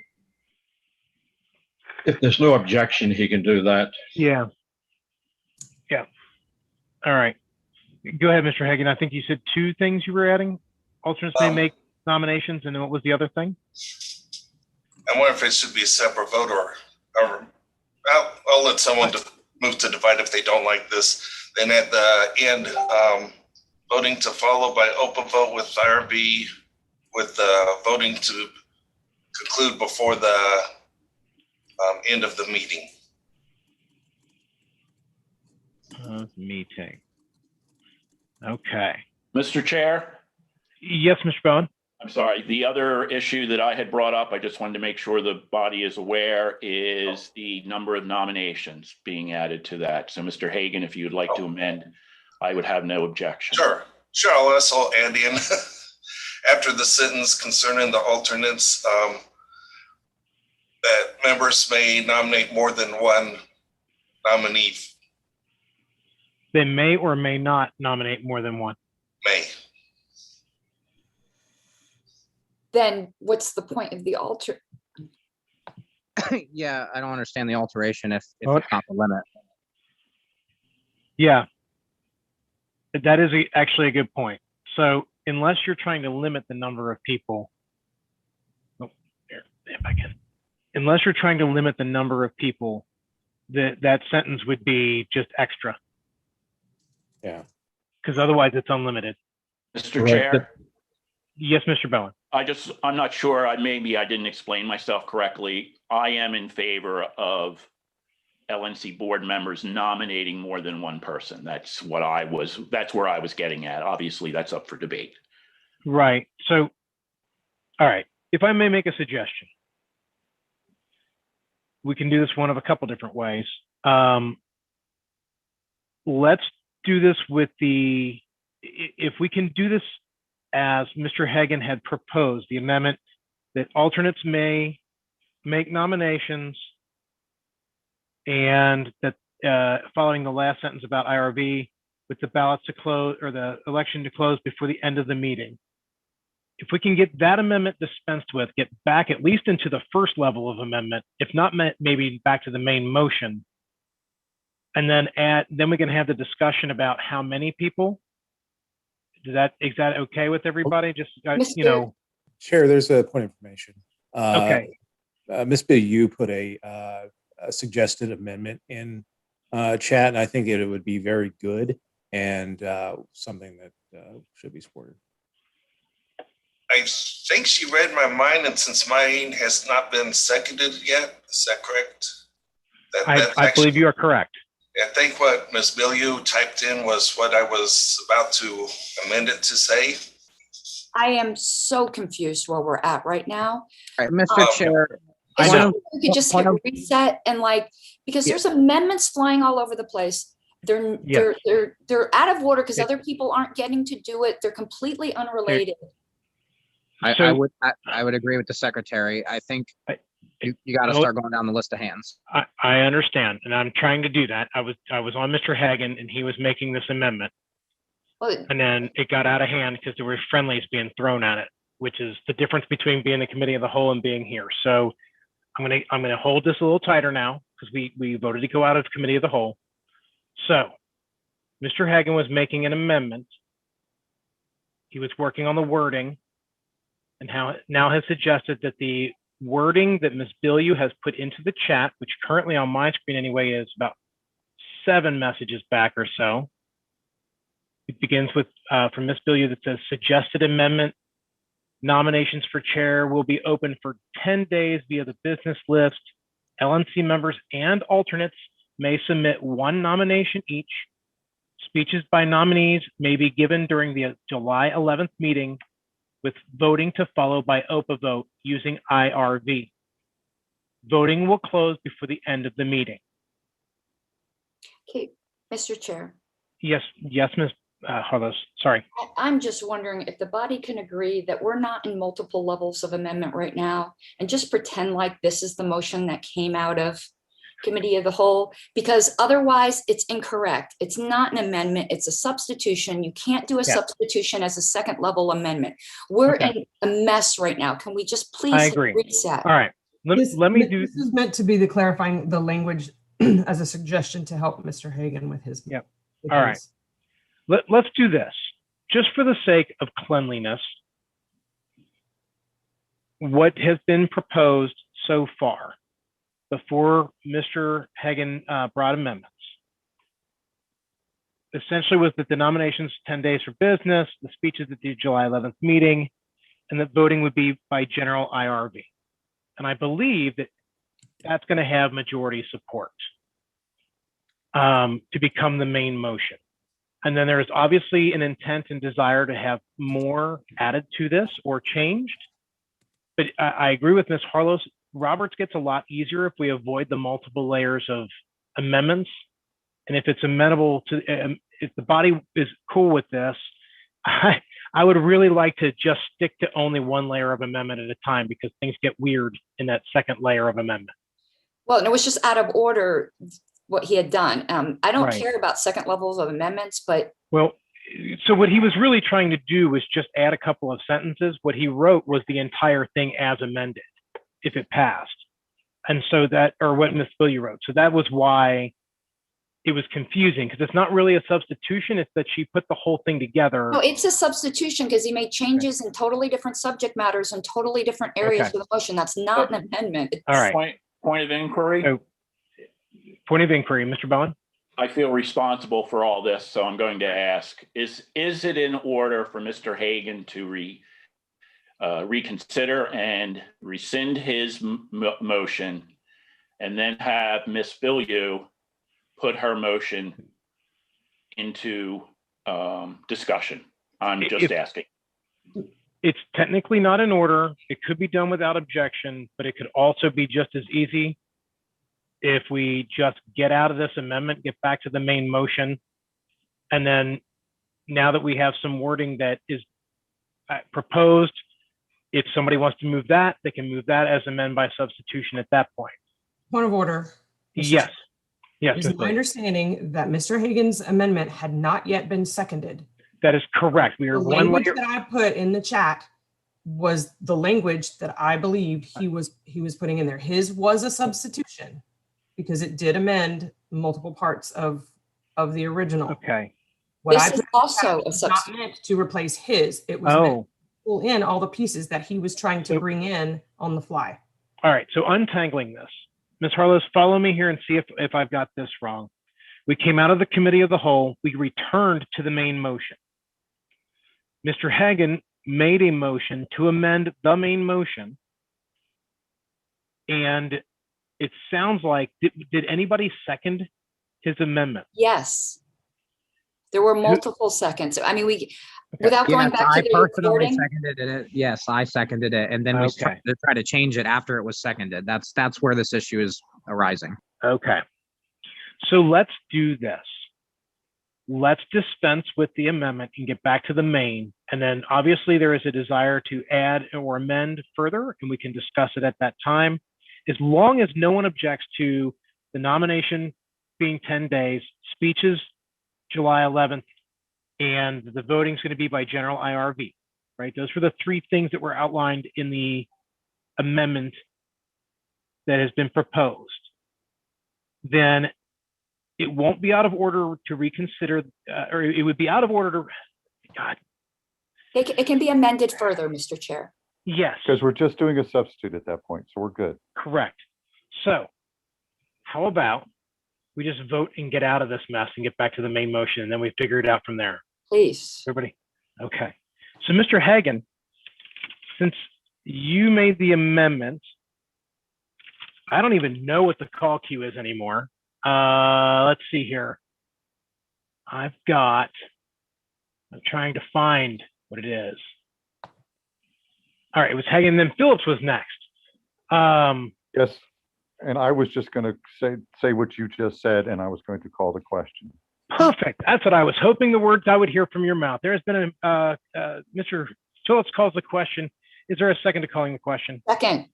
[SPEAKER 6] if there's no objection, he can do that.
[SPEAKER 1] Yeah. Yeah. All right. Go ahead, Mr. Hagan. I think you said two things you were adding. Alternates may make nominations, and then what was the other thing?
[SPEAKER 11] I wonder if it should be a separate vote or I'll let someone move to divide if they don't like this. Then at the end, voting to follow by open vote with IRB, with voting to conclude before the end of the meeting.
[SPEAKER 1] Meeting. Okay.
[SPEAKER 16] Mr. Chair?
[SPEAKER 1] Yes, Mr. Bowen.
[SPEAKER 16] I'm sorry. The other issue that I had brought up, I just wanted to make sure the body is aware, is the number of nominations being added to that. So Mr. Hagan, if you'd like to amend, I would have no objection.
[SPEAKER 11] Sure. I'll also add in after the sentence concerning the alternates that members may nominate more than one nominee.
[SPEAKER 1] They may or may not nominate more than one.
[SPEAKER 11] May.
[SPEAKER 3] Then what's the point of the alter?
[SPEAKER 2] Yeah, I don't understand the alteration if it's not the limit.
[SPEAKER 1] Yeah, that is actually a good point. So unless you're trying to limit the number of people, unless you're trying to limit the number of people, that sentence would be just extra.
[SPEAKER 13] Yeah.
[SPEAKER 1] Because otherwise it's unlimited.
[SPEAKER 16] Mr. Chair?
[SPEAKER 1] Yes, Mr. Bowen.
[SPEAKER 16] I'm not sure, maybe I didn't explain myself correctly. I am in favor of LNC board members nominating more than one person. That's where I was getting at. Obviously, that's up for debate.
[SPEAKER 1] Right. So, all right. If I may make a suggestion, we can do this one of a couple different ways. Let's do this with if we can do this as Mr. Hagan had proposed, the amendment that alternates may make nominations, and that following the last sentence about IRB, with the ballots to close or the election to close before the end of the meeting. If we can get that amendment dispensed with, get back at least into the first level of amendment, if not maybe back to the main motion, and then we can have the discussion about how many people. Is that okay with everybody? Just
[SPEAKER 13] Chair, there's a point of information.
[SPEAKER 1] Okay.
[SPEAKER 13] Ms. Bill, you put a suggested amendment in chat, and I think it would be very good and something that should be supported.
[SPEAKER 11] I think she read my mind, and since mine has not been seconded yet, is that correct?
[SPEAKER 1] I believe you are correct.
[SPEAKER 11] I think what Ms. Bilyeu typed in was what I was about to amend it to say.
[SPEAKER 3] I am so confused where we're at right now.
[SPEAKER 2] All right, Mr. Chair.
[SPEAKER 3] Is
[SPEAKER 2] point
[SPEAKER 3] there
[SPEAKER 2] of-
[SPEAKER 3] we could just
[SPEAKER 2] point
[SPEAKER 3] hit
[SPEAKER 2] of-
[SPEAKER 3] reset and like, because
[SPEAKER 2] Yeah.
[SPEAKER 3] there's amendments flying all over the place. They're
[SPEAKER 1] Yes.
[SPEAKER 3] they're out of order because other people aren't getting to do it. They're completely unrelated.
[SPEAKER 2] I would agree with the secretary. I think you got to start going down the list of hands.
[SPEAKER 1] I understand, and I'm trying to do that. I was on Mr. Hagan, and he was making this amendment, and then it got out of hand because there were friendlies being thrown at it, which is the difference between being the committee of the whole and being here. So I'm gonna hold this a little tighter now because we voted to go out of committee of the whole. So Mr. Hagan was making an amendment. He was working on the wording, and now has suggested that the wording that Ms. Bilyeu has put into the chat, which currently on my screen anyway is about 7 messages back or so. It begins with from Ms. Bilyeu that says suggested amendment. Nominations for chair will be open for 10 days via the business list. LNC members and alternates may submit 1 nomination each. Speeches by nominees may be given during the July 11th meeting, with voting to follow by OPA vote using IRV. Voting will close before the end of the meeting.
[SPEAKER 3] Okay, Mr. Chair.
[SPEAKER 1] Yes, Ms. Harlos, sorry.
[SPEAKER 3] I'm just wondering if the body can agree that we're not in multiple levels of amendment right now and just pretend like this is the motion that came out of committee of the whole, because otherwise it's incorrect. It's not an amendment, it's a substitution. You can't do a substitution as a second level amendment. We're in a mess right now. Can we just please reset?
[SPEAKER 1] All right, let me do.
[SPEAKER 4] This is meant to be the clarifying the language as a suggestion to help Mr. Hagan with his.
[SPEAKER 1] Yep. All right. Let's do this. Just for the sake of cleanliness, what has been proposed so far before Mr. Hagan brought amendments essentially was that the nominations 10 days for business, the speeches at the July 11th meeting, and that voting would be by general IRV. And I believe that that's going to have majority support to become the main motion. And then there's obviously an intent and desire to have more added to this or changed. But I agree with Ms. Harlos. Roberts gets a lot easier if we avoid the multiple layers of amendments. And if it's amenable to, if the body is cool with this, I would really like to just stick to only 1 layer of amendment at a time because things get weird in that second layer of amendment.
[SPEAKER 3] Well, and it was just out of order what he had done. I don't care about second levels of amendments, but.
[SPEAKER 1] Well, so what he was really trying to do was just add a couple of sentences. What he wrote was the entire thing as amended, if it passed. And so that, or what Ms. Bilyeu wrote. So that was why it was confusing, because it's not really a substitution. It's that she put the whole thing together.
[SPEAKER 3] No, it's a substitution because he made changes in totally different subject matters and totally different areas of the motion. That's not an amendment.
[SPEAKER 1] All right.
[SPEAKER 16] Point of inquiry.
[SPEAKER 1] So, point of inquiry, Mr. Bowen.
[SPEAKER 16] I feel responsible for all this, so I'm going to ask, is it in order for Mr. Hagan to reconsider and rescind his motion and then have Ms. Bilyeu put her motion into discussion? I'm just asking.
[SPEAKER 1] It's technically not in order. It could be done without objection, but it could also be just as easy if we just get out of this amendment, get back to the main motion. And then now that we have some wording that is proposed, if somebody wants to move that, they can move that as amend by substitution at that point.
[SPEAKER 4] Point of order.
[SPEAKER 1] Yes. Yes.
[SPEAKER 4] It's my understanding that Mr. Hagan's amendment had not yet been seconded.
[SPEAKER 1] That is correct. We are
[SPEAKER 4] the
[SPEAKER 1] one
[SPEAKER 4] language
[SPEAKER 1] layer.
[SPEAKER 4] that I put in the chat was the language that I believed he was putting in there. His was a substitution because it did amend multiple parts of the original.
[SPEAKER 1] Okay.
[SPEAKER 4] What
[SPEAKER 3] This
[SPEAKER 4] I
[SPEAKER 3] is
[SPEAKER 4] put
[SPEAKER 3] also a
[SPEAKER 4] was not meant to replace his. It was meant to pull in all the pieces that he was trying to bring in on the fly.
[SPEAKER 1] All right. So untangling this, Ms. Harlos, follow me here and see if I've got this wrong. We came out of the committee of the whole. We returned to the main motion. Mr. Hagan made a motion to amend the main motion. And it sounds like, did anybody second his amendment?
[SPEAKER 3] Yes. There were multiple seconds. I mean, without going
[SPEAKER 2] Yes,
[SPEAKER 3] back to
[SPEAKER 2] I
[SPEAKER 3] the
[SPEAKER 2] personally
[SPEAKER 3] recording.
[SPEAKER 2] seconded it. Yes, I seconded it, and then we
[SPEAKER 1] Okay.
[SPEAKER 2] tried to change it after it was seconded. That's where this issue is arising.
[SPEAKER 1] Okay. So let's do this. Let's dispense with the amendment and get back to the main. And then obviously there is a desire to add or amend further, and we can discuss it at that time. As long as no one objects to the nomination being 10 days, speeches July 11th, and the voting is going to be by general IRV, right? Those were the three things that were outlined in the amendment that has been proposed. Then it won't be out of order to reconsider, or it would be out of order to, God.
[SPEAKER 3] It can be amended further, Mr. Chair.
[SPEAKER 1] Yes.
[SPEAKER 14] Because we're just doing a substitute at that point, so we're good.
[SPEAKER 1] Correct. So how about we just vote and get out of this mess and get back to the main motion, and then we figure it out from there.
[SPEAKER 3] Please.
[SPEAKER 1] Everybody? Okay. So Mr. Hagan, since you made the amendment, I don't even know what the call queue is anymore. Let's see here. I'm trying to find what it is. All right, it was Hagan, then Phillips was next.
[SPEAKER 14] Yes, and I was just going to say what you just said, and I was going to call the question.
[SPEAKER 1] Perfect. That's what I was hoping, the words I would hear from your mouth. There has been Mr. Phillips calls the question. Is there a second to calling the question?
[SPEAKER 3] Second.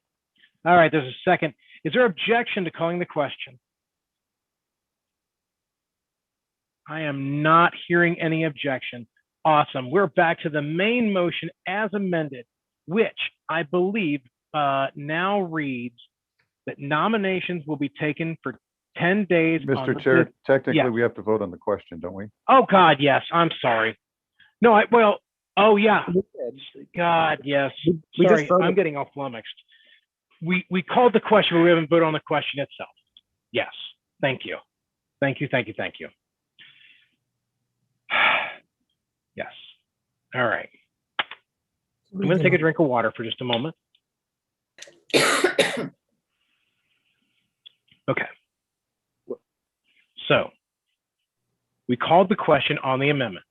[SPEAKER 1] All right, there's a second. Is there objection to calling the question? I am not hearing any objection. Awesome. We're back to the main motion as amended, which I believe now reads that nominations will be taken for 10 days.
[SPEAKER 14] Mr. Chair, technically we have to vote on the question, don't we?
[SPEAKER 1] Oh, God, yes. I'm sorry. No, oh, yeah. God, yes. Sorry, I'm getting all flummoxed. We called the question, but we haven't voted on the question itself. Yes. Thank you. Thank you. Yes. All right. I'm going to take a drink of water for just a moment. Okay. So we called the question on the amendment.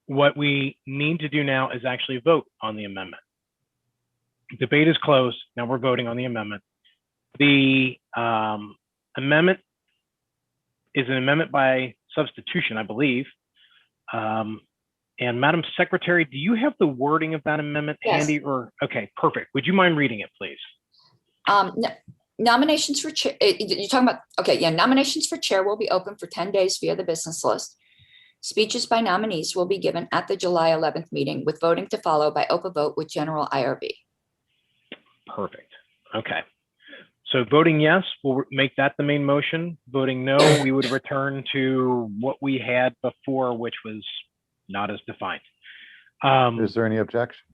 [SPEAKER 1] What we need to do now is actually vote on the amendment. Debate is closed. Now we're voting on the amendment. The amendment is an amendment by substitution, I believe. And Madam Secretary, do you have the wording of that amendment handy? Or okay, perfect. Would you mind reading it, please?
[SPEAKER 3] Nominations for chair, you're talking about, okay, yeah, nominations for chair will be open for 10 days via the business list. Speeches by nominees will be given at the July 11th meeting, with voting to follow by open vote with general IRB.
[SPEAKER 1] Perfect. Okay. So voting yes, we'll make that the main motion. Voting no, we would return to what we had before, which was not as defined.
[SPEAKER 14] Is there any objection?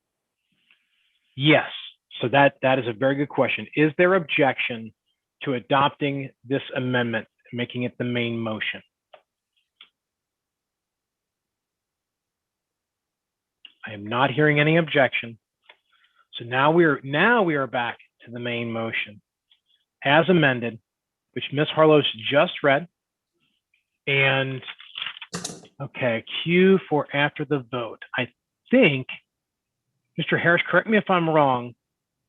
[SPEAKER 1] Yes. So that is a very good question. Is there objection to adopting this amendment, making it the main motion? I am not hearing any objection. So now we are back to the main motion as amended, which Ms. Harlow just read. And okay, cue for after the vote. I think, Mr. Harris, correct me if I'm wrong,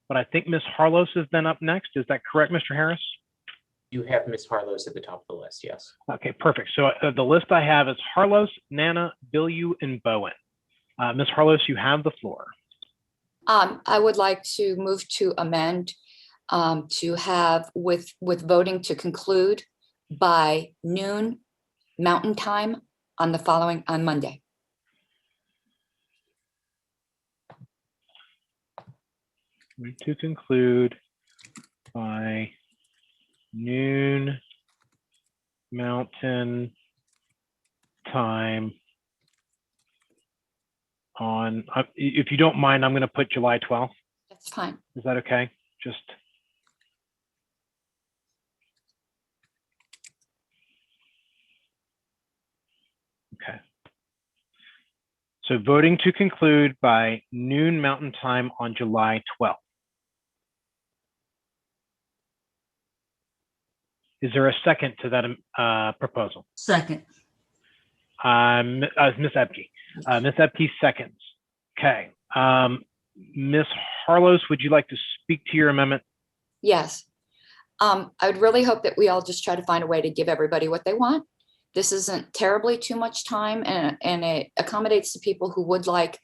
[SPEAKER 1] but I think Ms. Harlow is then up next. Is that correct, Mr. Harris?
[SPEAKER 15] You have Ms. Harlow at the top of the list, yes.
[SPEAKER 1] Okay, perfect. So the list I have is Harlow, Nana, Bilyeu, and Bowen. Ms. Harlow, you have the floor.
[SPEAKER 3] I would like to move to amend to have with voting to conclude by noon Mountain Time on Monday.
[SPEAKER 1] To conclude by noon Mountain Time on, if you don't mind, I'm going to put July 12th.
[SPEAKER 3] That's fine.
[SPEAKER 1] Is that okay? Just. Okay. So voting to conclude by noon Mountain Time on July 12th. Is there a second to that proposal?
[SPEAKER 12] Second.
[SPEAKER 1] Ms. Ebke. Ms. Ebke seconds. Okay. Ms. Harlos, would you like to speak to your amendment?
[SPEAKER 3] Yes. I would really hope that we all just try to find a way to give everybody what they want. This isn't terribly too much time, and it accommodates the people who would like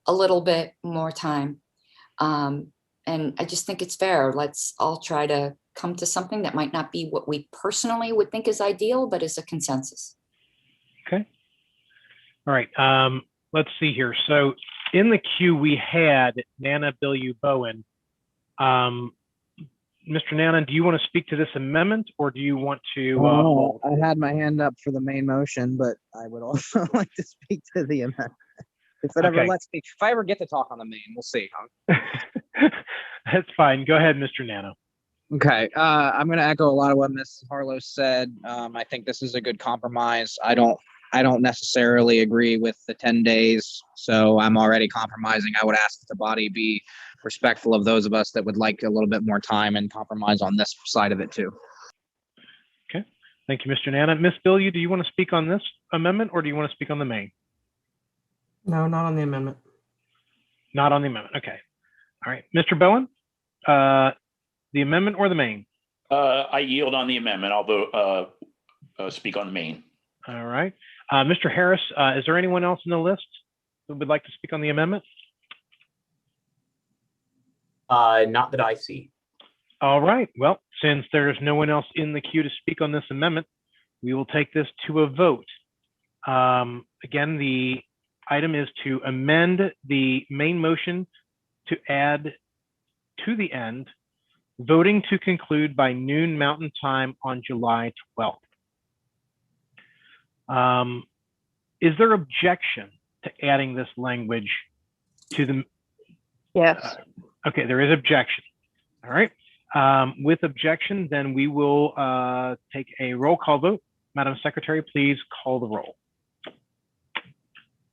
[SPEAKER 3] a little bit more time. And I just think it's fair. Let's all try to come to something that might not be what we personally would think is ideal, but is a consensus.
[SPEAKER 1] Okay. All right. Let's see here. So in the queue, we had Nana Bilyeu Bowen. Mr. Nana, do you want to speak to this amendment, or do you want to?
[SPEAKER 2] I had my hand up for the main motion, but I would also like to speak to the amendment. If it ever lets me, if I ever get to talk on the main, we'll see.
[SPEAKER 1] That's fine. Go ahead, Mr. Nana.
[SPEAKER 2] Okay, I'm going to echo a lot of what Ms. Harlow said. I think this is a good compromise. I don't necessarily agree with the 10 days, so I'm already compromising. I would ask that the body be respectful of those of us that would like a little bit more time and compromise on this side of it too.
[SPEAKER 1] Okay, thank you, Mr. Nana. Ms. Bilyeu, do you want to speak on this amendment, or do you want to speak on the main?
[SPEAKER 4] No, not on the amendment.
[SPEAKER 1] Not on the amendment. Okay. All right, Mr. Bowen, the amendment or the main?
[SPEAKER 16] I yield on the amendment, although speak on the main.
[SPEAKER 1] All right. Mr. Harris, is there anyone else in the list who would like to speak on the amendment?
[SPEAKER 15] Not that I see.
[SPEAKER 1] All right. Well, since there's no one else in the queue to speak on this amendment, we will take this to a vote. Again, the item is to amend the main motion to add to the end, voting to conclude by noon Mountain Time on July 12th. Is there objection to adding this language to the?
[SPEAKER 21] Yes.
[SPEAKER 1] Okay, there is objection. All right. With objection, then we will take a roll call vote. Madam Secretary, please call the roll.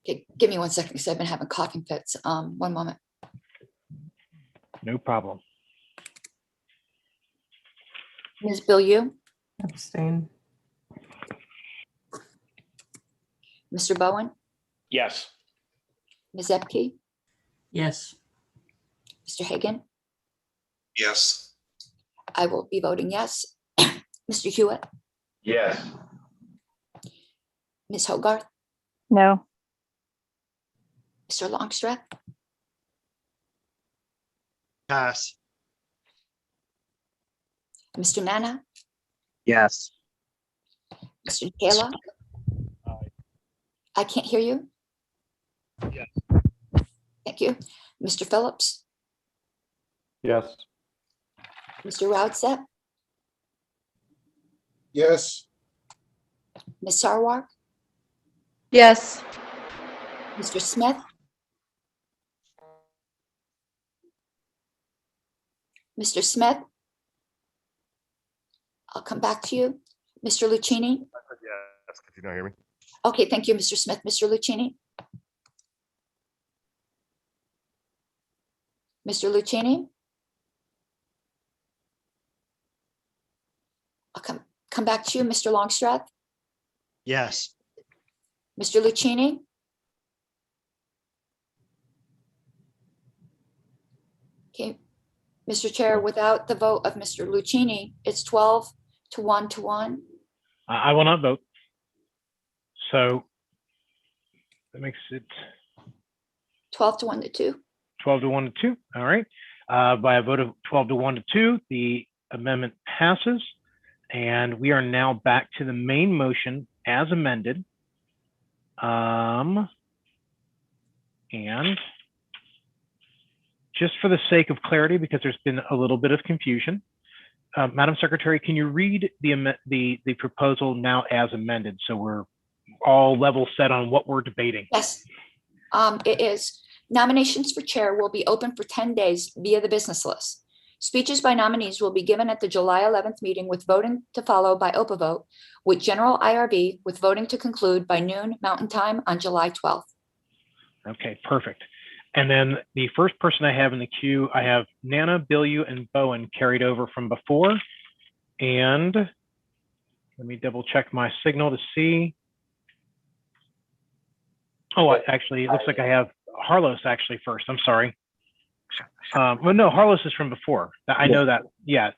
[SPEAKER 3] Okay, give me 1 second because I've been having coughing fits. 1 moment.
[SPEAKER 1] No problem.
[SPEAKER 3] Ms. Bilyeu?
[SPEAKER 4] Abstain.
[SPEAKER 3] Mr. Bowen?
[SPEAKER 16] Yes.
[SPEAKER 3] Ms. Epke?
[SPEAKER 12] Yes.
[SPEAKER 3] Mr. Hagan?
[SPEAKER 11] Yes.
[SPEAKER 3] I will be voting yes. Mr. Hewitt?
[SPEAKER 9] Yes.
[SPEAKER 3] Ms. Hogarth?
[SPEAKER 21] No.
[SPEAKER 3] Mr. Longstreth?
[SPEAKER 10] Pass.
[SPEAKER 3] Mr. Nana?
[SPEAKER 2] Yes.
[SPEAKER 3] Mr. Kayla? I can't hear you.
[SPEAKER 13] Yes.
[SPEAKER 3] Thank you. Mr. Phillips?
[SPEAKER 14] Yes.
[SPEAKER 3] Mr. Roudset?
[SPEAKER 19] Yes.
[SPEAKER 3] Ms. Sarwar?
[SPEAKER 17] Yes.
[SPEAKER 3] Mr. Smith? Mr. Smith? I'll come back to you. Mr. Lucchini?
[SPEAKER 18] Yes, could you not hear me?
[SPEAKER 3] Okay, thank you, Mr. Smith. Mr. Lucchini? Mr. Lucchini? I'll come back to you, Mr. Longstreth.
[SPEAKER 10] Yes.
[SPEAKER 3] Mr. Lucchini? Okay, Mr. Chair, without the vote of Mr. Lucchini, it's 12 to 1 to 1.
[SPEAKER 1] I will not vote. So that makes it
[SPEAKER 3] 12 to 1 to 2.
[SPEAKER 1] 12 to 1 to 2. All right. By a vote of 12 to 1 to 2, the amendment passes. And we are now back to the main motion as amended. And just for the sake of clarity, because there's been a little bit of confusion, Madam Secretary, can you read the proposal now as amended so we're all level set on what we're debating?
[SPEAKER 3] Yes, it is. Nominations for chair will be open for 10 days via the business list. Speeches by nominees will be given at the July 11th meeting with voting to follow by OPA vote, with general IRB with voting to conclude by noon Mountain Time on July 12th.
[SPEAKER 1] Okay, perfect. And then the first person I have in the queue, I have Nana, Bilyu, and Bowen carried over from before. And let me double check my signal to see. Oh, actually, it looks like I have Harlos actually first. I'm sorry. Well, no, Harlos is from before. I know that. Yeah.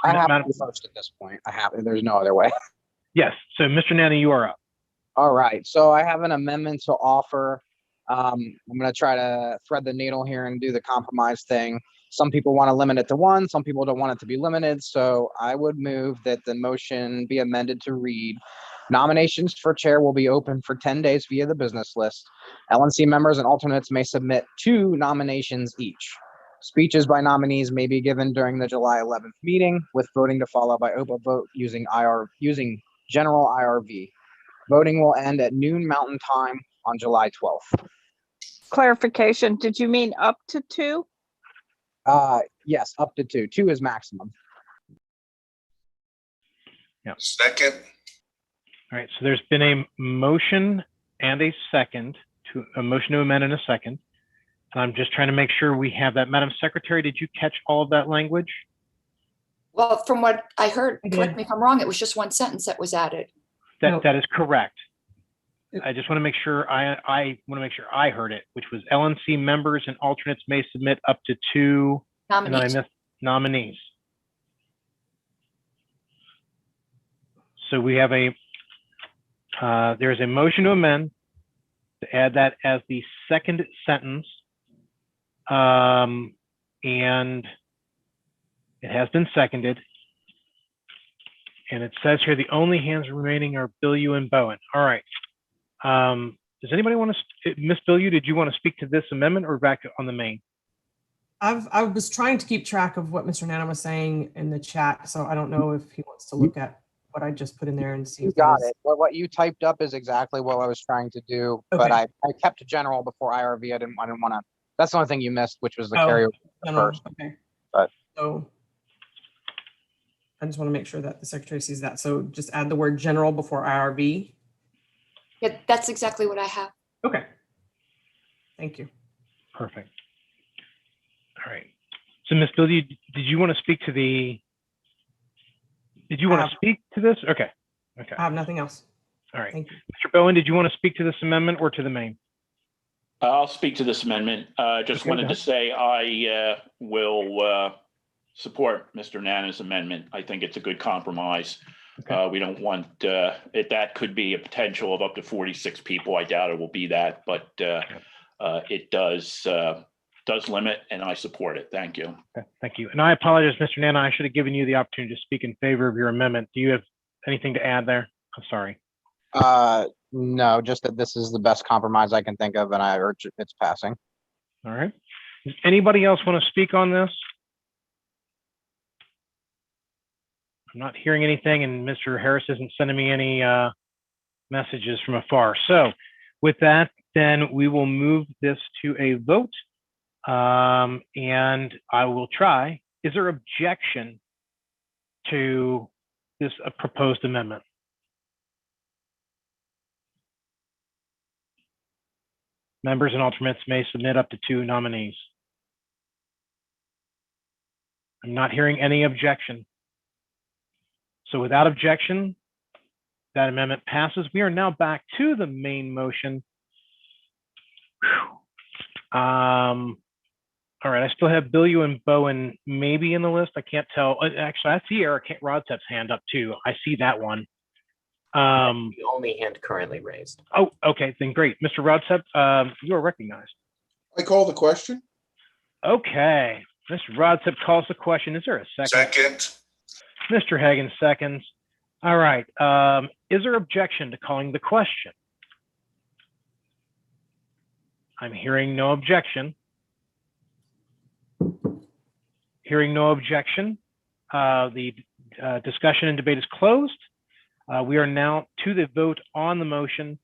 [SPEAKER 2] I have to be first at this point. I have. There's no other way.
[SPEAKER 1] Yes. So, Mr. Nana, you are up.
[SPEAKER 2] All right. So I have an amendment to offer. I'm going to try to thread the needle here and do the compromise thing. Some people want to limit it to one. Some people don't want it to be limited. So I would move that the motion be amended to read: nominations for chair will be open for 10 days via the business list. LNC members and alternates may submit 2 nominations each. Speeches by nominees may be given during the July 11th meeting, with voting to follow by open vote using general IRV. Voting will end at noon Mountain Time on July 12th.
[SPEAKER 21] Clarification, did you mean up to 2?
[SPEAKER 2] Yes, up to 2. 2 is maximum.
[SPEAKER 1] Yeah.
[SPEAKER 11] Second.
[SPEAKER 1] All right. So there's been a motion and a second a motion to amend in a second. And I'm just trying to make sure we have that. Madam Secretary, did you catch all of that language?
[SPEAKER 3] Well, from what I heard, correct me if I'm wrong, it was just one sentence that was added.
[SPEAKER 1] That is correct. I just want to make sure I want to make sure I heard it, which was LNC members and alternates may submit up to 2 nominees. And then I missed nominees. So we have there's a motion to amend to add that as the second sentence. And it has been seconded. And it says here, the only hands remaining are Bilyu and Bowen. All right. Does anybody want to, Ms. Bilyu, did you want to speak to this amendment or back on the main?
[SPEAKER 4] I was trying to keep track of what Mr. Nana was saying in the chat, so I don't know if he wants to look at what I just put in there and see.
[SPEAKER 2] You got it. Well, what you typed up is exactly what I was trying to do, but I kept general before IRV. I didn't want to. That's the only thing you missed, which was the carryover first.
[SPEAKER 4] Okay.
[SPEAKER 2] But
[SPEAKER 4] so I just want to make sure that the secretary sees that. So just add the word general before IRV.
[SPEAKER 3] Yeah, that's exactly what I have.
[SPEAKER 4] Okay. Thank you.
[SPEAKER 1] Perfect. All right. So Ms. Bilyu, did you want to speak to the? Did you want to speak to this? Okay. Okay.
[SPEAKER 4] I have nothing else.
[SPEAKER 1] All right.
[SPEAKER 4] Thank you.
[SPEAKER 1] Mr. Bowen, did you want to speak to this amendment or to the main?
[SPEAKER 16] I'll speak to this amendment. Just
[SPEAKER 1] Okay,
[SPEAKER 16] wanted to say I will support Mr. Nana's amendment. I think it's a good compromise.
[SPEAKER 1] Okay.
[SPEAKER 16] We don't want that could be a potential of up to 46 people. I doubt it will be that, but it does limit, and I support it. Thank you.
[SPEAKER 1] Okay, thank you. And I apologize, Mr. Nana. I should have given you the opportunity to speak in favor of your amendment. Do you have anything to add there? I'm sorry.
[SPEAKER 2] No, just that this is the best compromise I can think of, and I urge its passing.
[SPEAKER 1] All right. Does anybody else want to speak on this? I'm not hearing anything, and Mr. Harris isn't sending me any messages from afar. So with that, then we will move this to a vote. And I will try. Is there objection to this proposed amendment? Members and alternates may submit up to 2 nominees. I'm not hearing any objection. So without objection, that amendment passes. We are now back to the main motion. All right, I still have Bilyu and Bowen maybe in the list. I can't tell. Actually, I see Eric Rodcep's hand up too. I see that one.
[SPEAKER 15] The only hand currently raised.
[SPEAKER 1] Oh, okay, then great. Mr. Rodcep, you are recognized.
[SPEAKER 19] I call the question.
[SPEAKER 1] Okay, Mr. Rodcep calls the question. Is there a second?
[SPEAKER 11] Second.
[SPEAKER 1] Mr. Hagan seconds. All right, is there objection to calling the question? I'm hearing no objection. Hearing no objection, the discussion and debate is closed. We are now to the vote on the motion.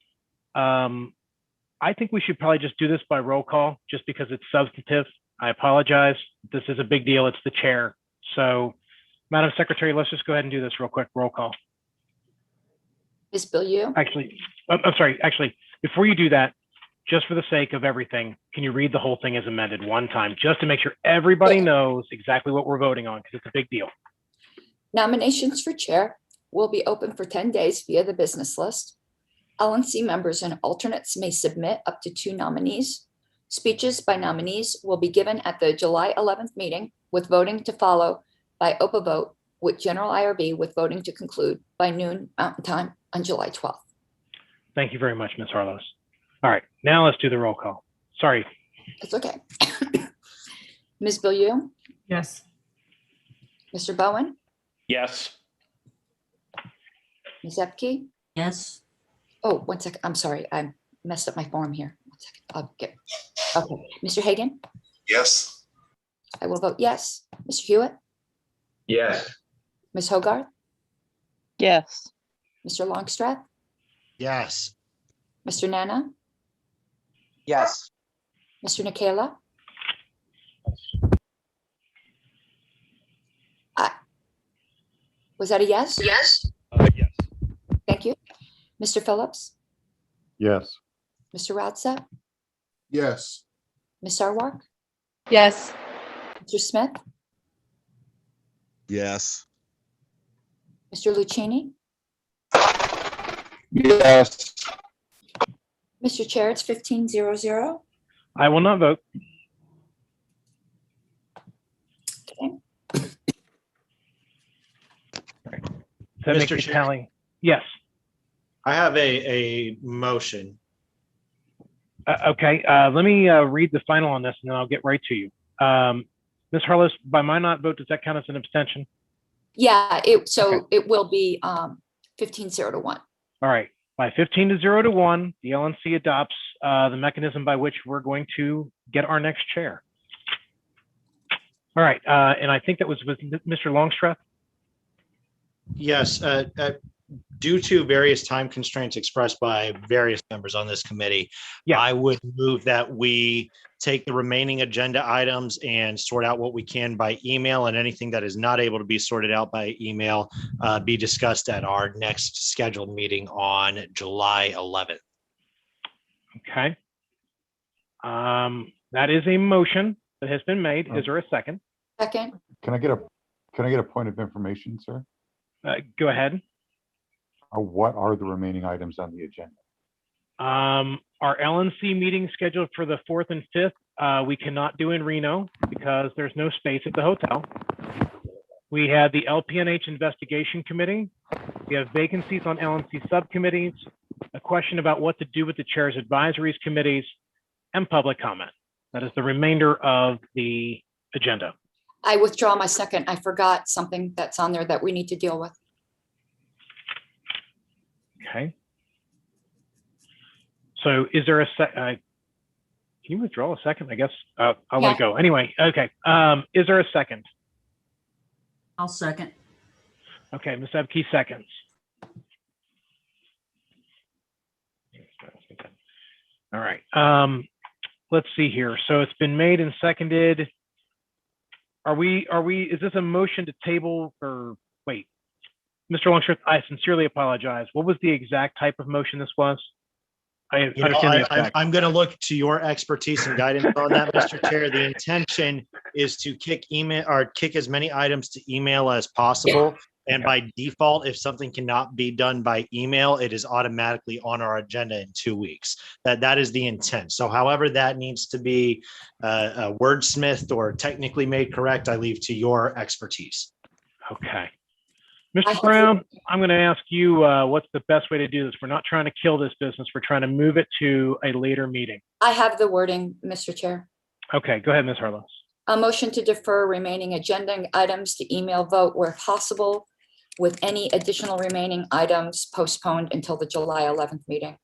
[SPEAKER 1] I think we should probably just do this by roll call, just because it's substantive. I apologize. This is a big deal. It's the chair. So, Madam Secretary, let's just go ahead and do this real quick. Roll call.
[SPEAKER 3] Ms. Bilyu?
[SPEAKER 1] Actually, I'm sorry. Actually, before you do that, just for the sake of everything, can you read the whole thing as amended one time, just to make sure everybody knows exactly what we're voting on, because it's a big deal.
[SPEAKER 3] Nominations for chair will be open for 10 days via the business list. LNC members and alternates may submit up to 2 nominees. Speeches by nominees will be given at the July 11th meeting, with voting to follow by OPA vote, with general IRB with voting to conclude by noon Mountain Time on July 12th.
[SPEAKER 1] Thank you very much, Ms. Harlos. All right, now let's do the roll call. Sorry.
[SPEAKER 3] It's okay. Ms. Beaulieu?
[SPEAKER 4] Yes.
[SPEAKER 3] Mr. Bowen?
[SPEAKER 16] Yes.
[SPEAKER 3] Ms. Epke?
[SPEAKER 12] Yes.
[SPEAKER 3] Oh, 1 second. I'm sorry. I messed up my form here. 1 second. I'll get. Okay. Mr. Hagan?
[SPEAKER 11] Yes.
[SPEAKER 3] I will vote yes. Mr. Hewitt?
[SPEAKER 9] Yes.
[SPEAKER 3] Ms. Hogarth?
[SPEAKER 21] Yes.
[SPEAKER 3] Mr. Longstreth?
[SPEAKER 10] Yes.
[SPEAKER 3] Mr. Nana?
[SPEAKER 7] Yes.
[SPEAKER 3] Mr. Nikela? Was that a yes?
[SPEAKER 14] Yes.
[SPEAKER 3] Thank you. Mr. Phillips?
[SPEAKER 14] Yes.
[SPEAKER 3] Mr. Radza?
[SPEAKER 19] Yes.
[SPEAKER 3] Ms. Sarwark?
[SPEAKER 17] Yes.
[SPEAKER 3] Mr. Smith?
[SPEAKER 18] Yes.
[SPEAKER 3] Mr. Lucchini?
[SPEAKER 5] Yes.
[SPEAKER 3] Mr. Chair, it's 15-0-0.
[SPEAKER 1] I will not vote.
[SPEAKER 3] Okay.
[SPEAKER 1] Does that make
[SPEAKER 10] Mr.
[SPEAKER 1] the
[SPEAKER 10] Chair.
[SPEAKER 1] tally? Yes.
[SPEAKER 10] I have a motion.
[SPEAKER 1] Okay, let me read the final on this and then I'll get right to you. Ms. Harlos, by my not vote, does that count as an abstention?
[SPEAKER 3] Yeah,
[SPEAKER 1] Okay.
[SPEAKER 3] it will be 15-0-1.
[SPEAKER 1] All right, by 15-0-1, the LNC adopts the mechanism by which we're going to get our next chair. All right, and I think that was with Mr. Longstreth.
[SPEAKER 10] Yes, due to various time constraints expressed by various members on this committee,
[SPEAKER 1] Yeah.
[SPEAKER 10] I would move that we take the remaining agenda items and sort out what we can by email, and anything that is not able to be sorted out by email be discussed at our next scheduled meeting on July 11th.
[SPEAKER 1] Okay. That is a motion that has been made. Is there a second?
[SPEAKER 3] Second.
[SPEAKER 14] Can I get a point of information, sir?
[SPEAKER 1] Go ahead.
[SPEAKER 14] What are the remaining items on the agenda?
[SPEAKER 1] Our LNC meeting scheduled for the 4th and 5th, we cannot do in Reno because there's no space at the hotel. We had the LPNH investigation committee. We have vacancies on LNC subcommittees, a question about what to do with the chair's advisories committees, and public comment. That is the remainder of the agenda.
[SPEAKER 3] I withdraw my second. I forgot something that's on there that we need to deal with.
[SPEAKER 1] Okay. So is there a can you withdraw a second? I guess I'll let it go. Anyway, okay. Is there a second?
[SPEAKER 12] I'll second.
[SPEAKER 1] Okay, Ms. Epke seconds. All right. Let's see here. So it's been made and seconded. Is this a motion to table or wait? Mr. Longstreth, I sincerely apologize. What was the exact type of motion this was? I'm
[SPEAKER 10] going to look to your expertise and guidance on that, Mr. Chair. The intention is to kick as many items to email as possible. And by default, if something cannot be done by email, it is automatically on our agenda in 2 weeks. That is the intent. So however that needs to be wordsmithed or technically made correct, I leave to your expertise.
[SPEAKER 1] Okay. Mr. Brown, I'm going to ask you what's the best way to do this. We're not trying to kill this business. We're trying to move it to a later meeting.
[SPEAKER 3] I have the wording, Mr. Chair.
[SPEAKER 1] Okay, go ahead, Ms. Harlos.
[SPEAKER 3] A motion to defer remaining agenda items to email vote where possible, with any additional remaining items postponed until the July 11th meeting.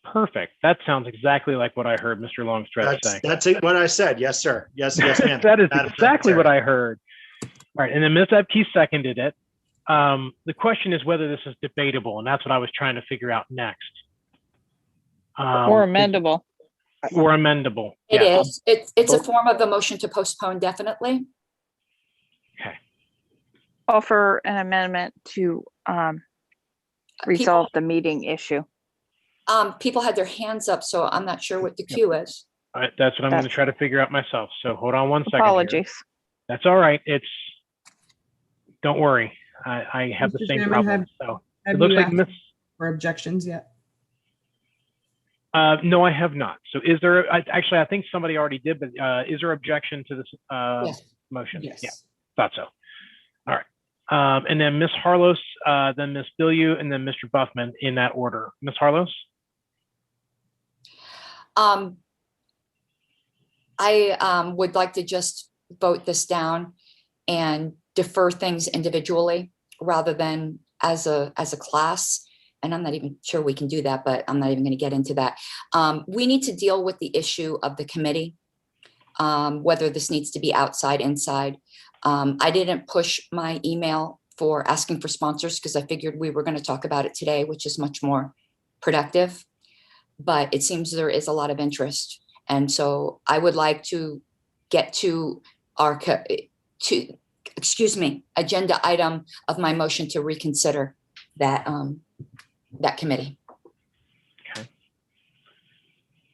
[SPEAKER 1] Perfect. That sounds exactly like what I heard Mr. Longstreth say.
[SPEAKER 10] That's what I said. Yes, sir. Yes, ma'am.
[SPEAKER 1] That is exactly what I heard. All right, and then Ms. Epke seconded it. The question is whether this is debatable, and that's what I was trying to figure out next.
[SPEAKER 21] Or amendable.
[SPEAKER 1] Or amendable.
[SPEAKER 3] It is. It's a form of a motion to postpone, definitely.
[SPEAKER 1] Okay.
[SPEAKER 21] Offer an amendment to resolve the meeting issue.
[SPEAKER 3] People had their hands up, so I'm not sure what the queue is.
[SPEAKER 1] All right, that's what I'm going to try to figure out myself. So hold on one second.
[SPEAKER 21] Apologies.
[SPEAKER 1] That's all right. Don't worry. I have the
[SPEAKER 4] Mr.
[SPEAKER 1] same
[SPEAKER 4] Chairman,
[SPEAKER 1] problem. So
[SPEAKER 4] have
[SPEAKER 1] it looks
[SPEAKER 4] you
[SPEAKER 1] like
[SPEAKER 4] asked
[SPEAKER 1] Miss.
[SPEAKER 4] for objections yet?
[SPEAKER 1] No, I have not. So is there, actually, I think somebody already did, but is there objection to this
[SPEAKER 3] Yes.
[SPEAKER 1] motion?
[SPEAKER 4] Yes.
[SPEAKER 1] Yeah, thought so. All right. And then Ms. Harlos, then Ms. Bilyeu, and then Mr. Buffman in that order. Ms. Harlos?
[SPEAKER 3] I would like to just vote this down and defer things individually rather than as a class. And I'm not even sure we can do that, but I'm not even going to get into that. We need to deal with the issue of the committee, whether this needs to be outside, inside. I didn't push my email for asking for sponsors because I figured we were going to talk about it today, which is much more productive. But it seems there is a lot of interest. And so I would like to get to our, agenda item of my motion to reconsider that, that committee.
[SPEAKER 1] Okay.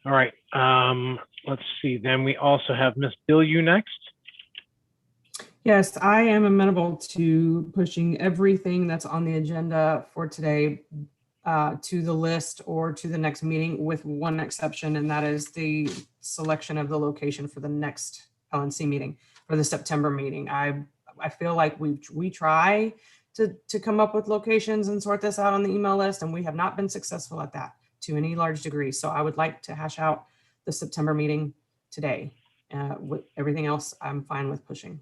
[SPEAKER 1] All right. Let's see. Then we also have Ms. Bilyeu next.
[SPEAKER 4] Yes, I am amenable to pushing everything that's on the agenda for today to the list or to the next meeting, with one exception, and that is the selection of the location for the next LNC meeting, for the September meeting. I feel like we try to come up with locations and sort this out on the email list, and we have not been successful at that to any large degree. So I would like to hash out the September meeting today. With everything else, I'm fine with pushing.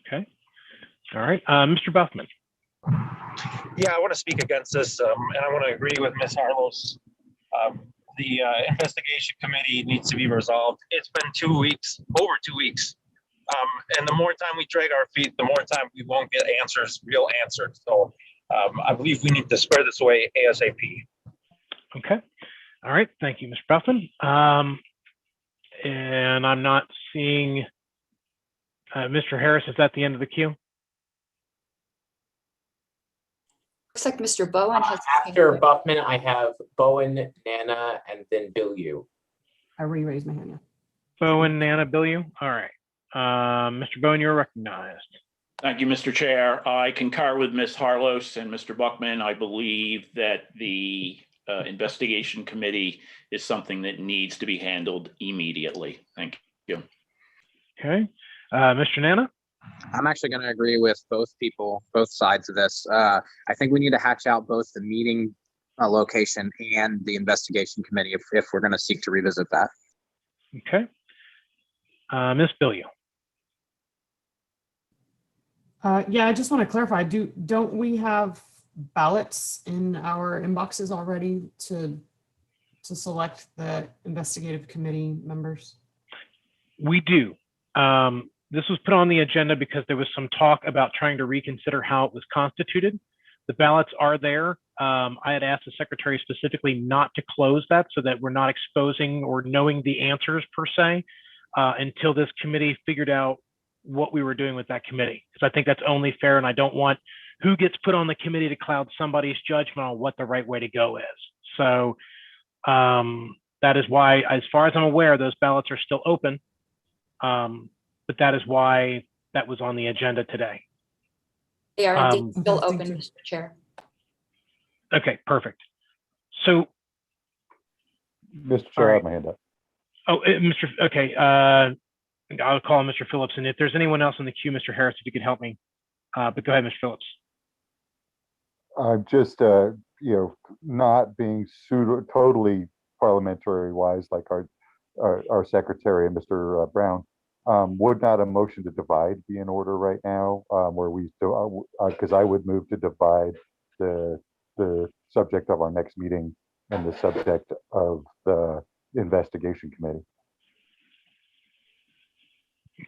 [SPEAKER 1] Okay. All right. Mr. Buffman.
[SPEAKER 8] Yeah, I want to speak against this, and I want to agree with Ms. Harlos. The investigation committee needs to be resolved. It's been 2 weeks, over 2 weeks. And the more time we drag our feet, the more time we won't get answers, real answers. So I believe we need to square this away ASAP.
[SPEAKER 1] Okay. All right. Thank you, Mr. Buffman. And I'm not seeing Mr. Harris. Is that the end of the queue?
[SPEAKER 3] Looks like Mr. Bowen has.
[SPEAKER 15] After Buffman, I have Bowen, Nana, and then Bilyeu.
[SPEAKER 4] I re-raised my hand.
[SPEAKER 1] Bowen, Nana, Bilyeu. All right. Mr. Bowen, you're recognized.
[SPEAKER 16] Thank you, Mr. Chair. I concur with Ms. Harlos and Mr. Buckman. I believe that the investigation committee is something that needs to be handled immediately. Thank you.
[SPEAKER 1] Okay. Mr. Nana?
[SPEAKER 2] I'm actually going to agree with both sides of this. I think we need to hatch out both the meeting location and the investigation committee if we're going to seek to revisit that.
[SPEAKER 1] Okay. Ms. Bilyeu.
[SPEAKER 4] Yeah, I just want to clarify. Don't we have ballots in our inboxes already to select the investigative committee members?
[SPEAKER 1] We do. This was put on the agenda because there was some talk about trying to reconsider how it was constituted. The ballots are there. I had asked the secretary specifically not to close that so that we're not exposing or knowing the answers per se until this committee figured out what we were doing with that committee. Because I think that's only fair, and I don't want who gets put on the committee to cloud somebody's judgment on what the right way to go is. So that is why, as far as I'm aware, those ballots are still open. But that is why that was on the agenda today.
[SPEAKER 3] They are indeed still open, Mr. Chair.
[SPEAKER 1] Okay, perfect. So,
[SPEAKER 14] Mr. Chair, I have my hand up.
[SPEAKER 1] Oh, okay. I'll call Mr. Phillips. And if there's anyone else in the queue, Mr. Harris, if you could help me. But go ahead, Mr. Phillips.
[SPEAKER 14] I'm just, not being totally parliamentary wise, like our secretary and Mr. Brown. Would not a motion to divide be in order right now, where we still, because I would move to divide the subject of our next meeting and the subject of the investigation committee.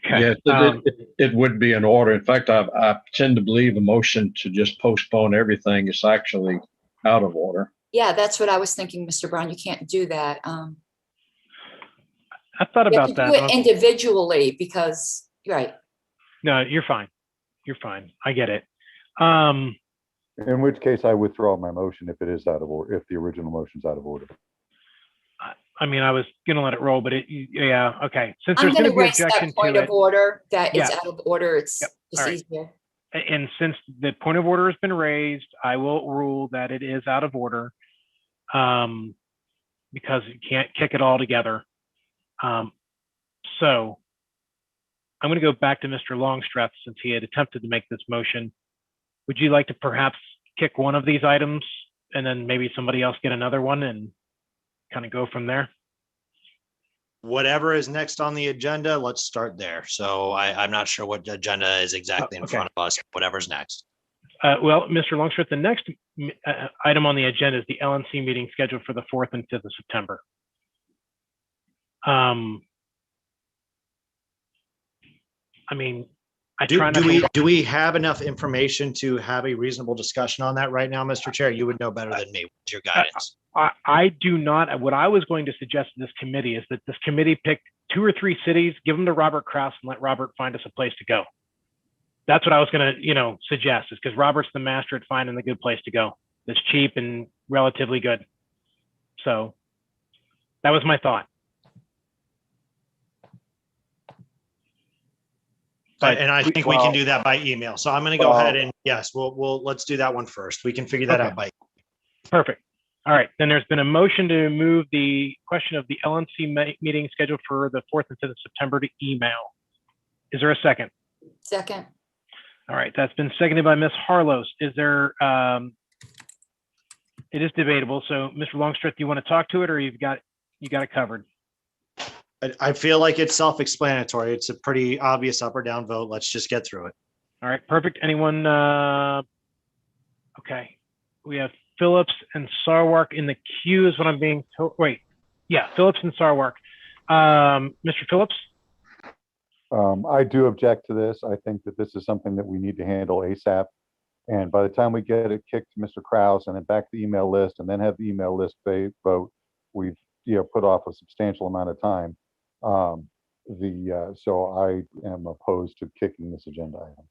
[SPEAKER 6] Okay. Yeah, it would be in order. In fact, I tend to believe a motion to just postpone everything is actually out of order.
[SPEAKER 3] Yeah, that's what I was thinking, Mr. Brown. You can't do that.
[SPEAKER 1] I thought about that.
[SPEAKER 3] Do it individually because, right.
[SPEAKER 1] No, you're fine. You're fine. I get it.
[SPEAKER 14] In which case I withdraw my motion if it is out of order, if the original motion's out of order.
[SPEAKER 1] I mean, I was gonna let it roll, but yeah, okay. Since
[SPEAKER 3] I'm
[SPEAKER 1] there's
[SPEAKER 3] going
[SPEAKER 1] gonna
[SPEAKER 3] to
[SPEAKER 1] be
[SPEAKER 3] raise
[SPEAKER 1] objection
[SPEAKER 3] that point
[SPEAKER 1] to
[SPEAKER 3] of
[SPEAKER 1] it,
[SPEAKER 3] order, that it's
[SPEAKER 1] yes.
[SPEAKER 3] out of order. It's
[SPEAKER 1] Yep.
[SPEAKER 3] just
[SPEAKER 1] All right.
[SPEAKER 3] easier.
[SPEAKER 1] And since the point of order has been raised, I will rule that it is out of order, because you can't kick it all together. So I'm going to go back to Mr. Longstreth since he had attempted to make this motion. Would you like to perhaps kick one of these items and then maybe somebody else get another one and kind of go from there?
[SPEAKER 10] Whatever is next on the agenda, let's start there. So I'm not sure what agenda is exactly in front of us, whatever's next.
[SPEAKER 1] Well, Mr. Longstreth, the next item on the agenda is the LNC meeting scheduled for the 4th and 5th of September. I mean,
[SPEAKER 10] do we have enough information to have a reasonable discussion on that right now, Mr. Chair? You would know better than me. What's your guidance?
[SPEAKER 1] I do not. What I was going to suggest to this committee is that this committee pick 2 or 3 cities, give them to Robert Kraus, and let Robert find us a place to go. That's what I was going to, suggest, is because Robert's the master at finding the good place to go. That's cheap and relatively good. So that was my thought.
[SPEAKER 10] And I think we can do that by email. So I'm going to go ahead and yes, let's do that one first. We can figure that out by.
[SPEAKER 1] Perfect. All right. Then there's been a motion to move the question of the LNC meeting scheduled for the 4th and 5th of September to email. Is there a second?
[SPEAKER 3] Second.
[SPEAKER 1] All right. That's been seconded by Ms. Harlos. Is there, it is debatable. So Mr. Longstreth, do you want to talk to it or you got it covered?
[SPEAKER 10] I feel like it's self-explanatory. It's a pretty obvious up or down vote. Let's just get through it.
[SPEAKER 1] All right, perfect. Anyone? Okay, we have Phillips and Sarwark in the queue is what I'm being told. Wait, yeah, Phillips and Sarwark. Mr. Phillips?
[SPEAKER 14] I do object to this. I think that this is something that we need to handle ASAP. And by the time we get it kicked to Mr. Kraus and then back to the email list and then have the email list vote, we've put off a substantial amount of time. So I am opposed to kicking this agenda item.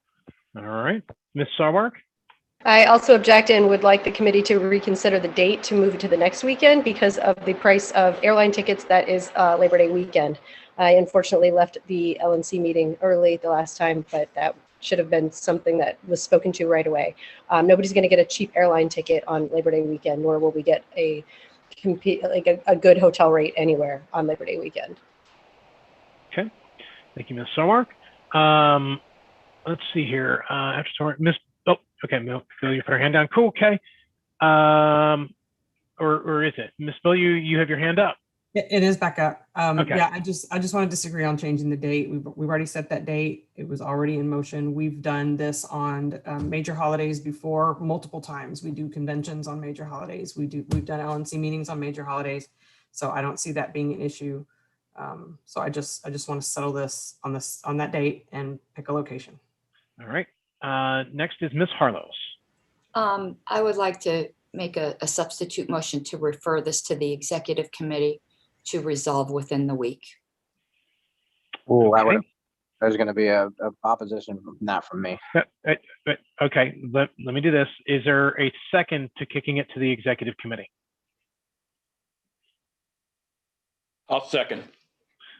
[SPEAKER 1] All right, Ms. Sarwark?
[SPEAKER 17] I also object and would like the committee to reconsider the date to move it to the next weekend because of the price of airline tickets. That is Labor Day weekend. I unfortunately left the LNC meeting early the last time, but that should have been something that was spoken to right away. Nobody's going to get a cheap airline ticket on Labor Day weekend, nor will we get a good hotel rate anywhere on Labor Day weekend.
[SPEAKER 1] Okay, thank you, Ms. Sarwark. Let's see here. After Sarwark, okay, Phil, you put her hand down. Cool, okay. Or is it Ms. Phil? You have your hand up.
[SPEAKER 4] It is back up.
[SPEAKER 1] Okay.
[SPEAKER 4] Yeah, I just want to disagree on changing the date. We've already set that date. It was already in motion. We've done this on major holidays before multiple times. We do conventions on major holidays. We've done LNC meetings on major holidays. So I don't see that being an issue. So I just want to settle this on that date and pick a location.
[SPEAKER 1] All right. Next is Ms. Harlos.
[SPEAKER 3] I would like to make a substitute motion to refer this to the executive committee to resolve within the week.
[SPEAKER 2] Oh, okay. There's going to be a opposition, not from me.
[SPEAKER 1] Okay, let me do this. Is there a second to kicking it to the executive committee?
[SPEAKER 16] I'll second.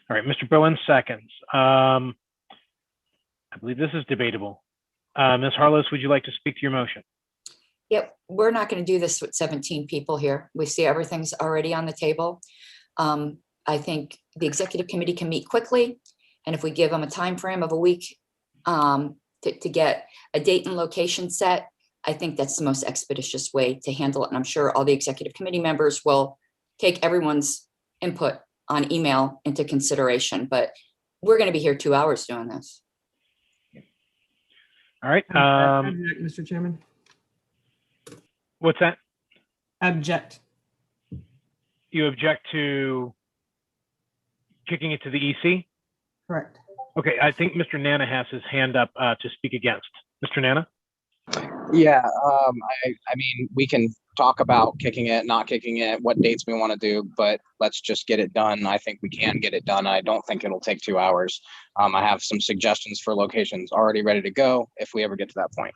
[SPEAKER 1] All right, Mr. Bowen seconds. I believe this is debatable. Ms. Harlos, would you like to speak to your motion?
[SPEAKER 3] Yep, we're not going to do this with 17 people here. We see everything's already on the table. I think the executive committee can meet quickly, and if we give them a time frame of a week to get a date and location set, I think that's the most expeditious way to handle it. And I'm sure all the executive committee members will take everyone's input on email into consideration, but we're going to be here 2 hours doing this.
[SPEAKER 1] All right.
[SPEAKER 4] Object, Mr. Chairman.
[SPEAKER 1] What's that?
[SPEAKER 4] Object.
[SPEAKER 1] You object to kicking it to the EC?
[SPEAKER 4] Correct.
[SPEAKER 1] Okay, I think Mr. Nana has his hand up to speak against. Mr. Nana?
[SPEAKER 2] Yeah, I mean, we can talk about kicking it, not kicking it, what dates we want to do, but let's just get it done. I think we can get it done. I don't think it'll take 2 hours. I have some suggestions for locations already ready to go if we ever get to that point.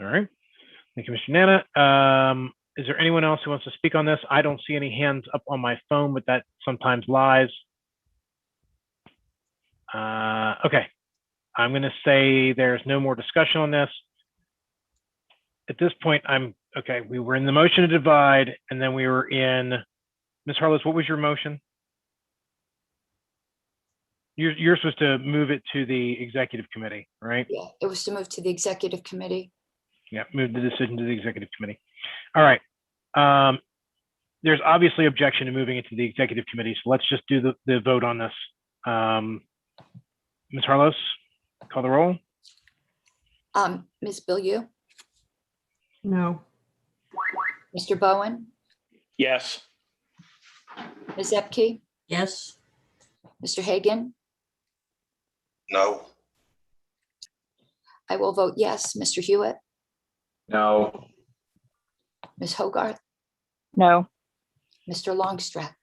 [SPEAKER 1] All right. Thank you, Mr. Nana. Is there anyone else who wants to speak on this? I don't see any hands up on my phone, but that sometimes lies. Okay, I'm going to say there's no more discussion on this. At this point, okay. We were in the motion to divide, and then we were in, Ms. Harless, what was your motion? You're supposed to move it to the executive committee, right?
[SPEAKER 3] Yeah, it was to move to the executive committee.
[SPEAKER 1] Yeah, move the decision to the executive committee. All right. There's obviously objection to moving it to the executive committee, so let's just do the vote on this. Ms. Harless, call the roll.
[SPEAKER 3] Ms. Bilyeu,
[SPEAKER 4] No.
[SPEAKER 3] Mr. Bowen,
[SPEAKER 16] Yes.
[SPEAKER 3] Ms. Epke,
[SPEAKER 12] Yes.
[SPEAKER 3] Mr. Hagan.
[SPEAKER 11] No.
[SPEAKER 3] I will vote yes. Mr. Hewitt,
[SPEAKER 9] No.
[SPEAKER 3] Ms. Hogarth,
[SPEAKER 21] No.
[SPEAKER 3] Mr. Longstreth,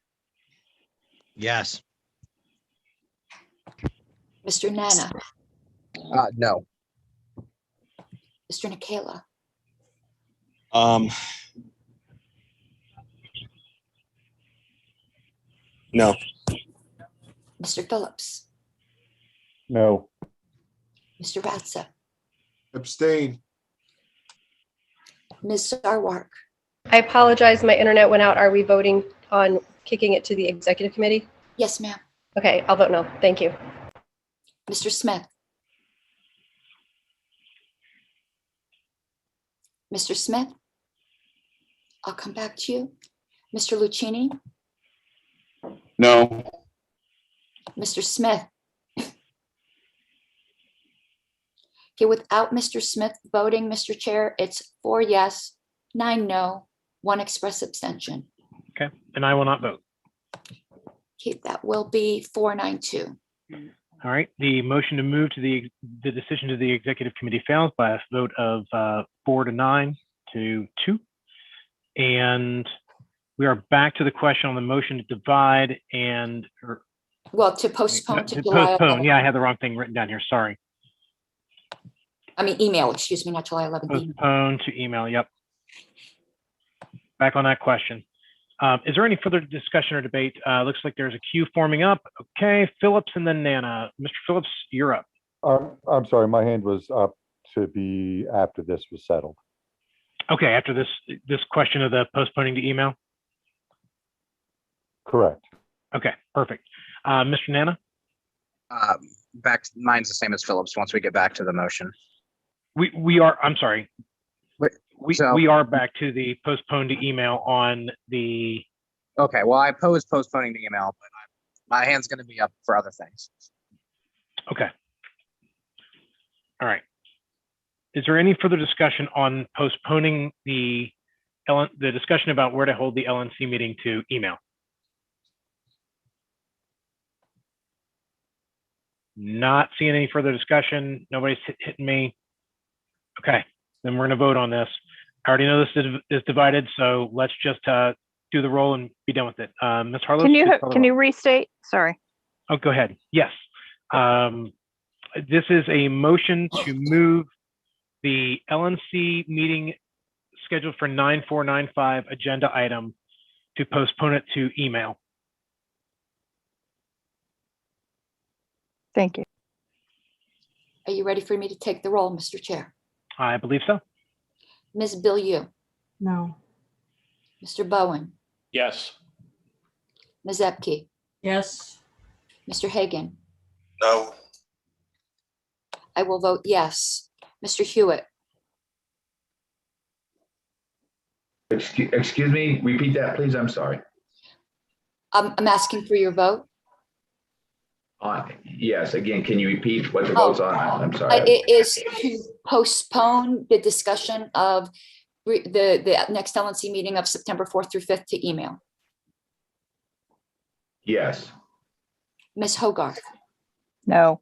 [SPEAKER 20] Yes.
[SPEAKER 3] Mr. Nana,
[SPEAKER 2] No.
[SPEAKER 3] Mr. Nikela,
[SPEAKER 20] No.
[SPEAKER 3] Mr. Phillips,
[SPEAKER 14] No.
[SPEAKER 3] Mr. Ratsip,
[SPEAKER 19] Abstain.
[SPEAKER 3] Ms. Sarwark.
[SPEAKER 17] I apologize, my internet went out. Are we voting on kicking it to the executive committee?
[SPEAKER 3] Yes, ma'am.
[SPEAKER 17] Okay, I'll vote no. Thank you.
[SPEAKER 3] Mr. Smith. Mr. Smith, I'll come back to you. Mr. Lucchini,
[SPEAKER 5] No.
[SPEAKER 3] Mr. Smith. Okay, without Mr. Smith voting, Mr. Chair, it's 4 yes, 9 no, 1 express abstention.
[SPEAKER 1] Okay, and I will not vote.
[SPEAKER 3] Okay, that will be 4-9-2.
[SPEAKER 1] All right, the motion to move to the decision to the executive committee fails by a vote of 4-9 to 2. And we are back to the question on the motion to divide and
[SPEAKER 3] Well, to postpone to
[SPEAKER 1] to
[SPEAKER 3] July
[SPEAKER 1] postpone.
[SPEAKER 3] 11th.
[SPEAKER 1] Yeah, I had the wrong thing written down here. Sorry.
[SPEAKER 3] I mean, email, excuse me, not July 11th. email.
[SPEAKER 1] Postpone to email. Yep. Back on that question. Is there any further discussion or debate? Looks like there's a queue forming up. Okay, Phillips and then Nana. Mr. Phillips, you're up.
[SPEAKER 14] I'm sorry, my hand was up to be after this was settled.
[SPEAKER 1] Okay, after this question of the postponing to email.
[SPEAKER 14] Correct.
[SPEAKER 1] Okay, perfect. Mr. Nana?
[SPEAKER 2] Mine's the same as Phillips once we get back to the motion.
[SPEAKER 1] We are, I'm sorry.
[SPEAKER 2] So-
[SPEAKER 1] We are back to the postpone to email on the.
[SPEAKER 2] Okay, well, I oppose postponing the email, but my hand's going to be up for other things.
[SPEAKER 1] Okay. All right. Is there any further discussion on postponing the discussion about where to hold the LNC meeting to email? Not seeing any further discussion. Nobody's hitting me. Okay, then we're going to vote on this. I already know this is divided, so let's just do the roll and be done with it. Ms. Harlow,
[SPEAKER 21] Can you restate? Sorry.
[SPEAKER 1] Oh, go ahead. Yes. This is a motion to move the LNC meeting scheduled for 9/4/95 agenda item to postpone it to email.
[SPEAKER 21] Thank you.
[SPEAKER 3] Are you ready for me to take the roll, Mr. Chair?
[SPEAKER 1] I believe so.
[SPEAKER 3] Ms. Bilyeu,
[SPEAKER 4] No.
[SPEAKER 3] Mr. Bowen,
[SPEAKER 16] Yes.
[SPEAKER 3] Ms. Epke,
[SPEAKER 12] Yes.
[SPEAKER 3] Mr. Hagan.
[SPEAKER 11] No.
[SPEAKER 3] I will vote yes. Mr. Hewitt,
[SPEAKER 9] Excuse me, repeat that, please. I'm sorry.
[SPEAKER 3] I'm asking for your vote.
[SPEAKER 9] Yes, again, can you repeat what the vote's on? I'm sorry.
[SPEAKER 3] It is to postpone the discussion of the next LNC meeting of September 4th through 5th to email.
[SPEAKER 9] Yes.
[SPEAKER 3] Ms. Hogarth,
[SPEAKER 21] No.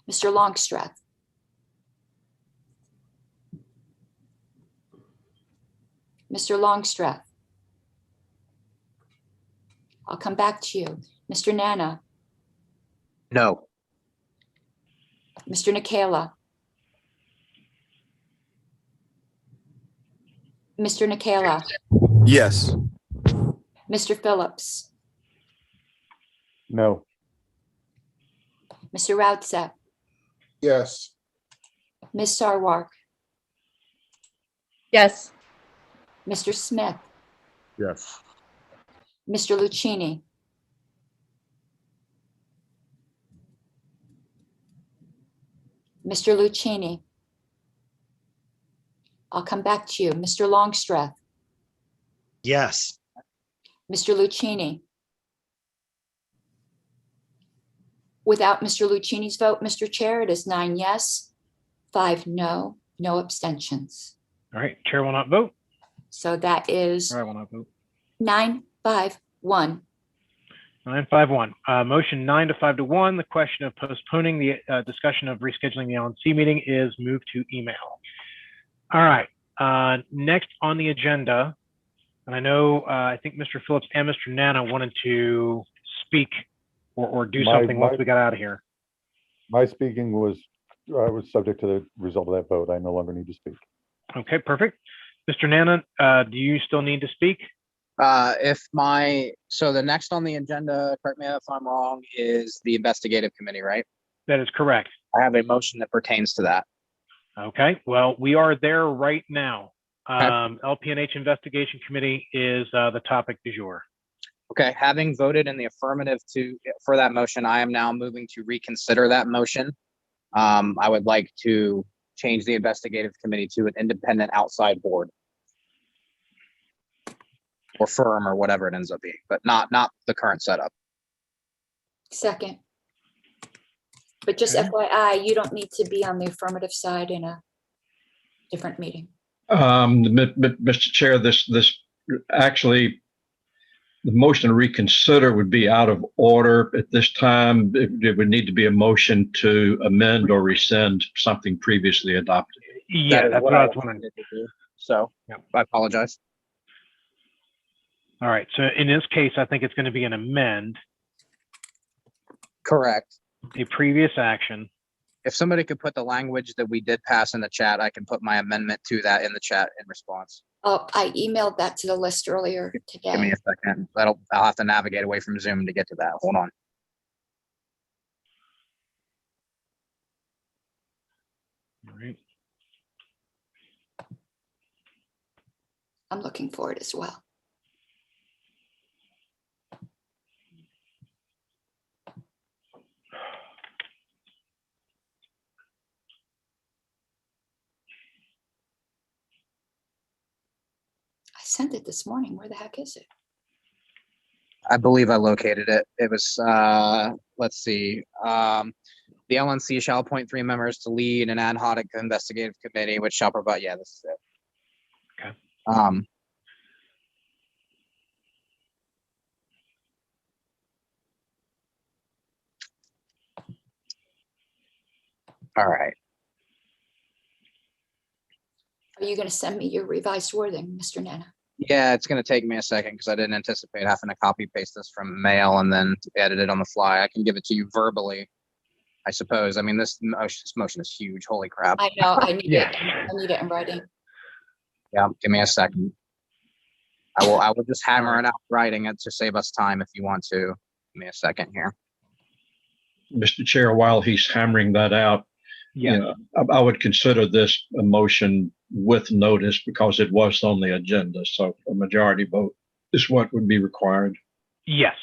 [SPEAKER 3] Mr. Longstreth, Mr. Longstreth. I'll come back to you. Mr. Nana,
[SPEAKER 2] No.
[SPEAKER 3] Mr. Nikela, Mr. Nikela,
[SPEAKER 20] Yes.
[SPEAKER 3] Mr. Phillips,
[SPEAKER 14] No.
[SPEAKER 3] Mr. Routset,
[SPEAKER 19] Yes.
[SPEAKER 3] Ms. Sarwark,
[SPEAKER 17] Yes.
[SPEAKER 3] Mr. Smith,
[SPEAKER 14] Yes.
[SPEAKER 3] Mr. Lucchini, Mr. Lucchini. I'll come back to you. Mr. Longstreth,
[SPEAKER 20] Yes.
[SPEAKER 3] Mr. Lucchini. Without Mr. Lucchini's vote, Mr. Chair, it is 9 yes, 5 no, no abstentions.
[SPEAKER 1] All right, chair will not vote.
[SPEAKER 3] So that is
[SPEAKER 1] Or I will not vote.
[SPEAKER 3] 9-5-1.
[SPEAKER 1] 9-5-1. Motion 9 to 5-1. The question of postponing the discussion of rescheduling the LNC meeting is moved to email. All right. Next on the agenda, and I know I think Mr. Phillips and Mr. Nana wanted to speak or do something once we got out of here.
[SPEAKER 14] My speaking was subject to the result of that vote. I no longer need to speak.
[SPEAKER 1] Okay, perfect. Mr. Nana, do you still need to speak?
[SPEAKER 2] So the next on the agenda, correct me if I'm wrong, is the investigative committee, right?
[SPEAKER 1] That is correct.
[SPEAKER 2] I have a motion that pertains to that.
[SPEAKER 1] Okay, well, we are there right now.
[SPEAKER 2] Okay.
[SPEAKER 1] LPNH Investigation Committee is the topic du jour.
[SPEAKER 2] Okay, having voted in the affirmative for that motion, I am now moving to reconsider that motion. I would like to change the investigative committee to an independent outside board or firm or whatever it ends up being, but not the current setup.
[SPEAKER 3] Second. But just FYI, you don't need to be on the affirmative side in a different meeting.
[SPEAKER 6] Mr. Chair, this actually, the motion to reconsider would be out of order at this time. It would need to be a motion to amend or rescind something previously adopted.
[SPEAKER 1] Yeah, that's what I was wondering.
[SPEAKER 2] So I apologize.
[SPEAKER 1] All right, so in this case, I think it's going to be an amend.
[SPEAKER 2] Correct.
[SPEAKER 1] A previous action.
[SPEAKER 2] If somebody could put the language that we did pass in the chat, I can put my amendment to that in the chat in response.
[SPEAKER 3] Oh, I emailed that to the list earlier today.
[SPEAKER 2] Give me a second. I'll have to navigate away from Zoom to get to that. Hold on.
[SPEAKER 1] All right.
[SPEAKER 3] I'm looking for it as well. I sent it this morning. Where the heck is it?
[SPEAKER 2] I believe I located it. It was, let's see. The LNC shall appoint 3 members to lead an ad hoc investigative committee, which shall provide, yeah, this is it.
[SPEAKER 1] Okay.
[SPEAKER 2] All right.
[SPEAKER 3] Are you going to send me your revised wording, Mr. Nana?
[SPEAKER 2] Yeah, it's going to take me a second because I didn't anticipate having to copy paste this from mail and then edit it on the fly. I can give it to you verbally, I suppose. I mean, this motion is huge. Holy crap.
[SPEAKER 3] I know. I need it. I need it in writing.
[SPEAKER 2] Yeah, give me a second. I will just hammer it out writing it to save us time if you want to. Give me a second here.
[SPEAKER 6] Mr. Chair, while he's hammering that out, you know, I would consider this a motion with notice because it was on the agenda. So a majority vote is what would be required.
[SPEAKER 1] Yes.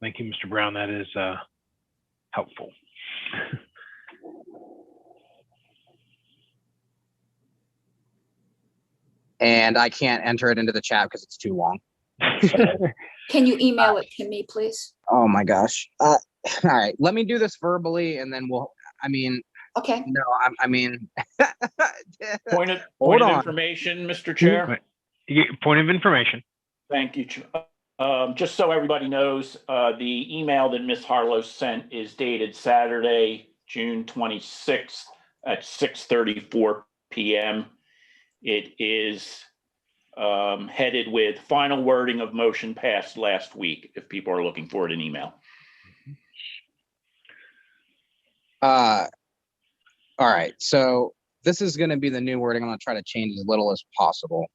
[SPEAKER 1] Thank you, Mr. Brown. That is helpful.
[SPEAKER 2] And I can't enter it into the chat because it's too long. So,
[SPEAKER 3] can you email it to me, please?
[SPEAKER 2] Oh my gosh. All right, let me do this verbally and then
[SPEAKER 3] okay.
[SPEAKER 2] No, I mean,
[SPEAKER 16] point of information, Mr. Chair.
[SPEAKER 1] Point of information.
[SPEAKER 16] Thank you. Just so everybody knows, the email that Ms. Harlow sent is dated Saturday, June 26th at 6:34 p.m. It is headed with final wording of motion passed last week, if people are looking for it in email.
[SPEAKER 2] All right, so this is going to be the new wording. I'm going to try to change as little as possible.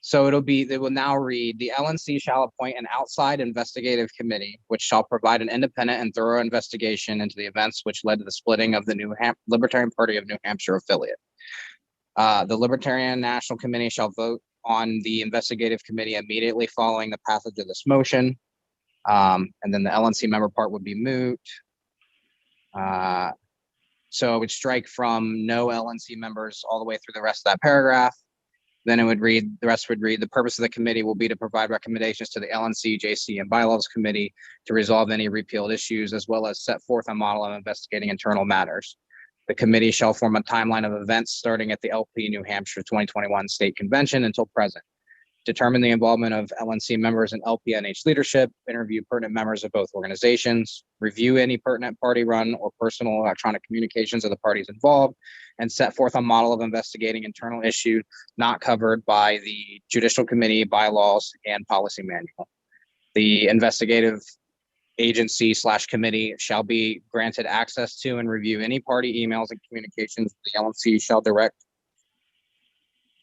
[SPEAKER 2] So it will now read, the LNC shall appoint an outside investigative committee, which shall provide an independent and thorough investigation into the events which led to the splitting of the Libertarian Party of New Hampshire affiliate. The Libertarian National Committee shall vote on the investigative committee immediately following the passage of this motion. And then the LNC member part would be moot. So it would strike from no LNC members all the way through the rest of that paragraph. Then it would read, the rest would read, the purpose of the committee will be to provide recommendations to the LNC, JC, and bylaws committee to resolve any repealed issues, as well as set forth a model of investigating internal matters. The committee shall form a timeline of events starting at the LP New Hampshire 2021 state convention until present. Determine the involvement of LNC members in LPNH leadership, interview pertinent members of both organizations, review any pertinent party run or personal electronic communications of the parties involved, and set forth a model of investigating internal issues not covered by the judicial committee, bylaws, and policy manual. The investigative agency / committee shall be granted access to and review any party emails and communications. The LNC shall direct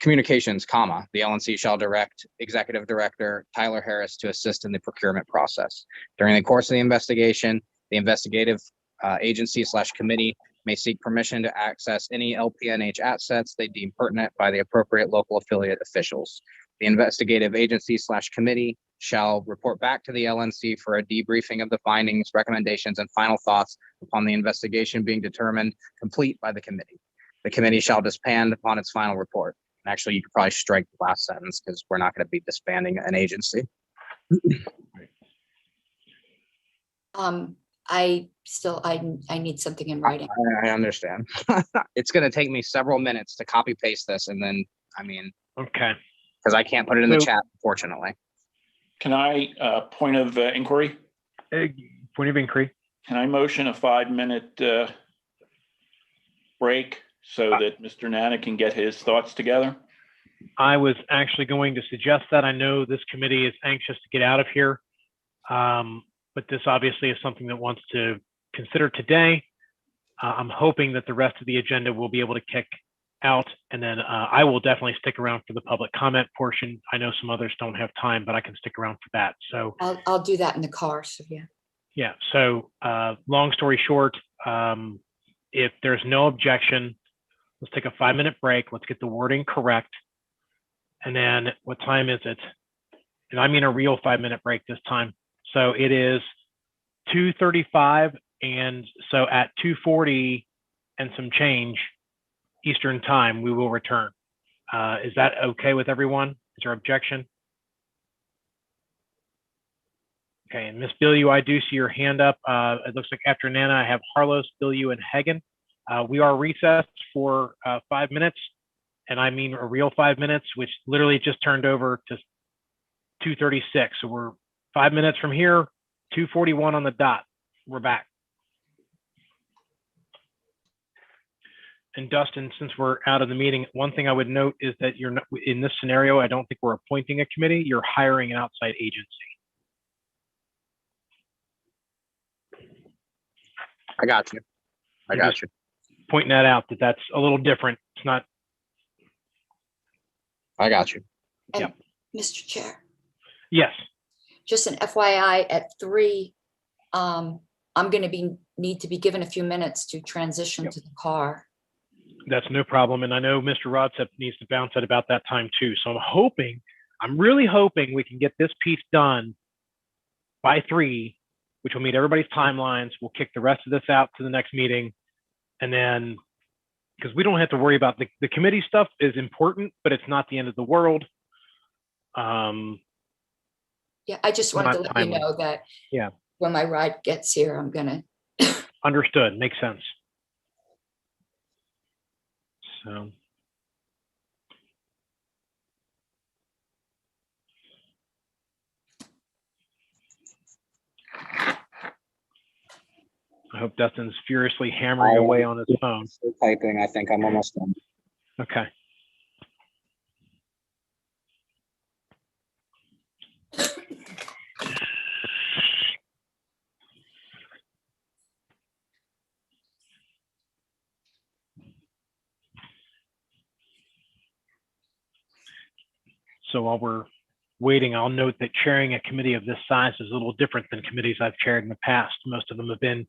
[SPEAKER 2] communications, the LNC shall direct Executive Director Tyler Harris to assist in the procurement process. During the course of the investigation, the investigative agency / committee may seek permission to access any LPNH assets they deem pertinent by the appropriate local affiliate officials. The investigative agency / committee shall report back to the LNC for a debriefing of the findings, recommendations, and final thoughts upon the investigation being determined complete by the committee. The committee shall disband upon its final report. Actually, you could probably strike the last sentence because we're not going to be disbanding an agency.
[SPEAKER 3] I need something in writing.
[SPEAKER 2] I understand. It's going to take me several minutes to copy paste this, and then
[SPEAKER 1] okay,
[SPEAKER 2] because I can't put it in the chat, unfortunately.
[SPEAKER 16] Can I point of inquiry?
[SPEAKER 1] Point of inquiry.
[SPEAKER 16] Can I motion a 5-minute break so that Mr. Nana can get his thoughts together?
[SPEAKER 1] I was actually going to suggest that. I know this committee is anxious to get out of here, but this obviously is something that wants to consider today. I'm hoping that the rest of the agenda will be able to kick out, and then I will definitely stick around for the public comment portion. I know some others don't have time, but I can stick around for that. So
[SPEAKER 3] I'll do that in the car. So yeah.
[SPEAKER 1] Yeah. So long story short, if there's no objection, let's take a 5-minute break. Let's get the wording correct. And then what time is it? And I mean a real 5-minute break this time. So it is 2:35. And so at 2:40 and some change Eastern time, we will return. Is that okay with everyone? Is there objection? Okay, and Ms. Bilyeu, I do see your hand up. It looks like after Nana, I have Harlos, Bilyeu, and Hagen. We are recessed for 5 minutes, and I mean a real 5 minutes, which literally just turned over to 2:36. So we're 5 minutes from here, 2:41 on the dot. We're back. And Dustin, since we're out of the meeting, one thing I would note is that you're not, in this scenario, I don't think we're appointing a committee. You're hiring an outside agency.
[SPEAKER 2] I got you. I got you.
[SPEAKER 1] Pointing that out, that that's a little different. It's not.
[SPEAKER 2] I got you.
[SPEAKER 3] And Mr. Chair.
[SPEAKER 1] Yes.
[SPEAKER 3] Just an FYI, at 3, I'm going to need to be given a few minutes to transition to the car.
[SPEAKER 1] That's no problem. And I know Mr. Rodsep needs to bounce at about that time too. So I'm really hoping we can get this piece done by 3, which will meet everybody's timelines. We'll kick the rest of this out to the next meeting. And then, because we don't have to worry about the committee stuff is important, but it's not the end of the world.
[SPEAKER 3] Yeah, I just wanted to let you know that when my ride gets here, I'm going to.
[SPEAKER 1] Understood. Makes sense. So. I hope Dustin's furiously hammering away on his phone.
[SPEAKER 2] Still typing. I think I'm almost done.
[SPEAKER 1] Okay. So while we're waiting, I'll note that chairing a committee of this size is a little different than committees I've chaired in the past. Most of them have been,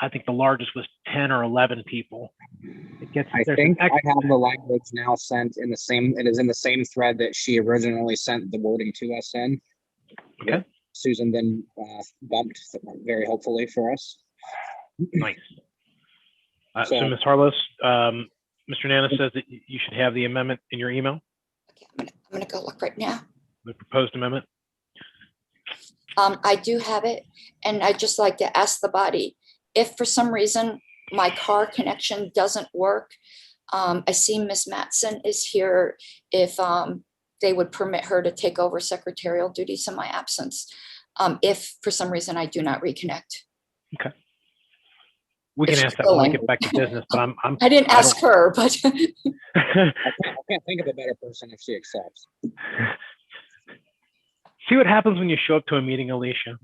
[SPEAKER 1] I think the largest was 10 or 11 people.
[SPEAKER 2] I think I have the language now sent in the same, it is in the same thread that she originally sent the wording to us in.
[SPEAKER 1] Okay.
[SPEAKER 2] Susan then bumped very helpfully for us.
[SPEAKER 1] Nice. So Ms. Harlos, Mr. Nana says that you should have the amendment in your email.
[SPEAKER 3] I'm gonna go look right now.
[SPEAKER 1] The proposed amendment.
[SPEAKER 3] I do have it, and I'd just like to ask the body, if for some reason my car connection doesn't work, I see Miss Matson is here, if they would permit her to take over secretarial duties in my absence, if for some reason I do not reconnect.
[SPEAKER 1] Okay. We can ask that when we get back to business, but
[SPEAKER 3] I didn't ask her, but
[SPEAKER 2] I can't think of a better person if she accepts.
[SPEAKER 1] See what happens when you show up to a meeting, Alicia.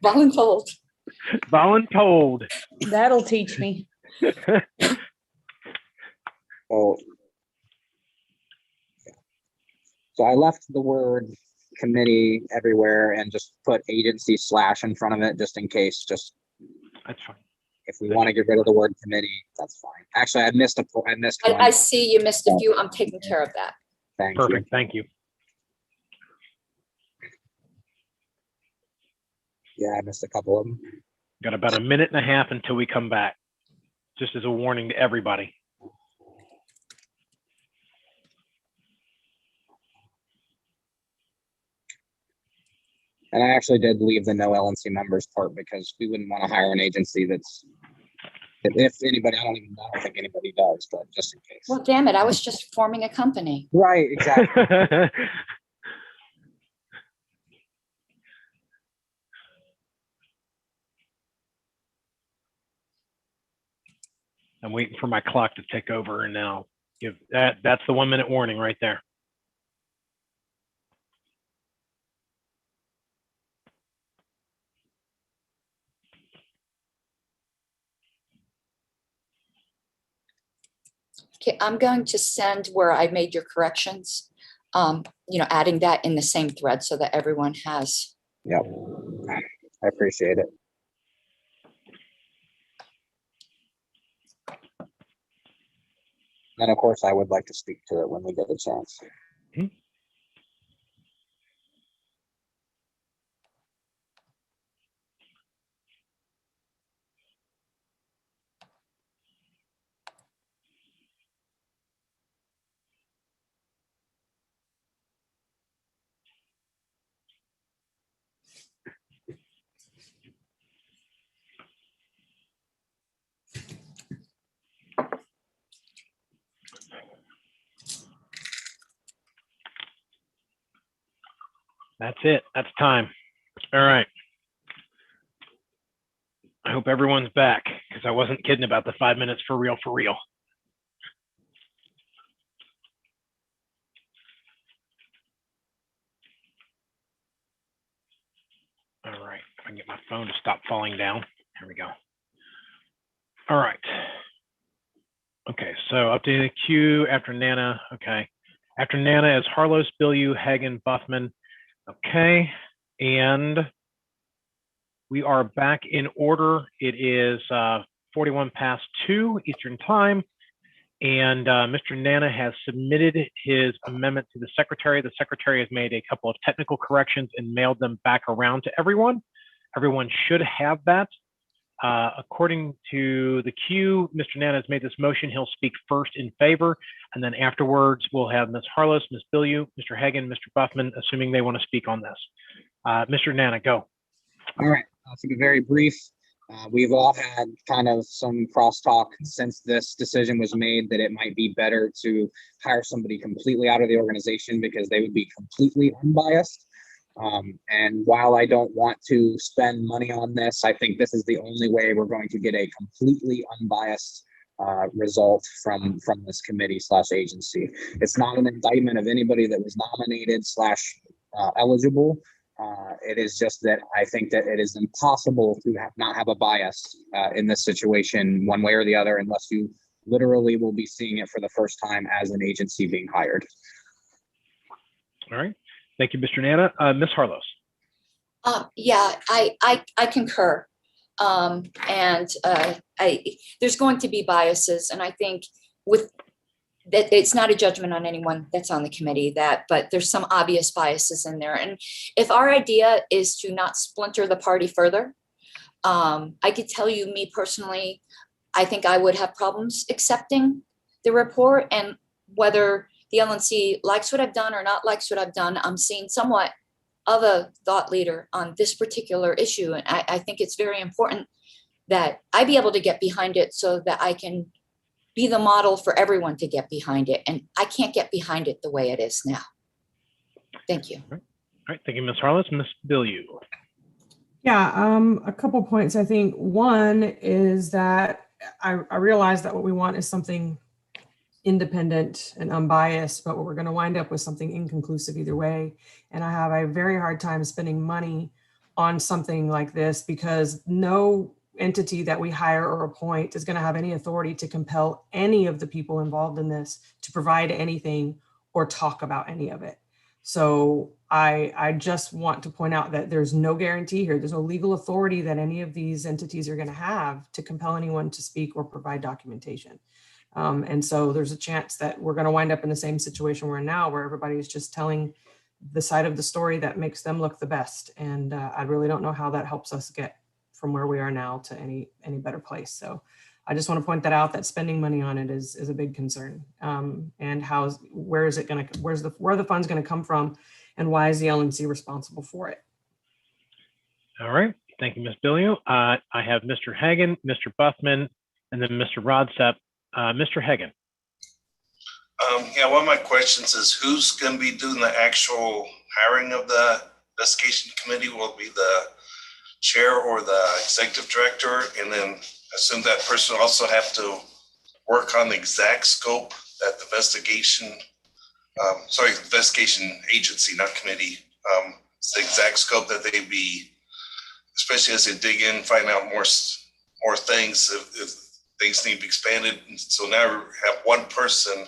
[SPEAKER 3] Voluntold.
[SPEAKER 1] Voluntold.
[SPEAKER 13] That'll teach me.
[SPEAKER 2] So I left the word committee everywhere and just put agency / in front of it, just in case. Just
[SPEAKER 1] that's fine.
[SPEAKER 2] If we want to get rid of the word committee, that's fine. Actually, I missed one.
[SPEAKER 3] I see you missed a few. I'm taking care of that.
[SPEAKER 1] Perfect. Thank you.
[SPEAKER 2] Yeah, I missed a couple of them.
[SPEAKER 1] Got about a minute and a half until we come back, just as a warning to everybody.
[SPEAKER 2] And I actually did leave the no LNC members part because we wouldn't want to hire an agency that's, if anybody, I don't think anybody does, but just in case.
[SPEAKER 3] Well, damn it, I was just forming a company.
[SPEAKER 2] Right, exactly.
[SPEAKER 1] I'm waiting for my clock to tick over, and now give that's the 1 minute warning right there.
[SPEAKER 3] Okay, I'm going to send where I made your corrections, adding that in the same thread so that everyone has.
[SPEAKER 2] Yep, I appreciate it. And of course, I would like to speak to it when we get a chance.
[SPEAKER 1] That's it. That's time. All right. I hope everyone's back, because I wasn't kidding about the 5 minutes for real, for real. All right. If I can get my phone to stop falling down. Here we go. All right. Okay. So updating the queue after Nana. Okay. After Nana is Harlos, Bilyeu, Hagen, Buffman. Okay. And we are back in order. It is 41 past 2 Eastern time. And Mr. Nana has submitted his amendment to the secretary. The secretary has made a couple of technical corrections and mailed them back around to everyone. Everyone should have that. According to the queue, Mr. Nana has made this motion. He'll speak first in favor, and then afterwards we'll have Ms. Harlos, Ms. Bilyeu, Mr. Hagen, Mr. Buffman, assuming they want to speak on this. Mr. Nana, go.
[SPEAKER 2] All right, I'll keep it very brief. We've all had kind of some crosstalk since this decision was made that it might be better to hire somebody completely out of the organization because they would be completely unbiased. And while I don't want to spend money on this, I think this is the only way we're going to get a completely unbiased result from this committee / agency. It's not an indictment of anybody that was nominated / eligible. It is just that I think that it is impossible to not have a bias in this situation one way or the other, unless you literally will be seeing it for the first time as an agency being hired.
[SPEAKER 1] All right. Thank you, Mr. Nana. Ms. Harlos.
[SPEAKER 3] Yeah, I concur. There's going to be biases, and I think with that, it's not a judgment on anyone that's on the committee, but there's some obvious biases in there. And if our idea is to not splinter the party further, I could tell you, me personally, I think I would have problems accepting the report, and whether the LNC likes what I've done or not likes what I've done, I'm seeing somewhat of a thought leader on this particular issue. And I think it's very important that I be able to get behind it so that I can be the model for everyone to get behind it. And I can't get behind it the way it is now. Thank you.
[SPEAKER 1] All right. Thank you, Ms. Harlos. Ms. Bilyeu.
[SPEAKER 4] Yeah, a couple points. I think one is that I realize that what we want is something independent and unbiased, but we're going to wind up with something inconclusive either way. And I have a very hard time spending money on something like this because no entity that we hire or appoint is going to have any authority to compel any of the people involved in this to provide anything or talk about any of it. So I just want to point out that there's no guarantee here. There's no legal authority that any of these entities are going to have to compel anyone to speak or provide documentation. And so there's a chance that we're going to wind up in the same situation we're in now, where everybody is just telling the side of the story that makes them look the best. And I really don't know how that helps us get from where we are now to any better place. So I just want to point that out, that spending money on it is a big concern. And where is it going to, where are the funds going to come from, and why is the LNC responsible for it?
[SPEAKER 1] All right. Thank you, Ms. Bilyeu. I have Mr. Hagan, Mr. Buffman, and then Mr. Rodsepp. Mr. Hagan.
[SPEAKER 11] Yeah, one of my questions is who's going to be doing the actual hiring of the investigation committee? Will it be the chair or the executive director? And then assume that person will also have to work on the exact scope that the investigation agency, not committee, it's the exact scope that they be, especially as they dig in, find out more things if things need to be expanded. So now we have one person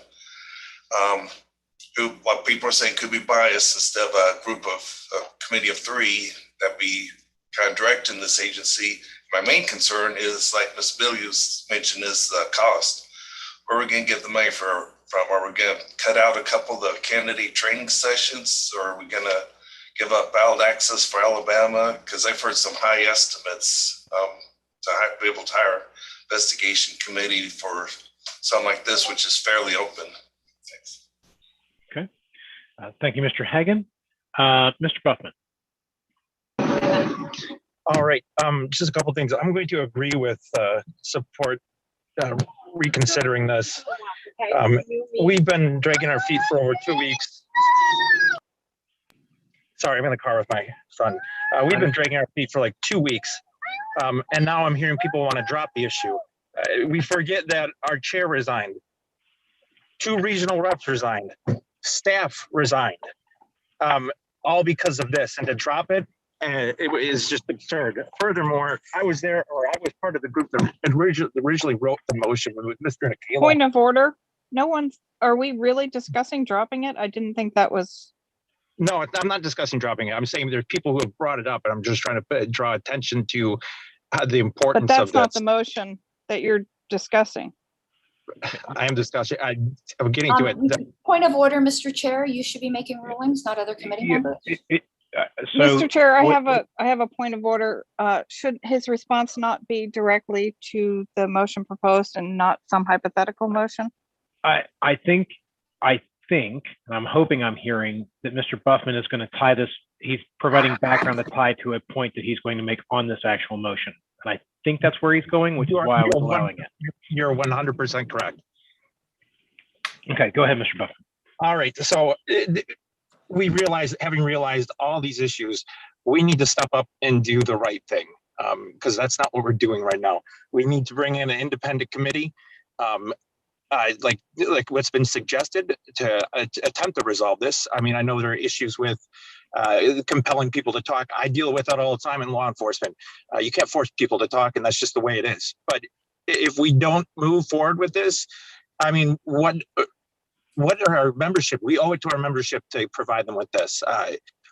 [SPEAKER 11] who, what people are saying, could be biased instead of a committee of three that be kind of directing this agency. My main concern is, like Ms. Bilyeu mentioned, is the cost. Where are we going to get the money from? Are we going to cut out a couple of the candidate training sessions, or are we going to give up ballot access for Alabama? Because I've heard some high estimates to be able to hire investigation committee for something like this, which is fairly open. Thanks.
[SPEAKER 1] Okay. Thank you, Mr. Hagan. Mr. Buffman.
[SPEAKER 8] All right. Just a couple of things. I'm going to agree with support reconsidering this. We've been dragging our feet for over 2 weeks. Sorry, I'm in the car with my son. We've been dragging our feet for like 2 weeks. And now I'm hearing people want to drop the issue. We forget that our chair resigned. 2 regional reps resigned. Staff resigned. All because of this. And to drop it, it is just absurd. Furthermore, I was part of the group that originally wrote the motion with Mr. Nicola.
[SPEAKER 21] Point of order. Are we really discussing dropping it? I didn't think that was.
[SPEAKER 8] No, I'm not discussing dropping it. I'm saying there's people who have brought it up, and I'm just trying to draw attention to the importance of this.
[SPEAKER 21] But that's not the motion that you're discussing.
[SPEAKER 8] I am discussing. I'm getting to it.
[SPEAKER 3] Point of order, Mr. Chair. You should be making rulings, not other committee members.
[SPEAKER 21] Mr. Chair, I have a point of order. Should his response not be directly to the motion proposed and not some hypothetical motion?
[SPEAKER 1] I think, and I'm hoping I'm hearing that Mr. Buffman is going to tie this. He's providing background to tie to a point that he's going to make on this actual motion. And I think that's where he's going, which is why I was allowing it.
[SPEAKER 8] You're 100% correct.
[SPEAKER 1] Okay, go ahead, Mr. Buffman.
[SPEAKER 8] All right. So having realized all these issues, we need to step up and do the right thing, because that's not what we're doing right now. We need to bring in an independent committee, like what's been suggested, to attempt to resolve this. I mean, I know there are issues with compelling people to talk. I deal with that all the time in law enforcement. You can't force people to talk, and that's just the way it is. But if we don't move forward with this, I mean,
[SPEAKER 13] what are our membership? We owe it to our membership to provide them with this.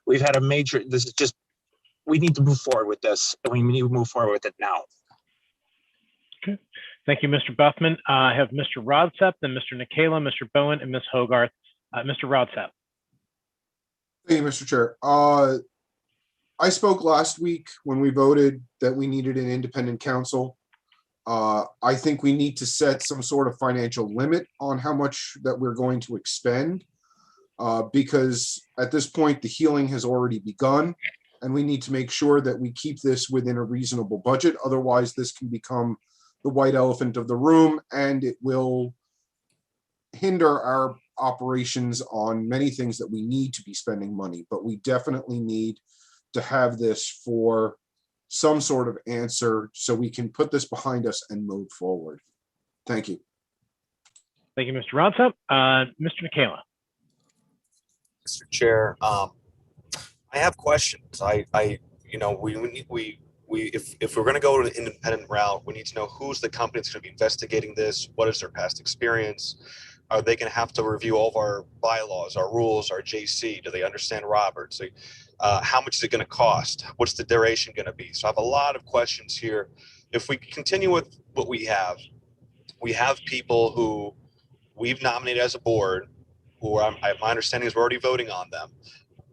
[SPEAKER 13] We've had a major, this is just, we need to move forward with this, and we need to move forward with it now.
[SPEAKER 1] Okay. Thank you, Mr. Buffman. I have Mr. Rodsep, then Mr. Nikela, Mr. Bowen, and Ms. Hogarth. Mr. Rodsep.
[SPEAKER 19] Thank you, Mr. Chair. I spoke last week when we voted that we needed an independent counsel. I think we need to set some sort of financial limit on how much that we're going to expend, because at this point, the healing has already begun, and we need to make sure that we keep this within a reasonable budget. Otherwise, this can become the white elephant of the room, and it will hinder our operations on many things that we need to be spending money. But we definitely need to have this for some sort of answer so we can put this behind us and move forward. Thank you.
[SPEAKER 1] Thank you, Mr. Rodsep. Mr. Nikela.
[SPEAKER 22] Mr. Chair, I have questions. If we're going to go to the independent route, we need to know who's the company that's going to be investigating this. What is their past experience? Are they going to have to review all of our bylaws, our rules, our JC? Do they understand Roberts? How much is it going to cost? What's the duration going to be? So I have a lot of questions here. If we continue with what we have people who we've nominated as a board, who my understanding is we're already voting on them.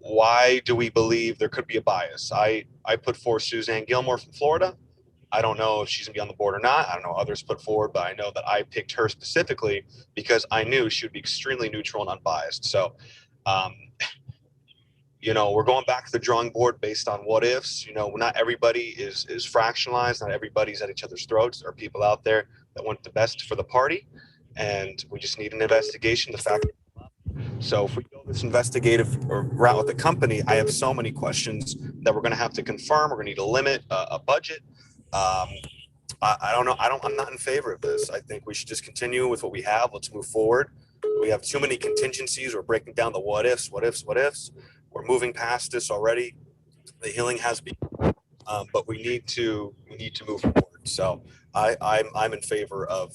[SPEAKER 22] Why do we believe there could be a bias? I put forward Suzanne Gilmore from Florida. I don't know if she's gonna be on the board or not. I don't know others put forward, but I know that I picked her specifically because I knew she would be extremely neutral and unbiased. So, we're going back to the drawing board based on what ifs. Not everybody is fractionalized. Not everybody's at each other's throats. There are people out there that want the best for the party, and we just need an investigation. The fact. So if we go this investigative route with the company, I have so many questions that we're going to have to confirm. We're going to need to limit a budget. I don't know. I'm not in favor of this. I think we should just continue with what we have. Let's move forward. We have too many contingencies. We're breaking down the what ifs. We're moving past this already. The healing has begun, but we need to move forward. So I'm in favor of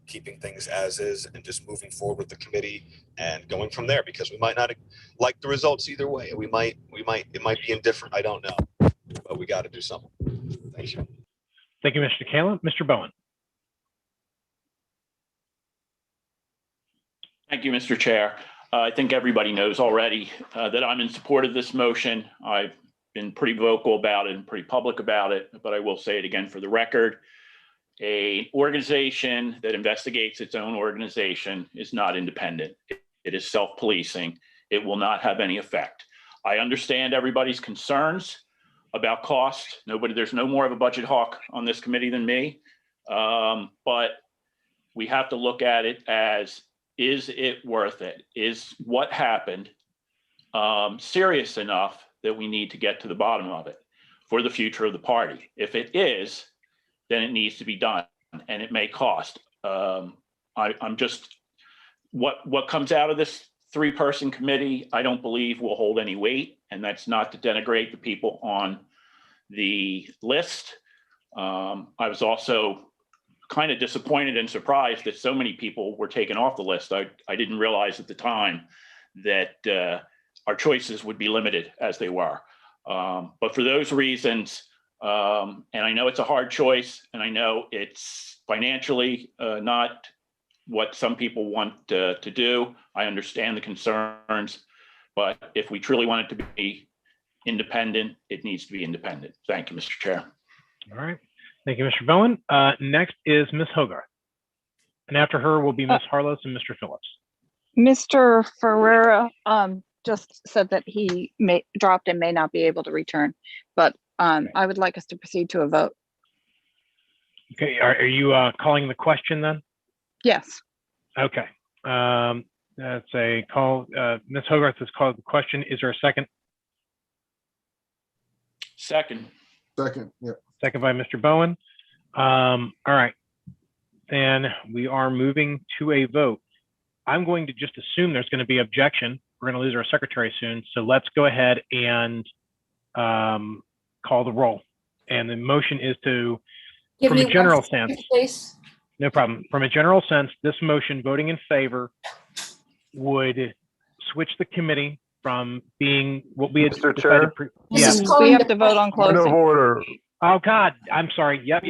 [SPEAKER 22] keeping things as is and just moving forward with the committee and going from there, because we might not like the results either way. It might be indifferent. I don't know, but we got to do something. Thank you.
[SPEAKER 1] Thank you, Mr. Nikela. Mr. Bowen.
[SPEAKER 16] Thank you, Mr. Chair. I think everybody knows already that I'm in support of this motion. I've been pretty vocal about it and pretty public about it, but I will say it again for the record. An organization that investigates its own organization is not independent. It is self-policing. It will not have any effect. I understand everybody's concerns about cost. There's no more of a budget hawk on this committee than me, but we have to look at it as, is it worth it? Is what happened serious enough that we need to get to the bottom of it for the future of the party? If it is, then it needs to be done, and it may cost. I'm just, what comes out of this 3-person committee, I don't believe will hold any weight, and that's not to denigrate the people on the list. I was also kind of disappointed and surprised that so many people were taken off the list. I didn't realize at the time that our choices would be limited as they were. But for those reasons, and I know it's a hard choice, and I know it's financially not what some people want to do. I understand the concerns, but if we truly want it to be independent, it needs to be independent. Thank you, Mr. Chair.
[SPEAKER 1] All right. Thank you, Mr. Bowen. Next is Ms. Hogarth. And after her will be Ms. Harlos and Mr. Phillips.
[SPEAKER 21] Mr. Ferreira just said that he dropped and may not be able to return, but I would like us to proceed to a vote.
[SPEAKER 1] Okay, are you calling the question then?
[SPEAKER 21] Yes.
[SPEAKER 1] Okay. That's a call. Ms. Hogarth has called the question. Is there a second?
[SPEAKER 16] Second.
[SPEAKER 19] Second, yeah.
[SPEAKER 1] Second by Mr. Bowen. All right. Then we are moving to a vote. I'm going to just assume there's going to be objection. We're going to lose our secretary soon. So let's go ahead and call the roll. And the motion is to, from a general sense,
[SPEAKER 3] please.
[SPEAKER 1] no problem. From a general sense, this motion voting in favor would switch the committee from being what we had
[SPEAKER 14] Mr.
[SPEAKER 1] decided.
[SPEAKER 14] Chair?
[SPEAKER 21] We have to vote on
[SPEAKER 14] Point of
[SPEAKER 21] closing.
[SPEAKER 14] order.
[SPEAKER 1] Oh, God, I'm sorry. Yep.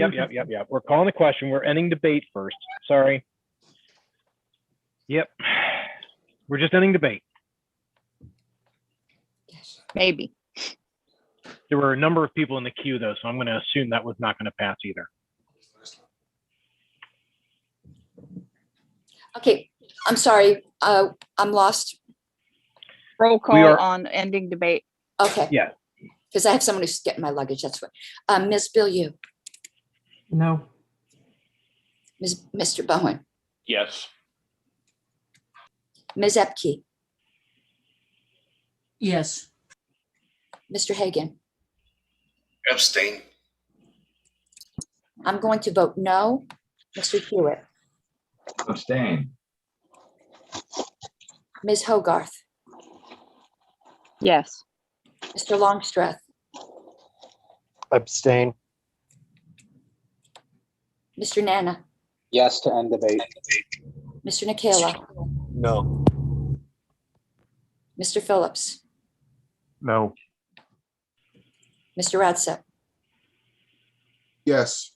[SPEAKER 1] We're calling the question. We're ending debate first. Sorry. Yep. We're just ending debate.
[SPEAKER 21] Maybe.
[SPEAKER 1] There were a number of people in the queue, though, so I'm going to assume that was not going to pass either.
[SPEAKER 3] Okay, I'm sorry. I'm lost.
[SPEAKER 21] Roll
[SPEAKER 1] We
[SPEAKER 21] call
[SPEAKER 1] are-
[SPEAKER 21] on ending debate.
[SPEAKER 3] Okay.
[SPEAKER 1] Yeah.
[SPEAKER 3] Because I have someone who's getting my luggage. That's what. Ms. Bilyeu,
[SPEAKER 4] No.
[SPEAKER 3] Mr. Bowen,
[SPEAKER 16] Yes.
[SPEAKER 3] Ms. Epke,
[SPEAKER 12] Yes.
[SPEAKER 3] Mr. Hagan.
[SPEAKER 11] Abstain.
[SPEAKER 3] I'm going to vote no. Mr. Hewitt,
[SPEAKER 9] Abstain.
[SPEAKER 3] Ms. Hogarth,
[SPEAKER 21] Yes.
[SPEAKER 3] Mr. Longstreth,
[SPEAKER 10] Abstain.
[SPEAKER 3] Mr. Nana,
[SPEAKER 2] Yes to end debate.
[SPEAKER 3] Mr. Nikela,
[SPEAKER 22] No.
[SPEAKER 3] Mr. Phillips,
[SPEAKER 14] No.
[SPEAKER 3] Mr. Radsep,
[SPEAKER 19] Yes.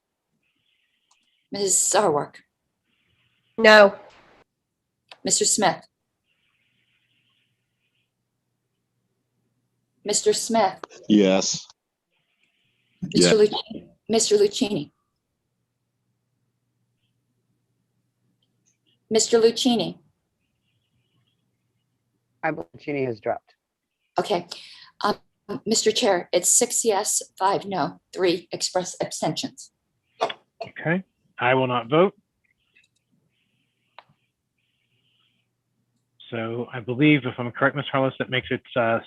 [SPEAKER 3] Ms. Sarwark,
[SPEAKER 17] No.
[SPEAKER 3] Mr. Smith, Mr. Smith,
[SPEAKER 20] Yes.
[SPEAKER 3] Mr. Lucchini, Mr. Lucchini, Mr. Lucchini.
[SPEAKER 7] I believe Cheney has dropped.
[SPEAKER 3] Okay. Mr. Chair, it's 6 yes, 5 no, 3 express abstentions.
[SPEAKER 1] Okay. I will not vote. So I believe, if I'm correct, Ms. Harless, that makes it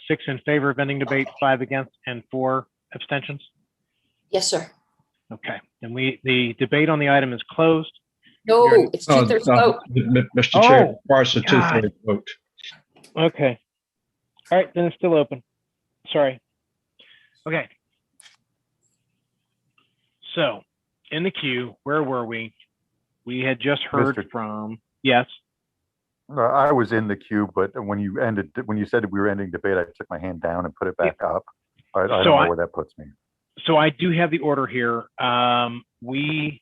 [SPEAKER 1] 6 in favor of ending debate, 5 against, and 4 abstentions.
[SPEAKER 3] Yes, sir.
[SPEAKER 1] Okay. Then the debate on the item is closed.
[SPEAKER 3] No, it's 2/3 vote.
[SPEAKER 6] Mr. Chair,
[SPEAKER 1] Oh,
[SPEAKER 6] requires a
[SPEAKER 1] God.
[SPEAKER 6] 2/3 vote.
[SPEAKER 1] Okay. All right, then it's still open. Sorry. Okay. So in the queue, where were we? We had just heard
[SPEAKER 14] Mr.
[SPEAKER 1] from, yes.
[SPEAKER 14] I was in the queue, but when you said we were ending debate, I took my hand down and put it back up. I don't know where that puts me.
[SPEAKER 1] So I do have the order here. We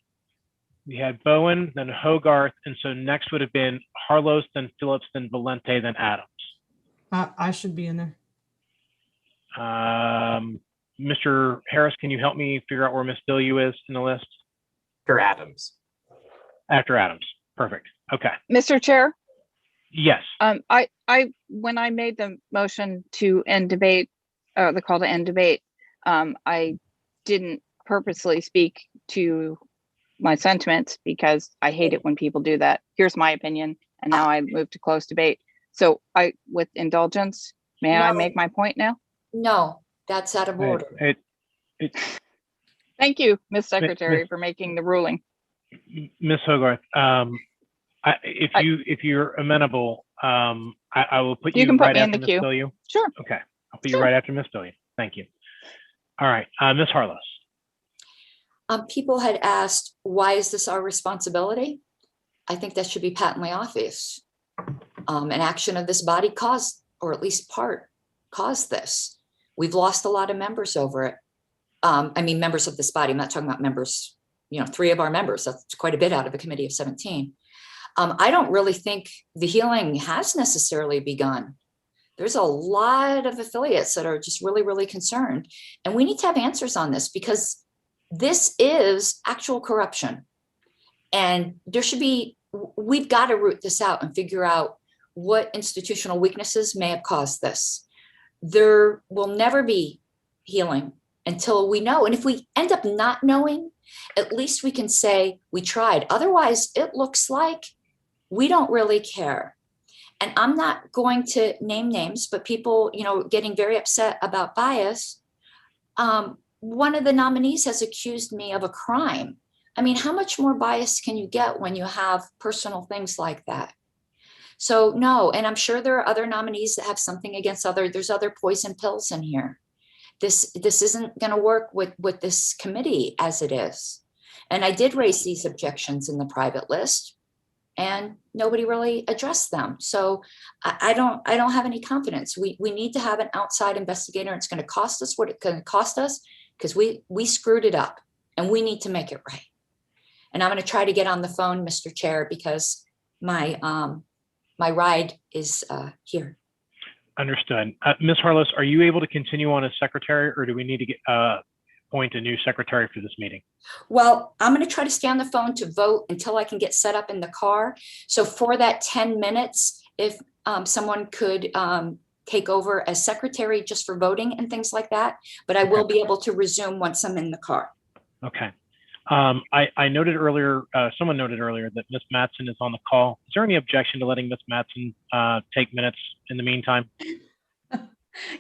[SPEAKER 1] had Bowen, then Hogarth, and so next would have been Harlos, then Phillips, then Valente, then Adams.
[SPEAKER 4] I should be in there.
[SPEAKER 1] Mr. Harris, can you help me figure out where Miss Bilyeu is in the list?
[SPEAKER 15] After Adams.
[SPEAKER 1] After Adams. Perfect. Okay.
[SPEAKER 21] Mr. Chair,
[SPEAKER 1] Yes.
[SPEAKER 21] when I made the motion to end debate, the call to end debate, I didn't purposely speak to my sentiments because I hate it when people do that. Here's my opinion, and now I move to close debate. So with indulgence, may I
[SPEAKER 3] No.
[SPEAKER 21] make my point now?
[SPEAKER 3] No, that's out of order.
[SPEAKER 21] Thank you, Ms. Secretary, for making the ruling.
[SPEAKER 1] Miss Hogarth, if you're amenable, I will put you
[SPEAKER 21] You can put
[SPEAKER 1] right
[SPEAKER 21] me in
[SPEAKER 1] after
[SPEAKER 21] the
[SPEAKER 1] Miss
[SPEAKER 21] queue.
[SPEAKER 1] Bilyeu.
[SPEAKER 21] Sure.
[SPEAKER 1] Okay. I'll put you right after Miss Bilyeu. Thank you. All right. Miss Harlos.
[SPEAKER 3] People had asked, why is this our responsibility? I think that should be patently obvious. An action of this body caused, or at least part, caused this. We've lost a lot of members over it. I mean, members of this body. I'm not talking about members, 3 of our members. That's quite a bit out of a committee of 17. I don't really think the healing has necessarily begun. There's a lot of affiliates that are just really, really concerned. And we need to have answers on this because this is actual corruption. And we've got to root this out and figure out what institutional weaknesses may have caused this. There will never be healing until we know. And if we end up not knowing, at least we can say we tried. Otherwise, it looks like we don't really care. And I'm not going to name names, but people, getting very upset about bias. One of the nominees has accused me of a crime. I mean, how much more bias can you get when you have personal things like that? So no, and I'm sure there are other nominees that have something against there's other poison pills in here. This isn't going to work with this committee as it is. And I did raise these objections in the private list. and nobody really addressed them. So I don't have any confidence. We need to have an outside investigator. It's going to cost us what it's going to cost us, because we screwed it up and we need to make it right. And I'm going to try to get on the phone, Mr. Chair, because my ride is here.
[SPEAKER 1] Understood. Ms. Harless, are you able to continue on as secretary, or do we need to get appoint a new secretary for this meeting?
[SPEAKER 3] Well, I'm going to try to stay on the phone to vote until I can get set up in the car. So for that 10 minutes, if someone could take over as secretary just for voting and things like that, but I will be able to resume once I'm in the car.
[SPEAKER 1] Okay. I noted earlier, someone noted earlier that Ms. Mattson is on the call. Is there any objection to letting Ms. Mattson take minutes in the meantime?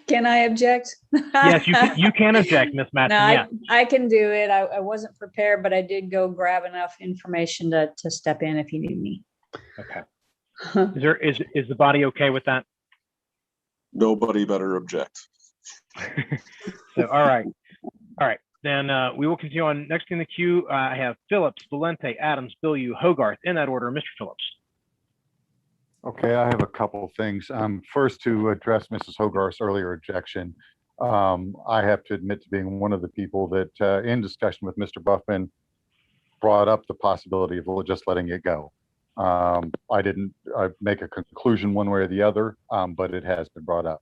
[SPEAKER 5] Can I object?
[SPEAKER 1] Yes, you can object, Ms. Mattson.
[SPEAKER 5] No,
[SPEAKER 1] Yeah.
[SPEAKER 5] I can do it. I wasn't prepared, but I did go grab enough information to step in if you need me.
[SPEAKER 1] Okay. Is the body okay with that?
[SPEAKER 18] Nobody better object.
[SPEAKER 1] So, all right. Then we will continue on. Next in the queue, I have Phillips, Valente, Adams, Bilyeu, Hogarth, in that order. Mr. Phillips.
[SPEAKER 14] Okay, I have a couple of things. First, to address Mrs. Hogarth's earlier objection, I have to admit to being one of the people that, in discussion with Mr. Buffman, brought up the possibility of just letting it go. I didn't make a conclusion one way or the other, but it has been brought up.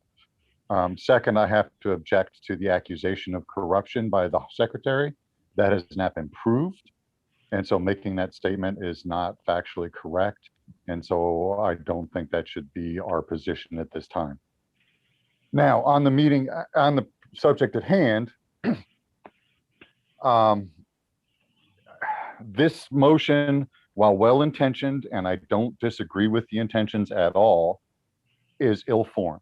[SPEAKER 14] Second, I have to object to the accusation of corruption by the secretary. That has not been proved. And so making that statement is not factually correct. And so I don't think that should be our position at this time. Now, on the meeting, on the subject at hand, this motion, while well-intentioned, and I don't disagree with the intentions at all, is ill-formed.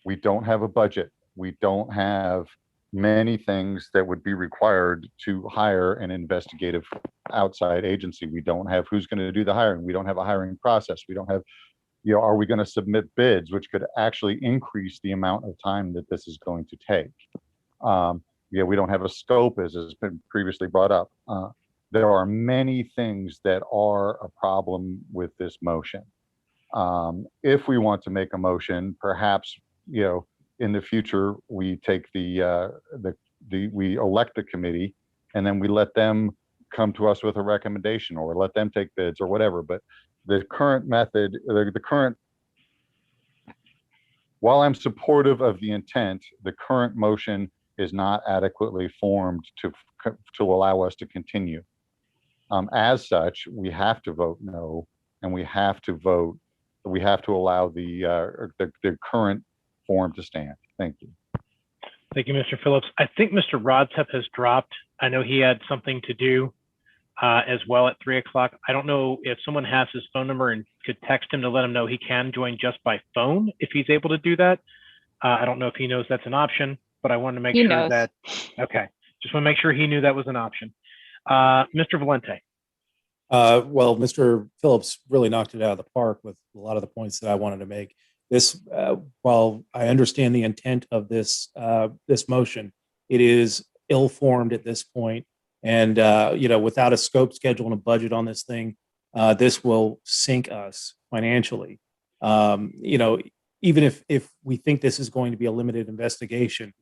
[SPEAKER 14] We don't have a budget. We don't have many things that would be required to hire an investigative outside agency. We don't have who's going to do the hiring. We don't have a hiring process. We don't have, are we going to submit bids, which could actually increase the amount of time that this is going to take? We don't have a scope, as has been previously brought up. There are many things that are a problem with this motion. If we want to make a motion, perhaps in the future, we take we elect the committee, and then we let them come to us with a recommendation, or let them take bids or whatever. But the current method, while I'm supportive of the intent, the current motion is not adequately formed to allow us to continue. As such, we have to vote no, and we have to allow the current form to stand. Thank you.
[SPEAKER 1] Thank you, Mr. Phillips. I think Mr. Rodsepp has dropped. I know he had something to do as well at 3 o'clock. I don't know if someone has his phone number and could text him to let him know he can join just by phone if he's able to do that. I don't know if he knows that's an option, but I wanted to make sure that, okay. Just want to make sure he knew that was an option. Mr. Valente.
[SPEAKER 23] Well, Mr. Phillips really knocked it out of the park with a lot of the points that I wanted to make. This, while I understand the intent of this motion, it is ill-formed at this point. And without a scope, schedule, and a budget on this thing, this will sink us financially. Even if we think this is going to be a limited investigation.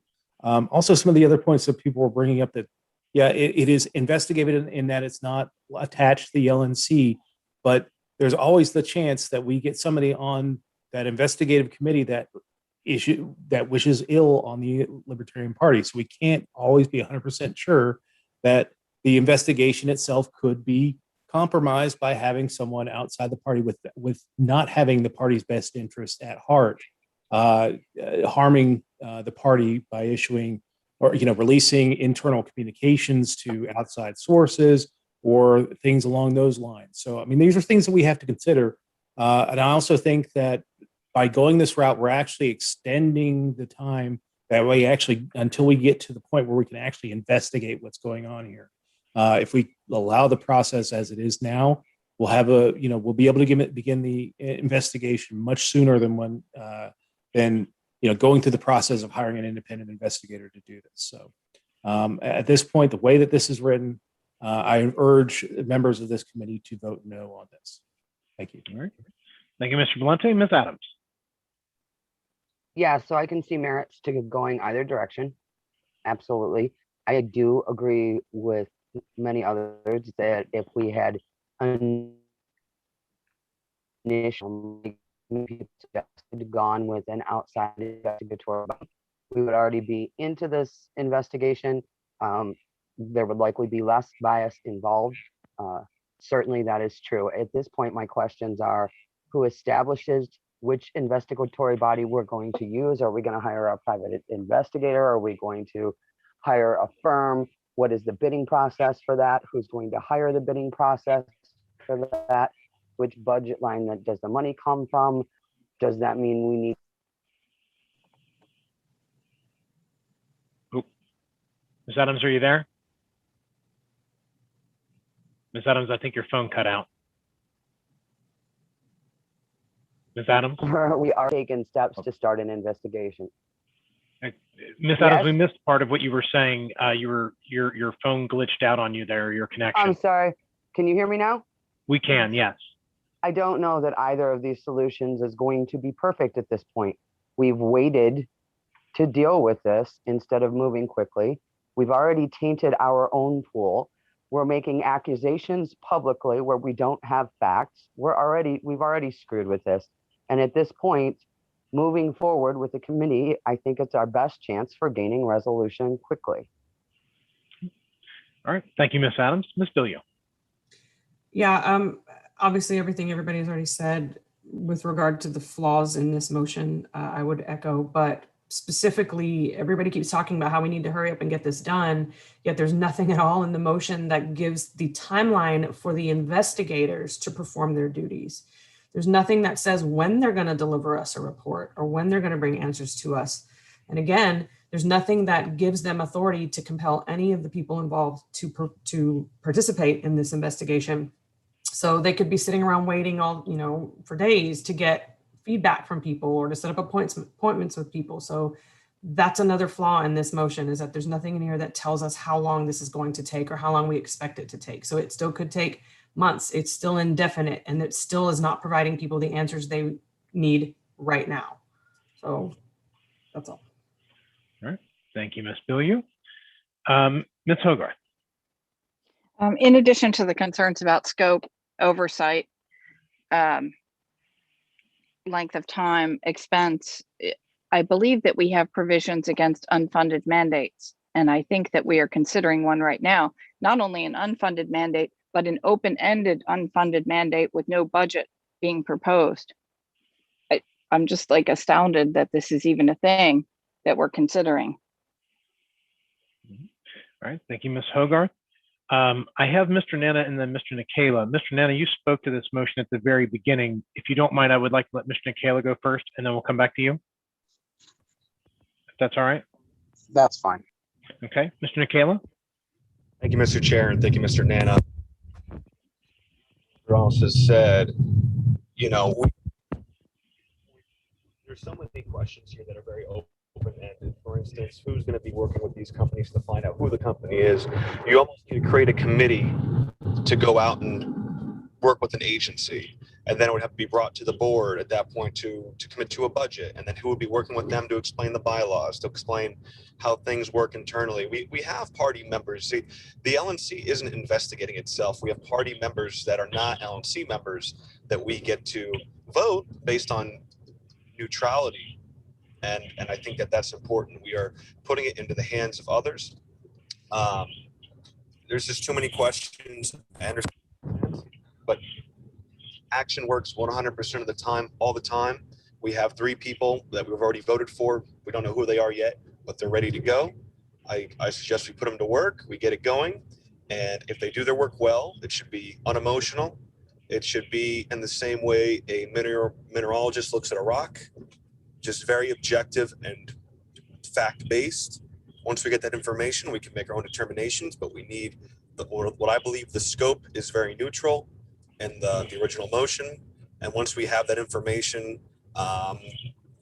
[SPEAKER 23] Also, some of the other points that people were bringing up that, it is investigated in that it's not attached to the LNC, but there's always the chance that we get somebody on that investigative committee that wishes ill on the Libertarian Party. So we can't always be 100% sure that the investigation itself could be compromised by having someone outside the party with not having the party's best interest at heart, harming the party by issuing or releasing internal communications to outside sources or things along those lines. So I mean, these are things that we have to consider. And I also think that by going this route, we're actually extending the time that way until we get to the point where we can actually investigate what's going on here. If we allow the process as it is now, we'll have we'll be able to begin the investigation much sooner than going through the process of hiring an independent investigator to do this. So at this point, the way that this is written, I urge members of this committee to vote no on this. Thank you.
[SPEAKER 1] All right. Thank you, Mr. Valente. Ms. Adams.
[SPEAKER 7] Yeah, so I can see merits to going either direction. Absolutely. I do agree with many others that if we had initially gone with an outside investigatory body, we would already be into this investigation. There would likely be less bias involved. Certainly that is true. At this point, my questions are, who establishes which investigatory body we're going to use? Are we going to hire a private investigator? Are we going to hire a firm? What is the bidding process for that? Who's going to hire the bidding process for that? Which budget line that does the money come from? Does that mean we need?
[SPEAKER 1] Ms. Adams, are you there? Ms. Adams, I think your phone cut out. Ms. Adams?
[SPEAKER 7] We are taking steps to start an investigation.
[SPEAKER 1] Ms. Adams, we missed part of what you were saying. Your phone glitched out on you there, your connection.
[SPEAKER 7] I'm sorry. Can you hear me now?
[SPEAKER 1] We can, yes.
[SPEAKER 7] I don't know that either of these solutions is going to be perfect at this point. We've waited to deal with this instead of moving quickly. We've already tainted our own pool. We're making accusations publicly where we don't have facts. We've already screwed with this. And at this point, moving forward with the committee, I think it's our best chance for gaining resolution quickly.
[SPEAKER 1] All right. Thank you, Ms. Adams. Ms. Bilio.
[SPEAKER 4] Yeah, obviously everything everybody's already said with regard to the flaws in this motion, I would echo, but specifically, everybody keeps talking about how we need to hurry up and get this done, yet there's nothing at all in the motion that gives the timeline for the investigators to perform their duties. There's nothing that says when they're going to deliver us a report or when they're going to bring answers to us. And again, there's nothing that gives them authority to compel any of the people involved to participate in this investigation. So they could be sitting around waiting for days to get feedback from people or to set up appointments with people. So that's another flaw in this motion, is that there's nothing in here that tells us how long this is going to take or how long we expect it to take. So it still could take months. It's still indefinite, and it still is not providing people the answers they need right now. So that's all.
[SPEAKER 1] All right. Thank you, Ms. Billiou. Ms. Hogarth.
[SPEAKER 21] In addition to the concerns about scope, oversight, length of time, expense, I believe that we have provisions against unfunded mandates. And I think that we are considering one right now, not only an unfunded mandate, but an open-ended unfunded mandate with no budget being proposed. I'm just like astounded that this is even a thing that we're considering.
[SPEAKER 1] All right, thank you, Ms. Hogarth. I have Mr. Nana and then Mr. Nikela. Mr. Nana, you spoke to this motion at the very beginning. If you don't mind, I would like to let Mr. Nikela go first, and then we'll come back to you. If that's all right.
[SPEAKER 2] That's fine.
[SPEAKER 1] Okay, Mr. Nikela.
[SPEAKER 22] Thank you, Mr. Chair, and thank you, Mr. Nana. Ross has said, there's so many questions here that are very open-ended. For instance, who's going to be working with these companies to find out who the company is? You almost need to create a committee to go out and work with an agency, and then it would have to be brought to the board at that point to commit to a budget, and then who would be working with them to explain the bylaws, to explain how things work internally. We have party members. See, the LNC isn't investigating itself. We have party members that are not LNC members that we get to vote based on neutrality. And I think that that's important. We are putting it into the hands of others. There's just too many questions. I understand, but action works 100% of the time, all the time. We have 3 people that we've already voted for. We don't know who they are yet, but they're ready to go. I suggest we put them to work. We get it going. And if they do their work well, it should be unemotional. It should be in the same way a mineralogist looks at a rock, just very objective and fact-based. Once we get that information, we can make our own determinations, but we need what I believe the scope is very neutral in the original motion. And once we have that information,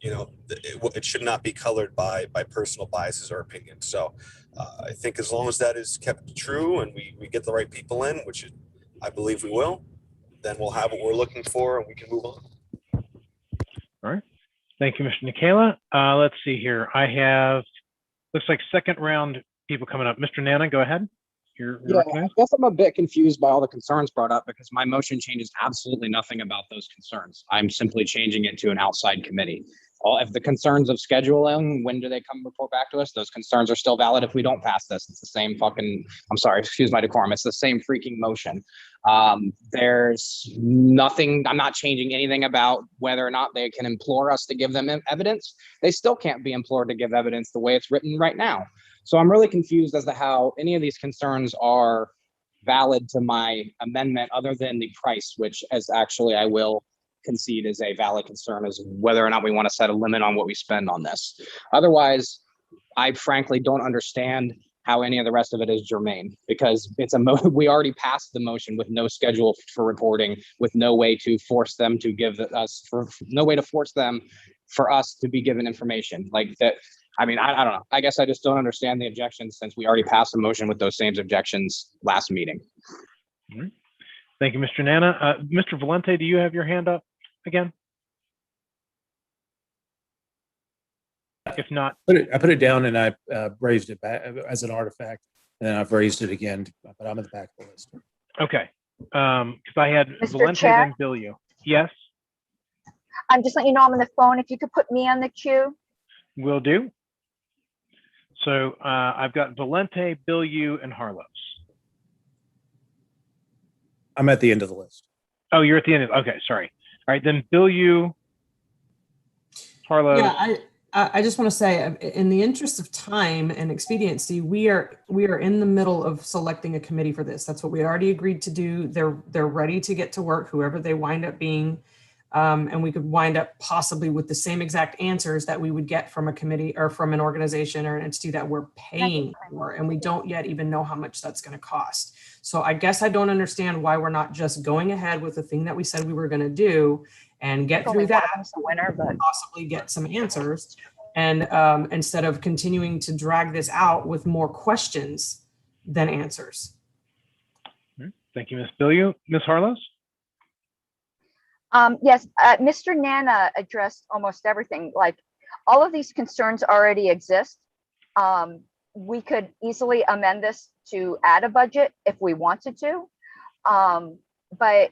[SPEAKER 22] it should not be colored by personal biases or opinions. So I think as long as that is kept true and we get the right people in, which I believe we will, then we'll have what we're looking for and we can move on.
[SPEAKER 1] All right. Thank you, Mr. Nikela. Let's see here. I have, looks like second round people coming up. Mr. Nana, go ahead. You're
[SPEAKER 2] Yeah, I
[SPEAKER 1] recognized.
[SPEAKER 2] guess I'm a bit confused by all the concerns brought up because my motion changes absolutely nothing about those concerns. I'm simply changing it to an outside committee. If the concerns of scheduling, when do they come report back to us? Those concerns are still valid if we don't pass this. It's the same fucking, I'm sorry, excuse my decorum. It's the same freaking motion. There's nothing, I'm not changing anything about whether or not they can implore us to give them evidence. They still can't be implored to give evidence the way it's written right now. So I'm really confused as to how any of these concerns are valid to my amendment other than the price, which as actually I will concede is a valid concern, is whether or not we want to set a limit on what we spend on this. Otherwise, I frankly don't understand how any of the rest of it is germane, because it's we already passed the motion with no schedule for reporting, with no way to force them to give us, no way to force them for us to be given information like that. I mean, I don't know. I guess I just don't understand the objections since we already passed the motion with those same objections last meeting.
[SPEAKER 1] All right. Thank you, Mr. Nana. Mr. Valente, do you have your hand up again? If not,
[SPEAKER 23] I put it down and I raised it back as an artifact, and then I've raised it again, but I'm at the back of the list.
[SPEAKER 1] okay. Because I had
[SPEAKER 8] Mr.
[SPEAKER 1] Valente,
[SPEAKER 8] Chair?
[SPEAKER 1] then Billiou. Yes,
[SPEAKER 8] I'm just letting you know I'm on the phone. If you could put me on the queue.
[SPEAKER 1] will do. So I've got Valente, Billiou, and Harlos.
[SPEAKER 23] I'm at the end of the list.
[SPEAKER 1] Oh, you're at the end of, okay, sorry. All right, then Billiou, Harlos.
[SPEAKER 4] Yeah, I just want to say, in the interest of time and expediency, we are in the middle of selecting a committee for this. That's what we already agreed to do. They're ready to get to work, whoever they wind up being. And we could wind up possibly with the same exact answers that we would get from a committee or from an organization or an entity that we're paying for, and we don't yet even know how much that's going to cost. So I guess I don't understand why we're not just going ahead with the thing that we said we were going to do and get through that, possibly get some answers, and instead of continuing to drag this out with more questions than answers.
[SPEAKER 1] Thank you, Ms. Billiou. Ms. Harlos?
[SPEAKER 8] Yes, Mr. Nana addressed almost everything. Like, all of these concerns already exist. We could easily amend this to add a budget if we wanted to. But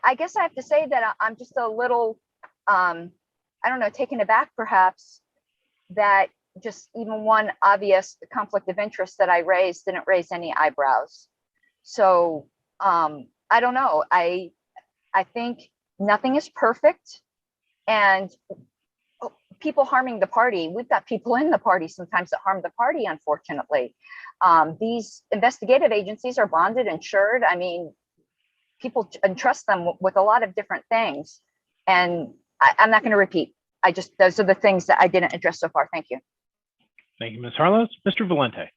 [SPEAKER 8] I guess I have to say that I'm just a little, I don't know, taken aback perhaps that just even one obvious conflict of interest that I raised didn't raise any eyebrows. So I don't know. I think nothing is perfect, and people harming the party. We've got people in the party sometimes that harm the party, unfortunately. These investigative agencies are bonded, insured. I mean, people entrust them with a lot of different things. And I'm not going to repeat. Those are the things that I didn't address so far. Thank you.
[SPEAKER 1] Thank you, Ms. Harlos. Mr. Valente?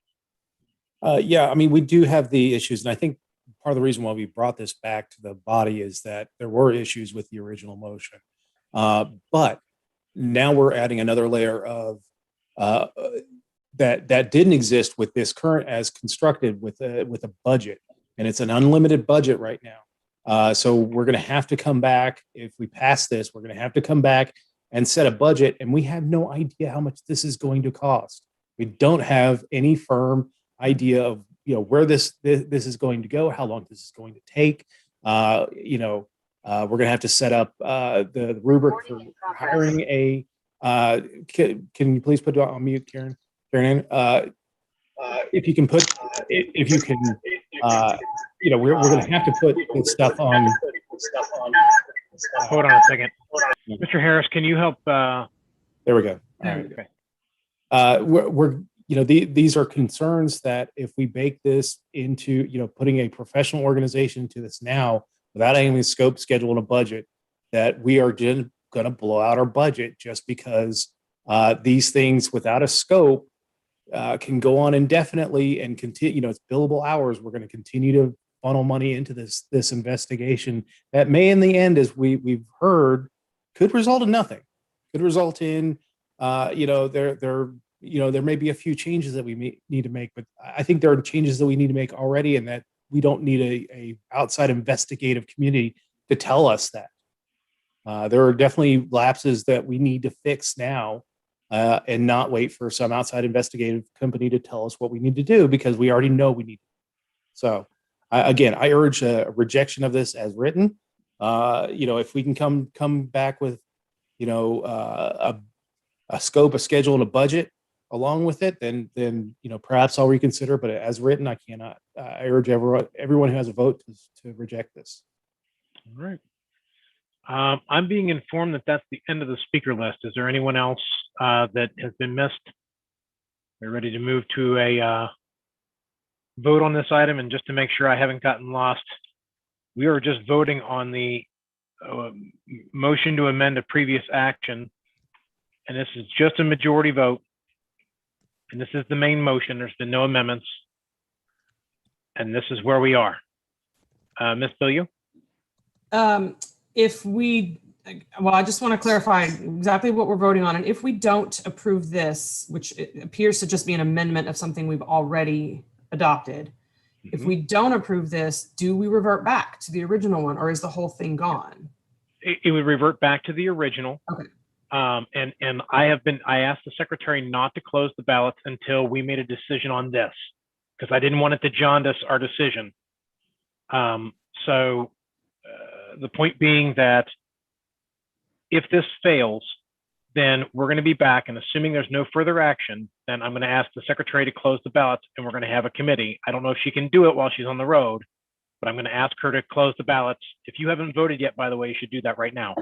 [SPEAKER 23] Yeah, I mean, we do have the issues, and I think part of the reason why we brought this back to the body is that there were issues with the original motion. But now we're adding another layer of that didn't exist with this current as constructed with a budget, and it's an unlimited budget right now. So we're going to have to come back. If we pass this, we're going to have to come back and set a budget, and we have no idea how much this is going to cost. We don't have any firm idea of where this is going to go, how long this is going to take. We're going to have to set up the rubric for hiring a. Can you please put it on mute, Karen? Karen, if you can put, if you can, we're going to have to put this stuff on.
[SPEAKER 1] Hold on a second. Mr. Harris, can you help?
[SPEAKER 23] There we go. All right.
[SPEAKER 1] Okay.
[SPEAKER 23] These are concerns that if we bake this into, putting a professional organization into this now without any scope, schedule, and a budget, that we are going to blow out our budget just because these things without a scope can go on indefinitely and continue. It's billable hours. We're going to continue to funnel money into this investigation that may, in the end, as we've heard, could result in nothing. Could result in, there may be a few changes that we may need to make, but I think there are changes that we need to make already, and that we don't need a outside investigative community to tell us that. There are definitely lapses that we need to fix now and not wait for some outside investigative company to tell us what we need to do, because we already know we need to. So again, I urge a rejection of this as written. If we can come back with, a scope, a schedule, and a budget along with it, then perhaps I'll reconsider. But as written, I cannot. I urge everyone who has a vote to reject this.
[SPEAKER 1] All right. I'm being informed that that's the end of the speaker list. Is there anyone else that has been missed? We're ready to move to a vote on this item. And just to make sure I haven't gotten lost, we are just voting on the motion to amend a previous action. And this is just a majority vote. And this is the main motion. There's been no amendments. And this is where we are. Ms. Billiou?
[SPEAKER 4] I just want to clarify exactly what we're voting on. And if we don't approve this, which it appears to just be an amendment of something we've already adopted, if we don't approve this, do we revert back to the original one, or is the whole thing gone?
[SPEAKER 1] It would revert back to the original.
[SPEAKER 4] Okay.
[SPEAKER 1] And I asked the secretary not to close the ballots until we made a decision on this, because I didn't want it to jaundice our decision. The point being that if this fails, then we're going to be back, and assuming there's no further action, then I'm going to ask the secretary to close the ballots, and we're going to have a committee. I don't know if she can do it while she's on the road, but I'm going to ask her to close the ballots. If you haven't voted yet, by the way, you should do that right now.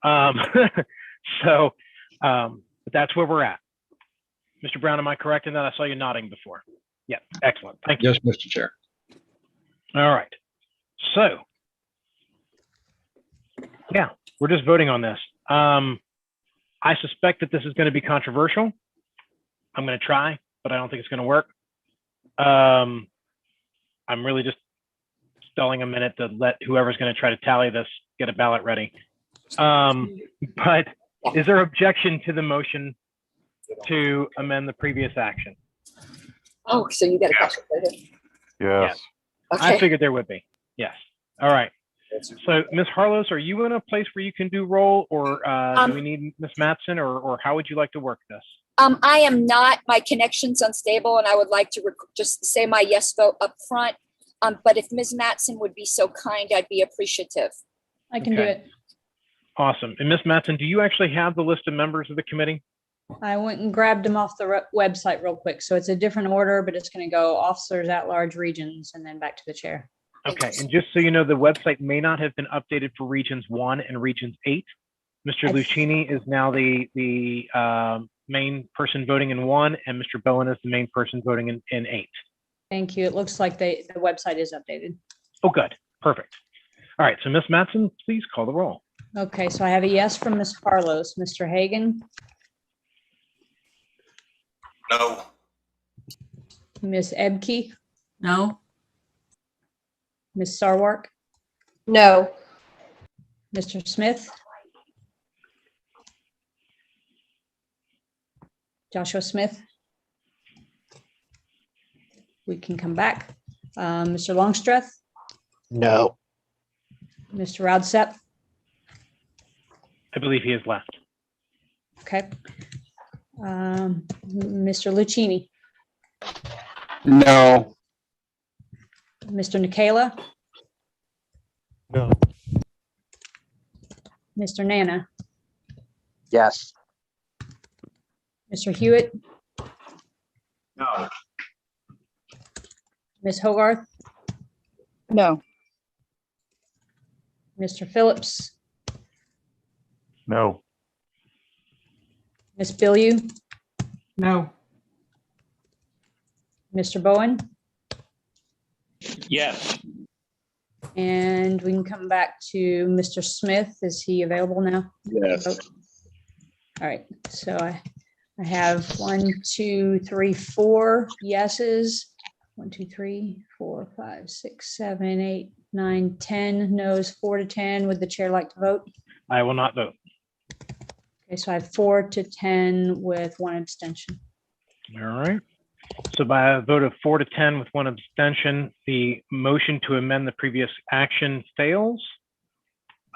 [SPEAKER 1] But that's where we're at. Mr. Brown, am I correct in that? I saw you nodding before. Yeah, excellent. Thank you.
[SPEAKER 6] Yes, Mr. Chair.
[SPEAKER 1] All right. So, yeah, we're just voting on this. I suspect that this is going to be controversial. I'm going to try, but I don't think it's going to work. I'm really just stalling a minute to let whoever's going to try to tally this get a ballot ready. But is there objection to the motion to amend the previous action?
[SPEAKER 3] Oh, so you got a question right here.
[SPEAKER 14] Yes.
[SPEAKER 3] Okay.
[SPEAKER 1] I figured there would be. Yes. All right. So, Ms. Harlos, are you in a place where you can do roll, or do we need Ms. Mattson, or how would you like to work this?
[SPEAKER 3] I am not. My connection's unstable, and I would like to just say my yes vote up front. But if Ms. Mattson would be so kind, I'd be appreciative.
[SPEAKER 5] I can do it.
[SPEAKER 1] Awesome. And Ms. Mattson, do you actually have the list of members of the committee?
[SPEAKER 5] I went and grabbed them off the website real quick. So it's a different order, but it's going to go officers at large, regions, and then back to the chair.
[SPEAKER 1] Okay. And just so you know, the website may not have been updated for Regions 1 and Regions 8. Mr. Lucchini is now the main person voting in 1, and Mr. Bowen is the main person voting in 8.
[SPEAKER 5] Thank you. It looks like the website is updated.
[SPEAKER 1] Oh, good. Perfect. All right. So, Ms. Mattson, please call the roll.
[SPEAKER 5] Okay, so I have a yes from Ms. Harlos. Mr. Hagan?
[SPEAKER 11] No.
[SPEAKER 5] Ms. Ebke?
[SPEAKER 12] No.
[SPEAKER 5] Ms. Sarwark?
[SPEAKER 17] No.
[SPEAKER 5] Mr. Smith? Joshua Smith? We can come back. Mr. Longstreth?
[SPEAKER 10] No.
[SPEAKER 5] Mr. Roudsepp?
[SPEAKER 1] I believe he has left.
[SPEAKER 5] Okay. Mr. Lucchini?
[SPEAKER 10] No.
[SPEAKER 5] Mr. Nikela?
[SPEAKER 10] No.
[SPEAKER 5] Mr. Nana?
[SPEAKER 2] Yes.
[SPEAKER 5] Mr. Hewitt?
[SPEAKER 9] No.
[SPEAKER 5] Ms. Hogarth?
[SPEAKER 21] No.
[SPEAKER 5] Mr. Phillips?
[SPEAKER 14] No.
[SPEAKER 5] Ms. Billiou?
[SPEAKER 4] No.
[SPEAKER 5] Mr. Bowen?
[SPEAKER 13] Yes.
[SPEAKER 5] And we can come back to Mr. Smith. Is he available now?
[SPEAKER 9] Yes.
[SPEAKER 5] All right, so I have 1, 2, 3, 4 yeses. 1, 2, 3, 4, 5, 6, 7, 8, 9, 10 no's, 4 to 10. Would the chair like to vote?
[SPEAKER 1] I will not vote.
[SPEAKER 5] Okay, so I have 4 to 10 with 1 abstention.
[SPEAKER 1] All right. So by a vote of 4 to 10 with 1 abstention, the motion to amend the previous action fails.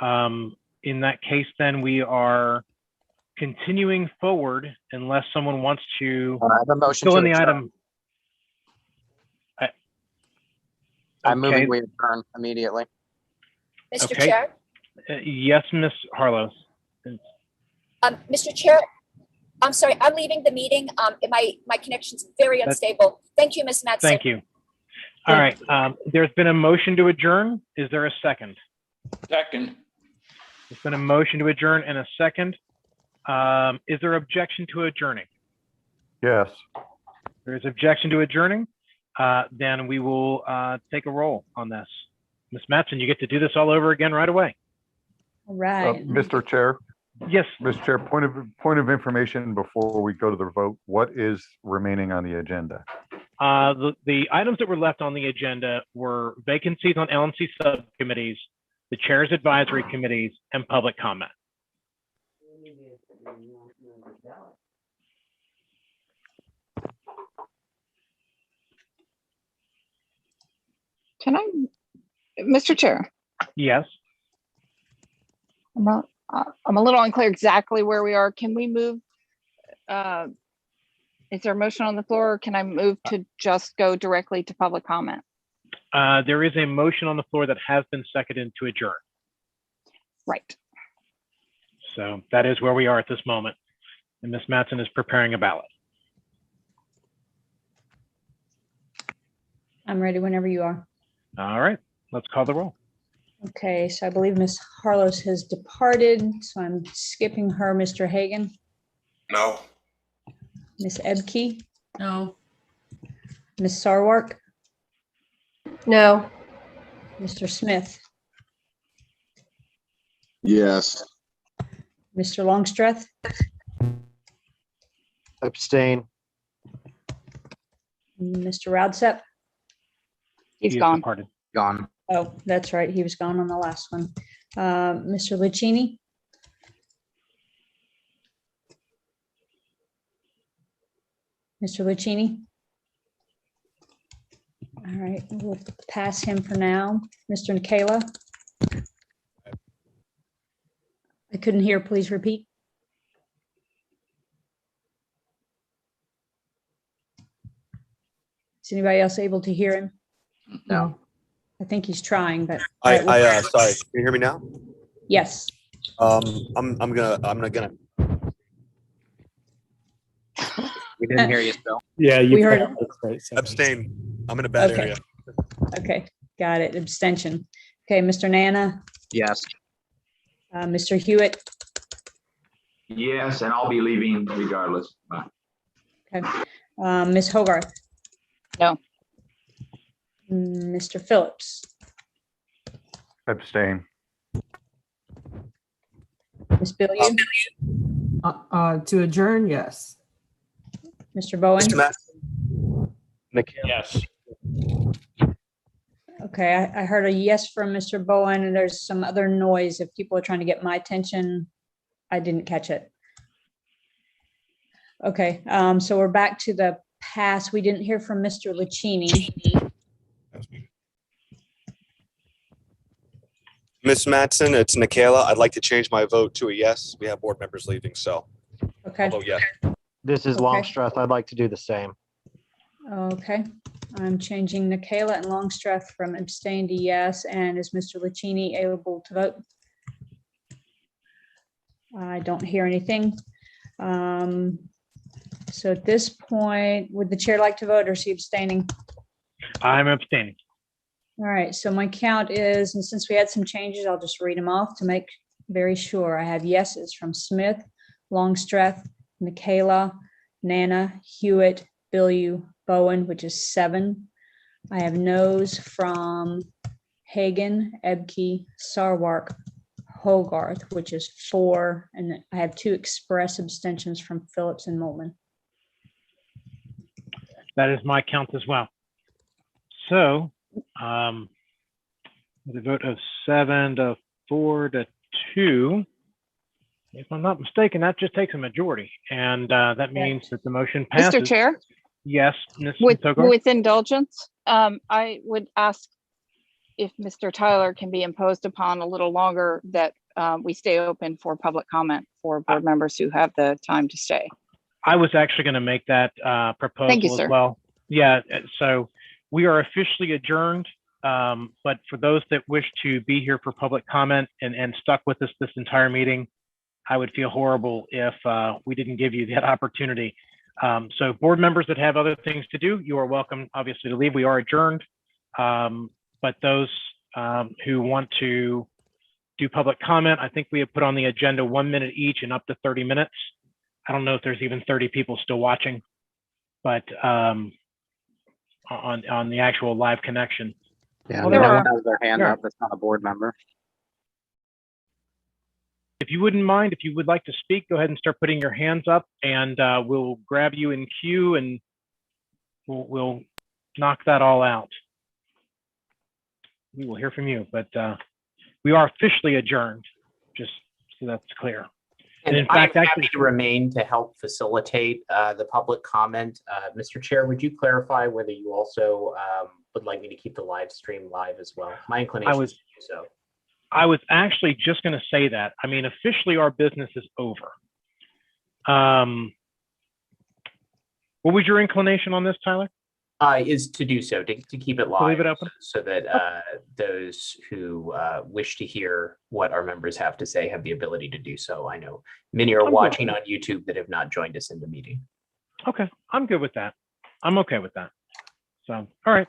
[SPEAKER 1] In that case, then we are continuing forward unless someone wants to
[SPEAKER 2] I have a motion
[SPEAKER 1] fill
[SPEAKER 2] to
[SPEAKER 1] in the
[SPEAKER 2] adjourn.
[SPEAKER 1] item.
[SPEAKER 2] I'm moving,
[SPEAKER 1] Okay.
[SPEAKER 2] we adjourn immediately.
[SPEAKER 8] Mr.
[SPEAKER 1] Okay.
[SPEAKER 8] Chair,
[SPEAKER 1] Yes, Ms. Harlow.
[SPEAKER 8] Mr. Chair, I'm sorry, I'm leaving the meeting. My connection's very
[SPEAKER 1] That's-
[SPEAKER 8] unstable. Thank you, Ms. Metzen.
[SPEAKER 1] Thank you. All right. There's been a motion to adjourn. Is there a second?
[SPEAKER 12] Second.
[SPEAKER 1] There's been a motion to adjourn and a second. Is there objection to adjourning?
[SPEAKER 14] Yes.
[SPEAKER 1] There is objection to adjourning. Then we will take a roll on this. Ms. Metzen, you get to do this all over again right away.
[SPEAKER 5] All right.
[SPEAKER 14] Mr. Chair,
[SPEAKER 1] Yes.
[SPEAKER 14] Mr. Chair, point of information before we go to the vote. What is remaining on the agenda?
[SPEAKER 1] The items that were left on the agenda were vacancies on LNC subcommittees, the chair's advisory committees, and public comment.
[SPEAKER 21] Can I, Mr. Chair,
[SPEAKER 1] Yes.
[SPEAKER 21] I'm a little unclear exactly where we are. Can we move? Is there a motion on the floor, or can I move to just go directly to public comment?
[SPEAKER 1] There is a motion on the floor that has been seconded to adjourn.
[SPEAKER 21] Right.
[SPEAKER 1] So that is where we are at this moment. And Ms. Metzen is preparing a ballot.
[SPEAKER 5] I'm ready whenever you are.
[SPEAKER 1] All right, let's call the roll.
[SPEAKER 5] Okay, so I believe Ms. Harlos has departed, so I'm skipping her. Mr. Hagan,
[SPEAKER 11] No.
[SPEAKER 5] Ms. Ebke,
[SPEAKER 13] No.
[SPEAKER 5] Ms. Sarwark,
[SPEAKER 17] No.
[SPEAKER 5] Mr. Smith,
[SPEAKER 18] Yes.
[SPEAKER 5] Mr. Longstreth,
[SPEAKER 10] Abstain.
[SPEAKER 5] Mr. Roudsepp.
[SPEAKER 21] He's
[SPEAKER 1] He is
[SPEAKER 21] gone.
[SPEAKER 1] departed.
[SPEAKER 2] Gone.
[SPEAKER 5] Oh, that's right. He was gone on the last one. Mr. Lucchini. Mr. Lucchini. All right, we'll pass him for now. Mr. Nikela. I couldn't hear. Please repeat. Is anybody else able to hear him?
[SPEAKER 2] No.
[SPEAKER 5] I think he's trying, but.
[SPEAKER 22] Sorry, can you hear me now?
[SPEAKER 5] Yes.
[SPEAKER 22] I'm gonna.
[SPEAKER 2] We didn't hear you, Phil.
[SPEAKER 23] Yeah,
[SPEAKER 5] We heard him.
[SPEAKER 23] That's right. So-
[SPEAKER 22] Abstain. I'm in a bad
[SPEAKER 5] Okay.
[SPEAKER 22] area.
[SPEAKER 5] Okay, got it. Abstention. Okay, Mr. Nana,
[SPEAKER 2] Yes.
[SPEAKER 5] Mr. Hewitt,
[SPEAKER 9] Yes, and I'll be leaving regardless. Bye.
[SPEAKER 5] okay, Ms. Hogarth.
[SPEAKER 21] No.
[SPEAKER 5] Mr. Phillips,
[SPEAKER 14] Abstain.
[SPEAKER 5] Ms. Billiard,
[SPEAKER 4] To adjourn, yes.
[SPEAKER 5] Mr. Bowen.
[SPEAKER 22] Mr. Matt?
[SPEAKER 12] Yes.
[SPEAKER 5] Okay, I heard a yes from Mr. Bowen, and there's some other noise. If people are trying to get my attention, I didn't catch it. Okay, so we're back to the pass. We didn't hear from Mr. Lucchini.
[SPEAKER 22] Miss Matson, it's Nikayla. I'd like to change my vote to a yes. We have board members leaving, so
[SPEAKER 5] Okay,
[SPEAKER 22] I'll vote yes.
[SPEAKER 10] This is
[SPEAKER 5] Okay.
[SPEAKER 10] Longstreth. I'd like to do the same.
[SPEAKER 5] okay. I'm changing Nikayla and Longstreth from abstain to yes, and is Mr. Lucchini able to vote? I don't hear anything. So at this point, would the chair like to vote, or is he abstaining?
[SPEAKER 1] I'm abstaining.
[SPEAKER 5] All right, so my count is, and since we had some changes, I'll just read them off to make very sure. I have yeses from Smith, Longstreth, Nikayla, Nana, Hewitt, Billy, Bowen, which is 7. I have noes from Hagan, Ebke, Sarwark, Hogarth, which is 4, and I have 2 express abstentions from Phillips and Molman.
[SPEAKER 1] That is my count as well. So, with a vote of 7 to 4 to 2, if I'm not mistaken, that just takes a majority, and that means that the motion passes.
[SPEAKER 21] Mr. Chair,
[SPEAKER 1] Yes, Ms.
[SPEAKER 21] with
[SPEAKER 1] Hogarth?
[SPEAKER 21] with indulgence, I would ask if Mr. Tyler can be imposed upon a little longer, that we stay open for public comment for board members who have the time to stay.
[SPEAKER 1] I was actually going to make that proposal
[SPEAKER 21] Thank you,
[SPEAKER 1] as
[SPEAKER 21] sir.
[SPEAKER 1] well. Yeah, so we are officially adjourned, but for those that wish to be here for public comment and stuck with us this entire meeting, I would feel horrible if we didn't give you that opportunity. So board members that have other things to do, you are welcome, obviously, to leave. We are adjourned, but those who want to do public comment, I think we have put on the agenda 1 minute each and up to 30 minutes. I don't know if there's even 30 people still watching, but on the actual live connection.
[SPEAKER 2] Yeah,
[SPEAKER 1] Well,
[SPEAKER 2] no
[SPEAKER 1] there
[SPEAKER 2] one
[SPEAKER 1] are.
[SPEAKER 2] has their hand
[SPEAKER 1] Yeah.
[SPEAKER 2] up. That's not a board member.
[SPEAKER 1] If you wouldn't mind, if you would like to speak, go ahead and start putting your hands up, and we'll grab you in queue, and we'll knock that all out. We will hear from you, but we are officially adjourned, just so that's clear.
[SPEAKER 15] And
[SPEAKER 1] in
[SPEAKER 15] I'm
[SPEAKER 1] fact,
[SPEAKER 15] happy
[SPEAKER 1] actually,
[SPEAKER 15] to remain to help facilitate the public comment. Mr. Chair, would you clarify whether you also would like me to keep the live stream live as well? My inclination is to do so.
[SPEAKER 1] I was actually just going to say that. I mean, officially, our business is over. What was your inclination on this, Tyler?
[SPEAKER 15] Is to do so, to keep it
[SPEAKER 1] To
[SPEAKER 15] live,
[SPEAKER 1] leave it open?
[SPEAKER 15] so that those who wish to hear what our members have to say have the ability to do so. I know many are
[SPEAKER 1] I'm good.
[SPEAKER 15] watching on YouTube that have not joined us in the meeting.
[SPEAKER 1] Okay, I'm good with that. I'm okay with that. So, all right.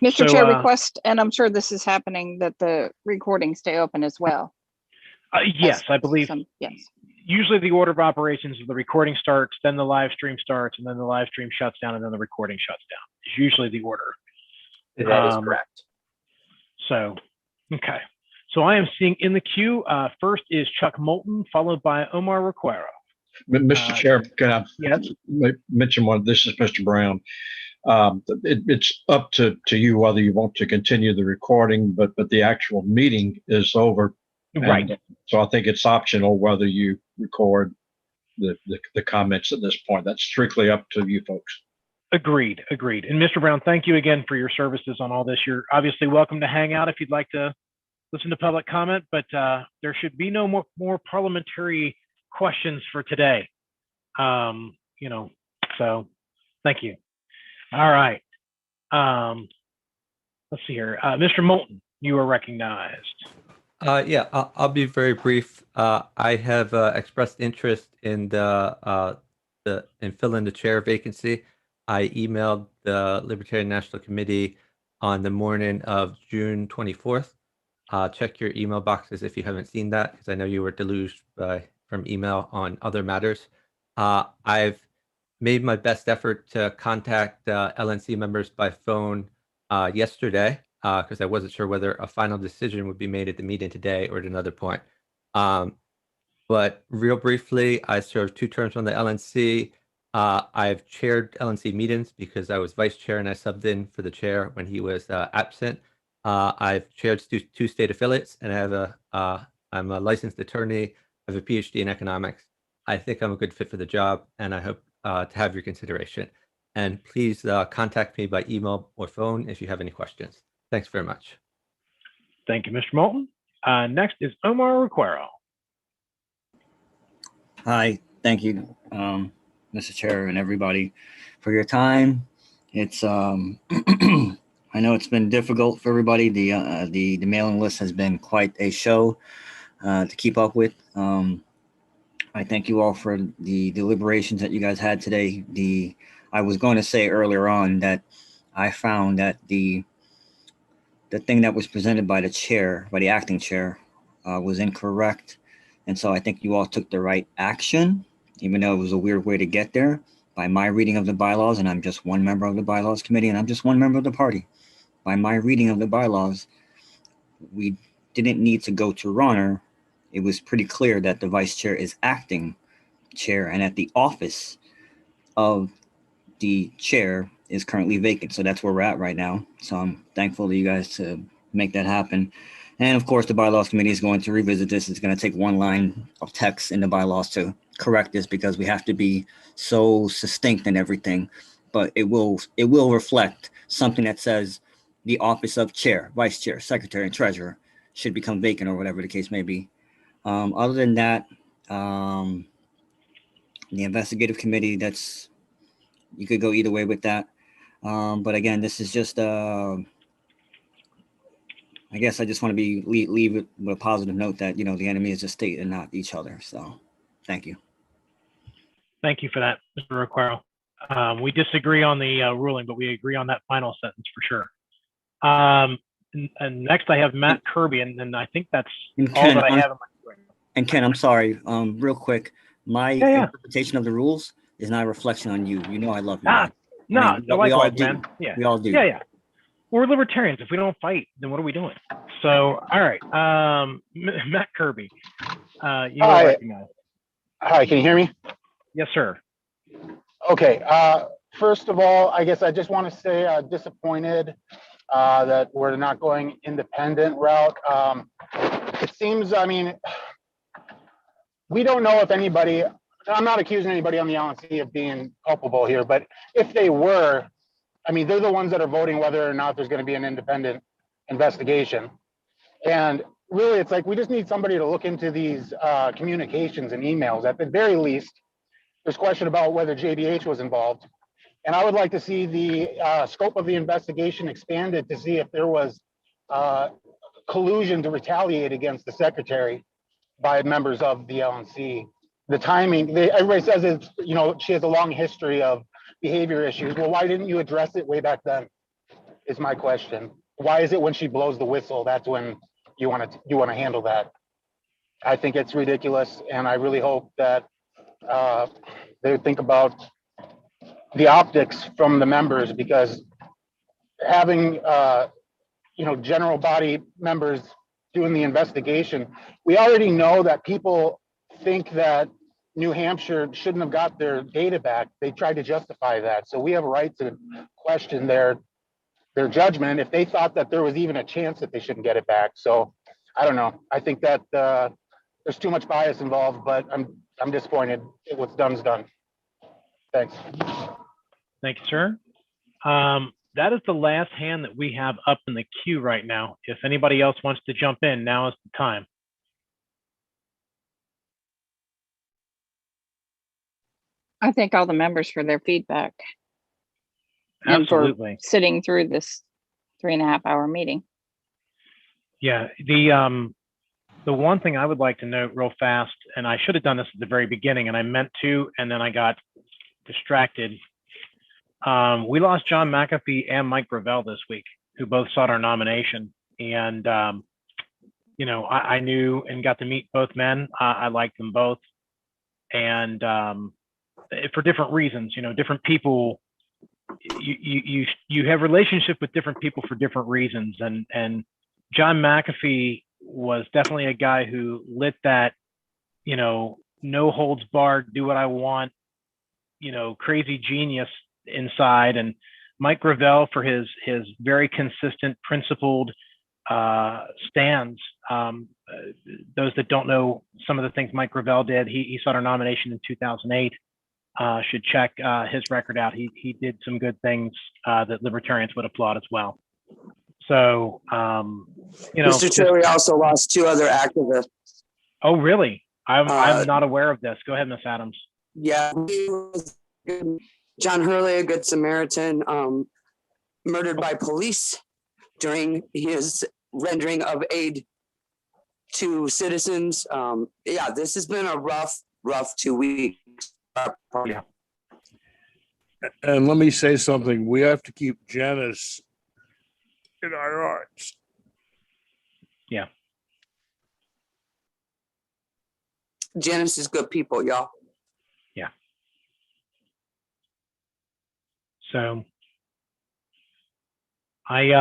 [SPEAKER 21] Mr.
[SPEAKER 1] So,
[SPEAKER 21] Chair, request, and I'm sure this is happening, that the recording stay open as well.
[SPEAKER 1] Yes, I believe.
[SPEAKER 21] Yes.
[SPEAKER 1] Usually the order of operations is the recording starts, then the live stream starts, and then the live stream shuts down, and then the recording shuts down. It's usually the order.
[SPEAKER 15] That is correct.
[SPEAKER 1] So, okay. So I am seeing in the queue, first is Chuck Moulton, followed by Omar Requero.
[SPEAKER 6] Mr. Chair, can I
[SPEAKER 1] yes?
[SPEAKER 6] mention one? This is Mr. Brown. It's up to you whether you want to continue the recording, but the actual meeting is over.
[SPEAKER 1] Right.
[SPEAKER 6] And so I think it's optional whether you record the comments at this point. That's strictly up to you folks.
[SPEAKER 1] Agreed. And Mr. Brown, thank you again for your services on all this. You're obviously welcome to hang out if you'd like to listen to public comment, but there should be no more parliamentary questions for today. So thank you. All right. Let's see here. Mr. Moulton, you are recognized.
[SPEAKER 13] Yeah, I'll be very brief. I have expressed interest in in filling the chair vacancy. I emailed the Libertarian National Committee on the morning of June 24th. Check your email boxes if you haven't seen that, because I know you were deluged from email on other matters. I've made my best effort to contact LNC members by phone yesterday, because I wasn't sure whether a final decision would be made at the meeting today or at another point. But real briefly, I served 2 terms on the LNC. I've chaired LNC meetings because I was vice chair and I subbed in for the chair when he was absent. I've chaired 2 state affiliates, and I'm a licensed attorney. I have a PhD in economics. I think I'm a good fit for the job, and I hope to have your consideration. And please contact me by email or phone if you have any questions. Thanks very much.
[SPEAKER 1] Thank you, Mr. Moulton. Next is Omar Requero.
[SPEAKER 16] Hi, thank you, Mr. Chair and everybody for your time. It's I know it's been difficult for everybody. The mailing list has been quite a show to keep up with. I thank you all for the deliberations that you guys had today. I was going to say earlier on that I found that the thing that was presented by the chair, by the acting chair, was incorrect. And so I think you all took the right action, even though it was a weird way to get there, by my reading of the bylaws, and I'm just one member of the bylaws committee, and I'm just one member of the party. By my reading of the bylaws, we didn't need to go to runner. It was pretty clear that the vice chair is acting chair, and that the office of the chair is currently vacant. So that's where we're at right now. So I'm thankful to you guys to make that happen. And of course, the bylaws committee is going to revisit this. It's going to take one line of text in the bylaws to correct this, because we have to be so succinct in everything. But it will reflect something that says the office of chair, vice chair, secretary, and treasurer should become vacant or whatever the case may be. Other than that, the investigative committee, that's, you could go either way with that. But again, this is just, I guess I just want to leave it with a positive note that, you know, the enemy is the state and not each other. So thank you.
[SPEAKER 1] Thank you for that, Mr. Requero. We disagree on the ruling, but we agree on that final sentence for sure. And next I have Matt Kirby, and then I think that's all that I have in my screen.
[SPEAKER 16] And Ken, I'm sorry, real quick, my interpretation of the rules is not a reflection on you. You know I love you.
[SPEAKER 1] No, likewise,
[SPEAKER 16] do.
[SPEAKER 1] man. Yeah,
[SPEAKER 16] we all do.
[SPEAKER 1] Yeah. We're libertarians. If we don't fight, then what are we doing? So, all right, Matt Kirby, you are recognized.
[SPEAKER 7] Hi, can you hear me?
[SPEAKER 1] Yes, sir.
[SPEAKER 7] Okay. First of all, I guess I just want to say disappointed that we're not going independent route. It seems, I mean, we don't know if anybody, I'm not accusing anybody on the LNC of being culpable here, but if they were, I mean, they're the ones that are voting whether or not there's going to be an independent investigation. And really, it's like, we just need somebody to look into these communications and emails. At the very least, there's question about whether JBH was involved. And I would like to see the scope of the investigation expanded to see if there was collusion to retaliate against the secretary by members of the LNC. The timing, everybody says it's, you know, she has a long history of behavior issues. Well, why didn't you address it way back then? Is my question. Why is it when she blows the whistle, that's when you want to handle that? I think it's ridiculous, and I really hope that they think about the optics from the members, because having you know, general body members doing the investigation, we already know that people think that New Hampshire shouldn't have got their data back. They tried to justify that, so we have a right to question their judgment if they thought that there was even a chance that they shouldn't get it back. So I don't know. I think that there's too much bias involved, but I'm disappointed. What's done is done. Thanks.
[SPEAKER 1] Thank you, sir. That is the last hand that we have up in the queue right now. If anybody else wants to jump in, now is the time.
[SPEAKER 21] I thank all the members for their feedback.
[SPEAKER 1] Absolutely.
[SPEAKER 21] And for sitting through this 3.5 hour meeting.
[SPEAKER 1] Yeah, the one thing I would like to note real fast, and I should have done this at the very beginning, and I meant to, and then I got distracted. We lost John McAfee and Mike Gravel this week, who both sought our nomination. And, you know, I knew and got to meet both men. I liked them both. And for different reasons, you know, different people, you have relationship with different people for different reasons. And John McAfee was definitely a guy who lit that, you know, no holds barred, do what I want, you know, crazy genius inside. And Mike Gravel for his very consistent, principled stands. Those that don't know some of the things Mike Gravel did, he sought our nomination in 2008. Should check his record out. He did some good things that libertarians would applaud as well. So, you know,
[SPEAKER 19] Mr. Chair, we also lost 2 other activists.
[SPEAKER 1] Oh, really? I'm not aware of this. Go ahead, Ms. Adams.
[SPEAKER 19] Yeah, he was good. John Hurley, a good Samaritan, murdered by police during his rendering of aid to citizens. Yeah, this has been a rough 2 weeks.
[SPEAKER 1] Yeah.
[SPEAKER 20] And let me say something. We have to keep Janice in our hearts.
[SPEAKER 1] Yeah.
[SPEAKER 19] Janice is good people, y'all.
[SPEAKER 1] Yeah. So I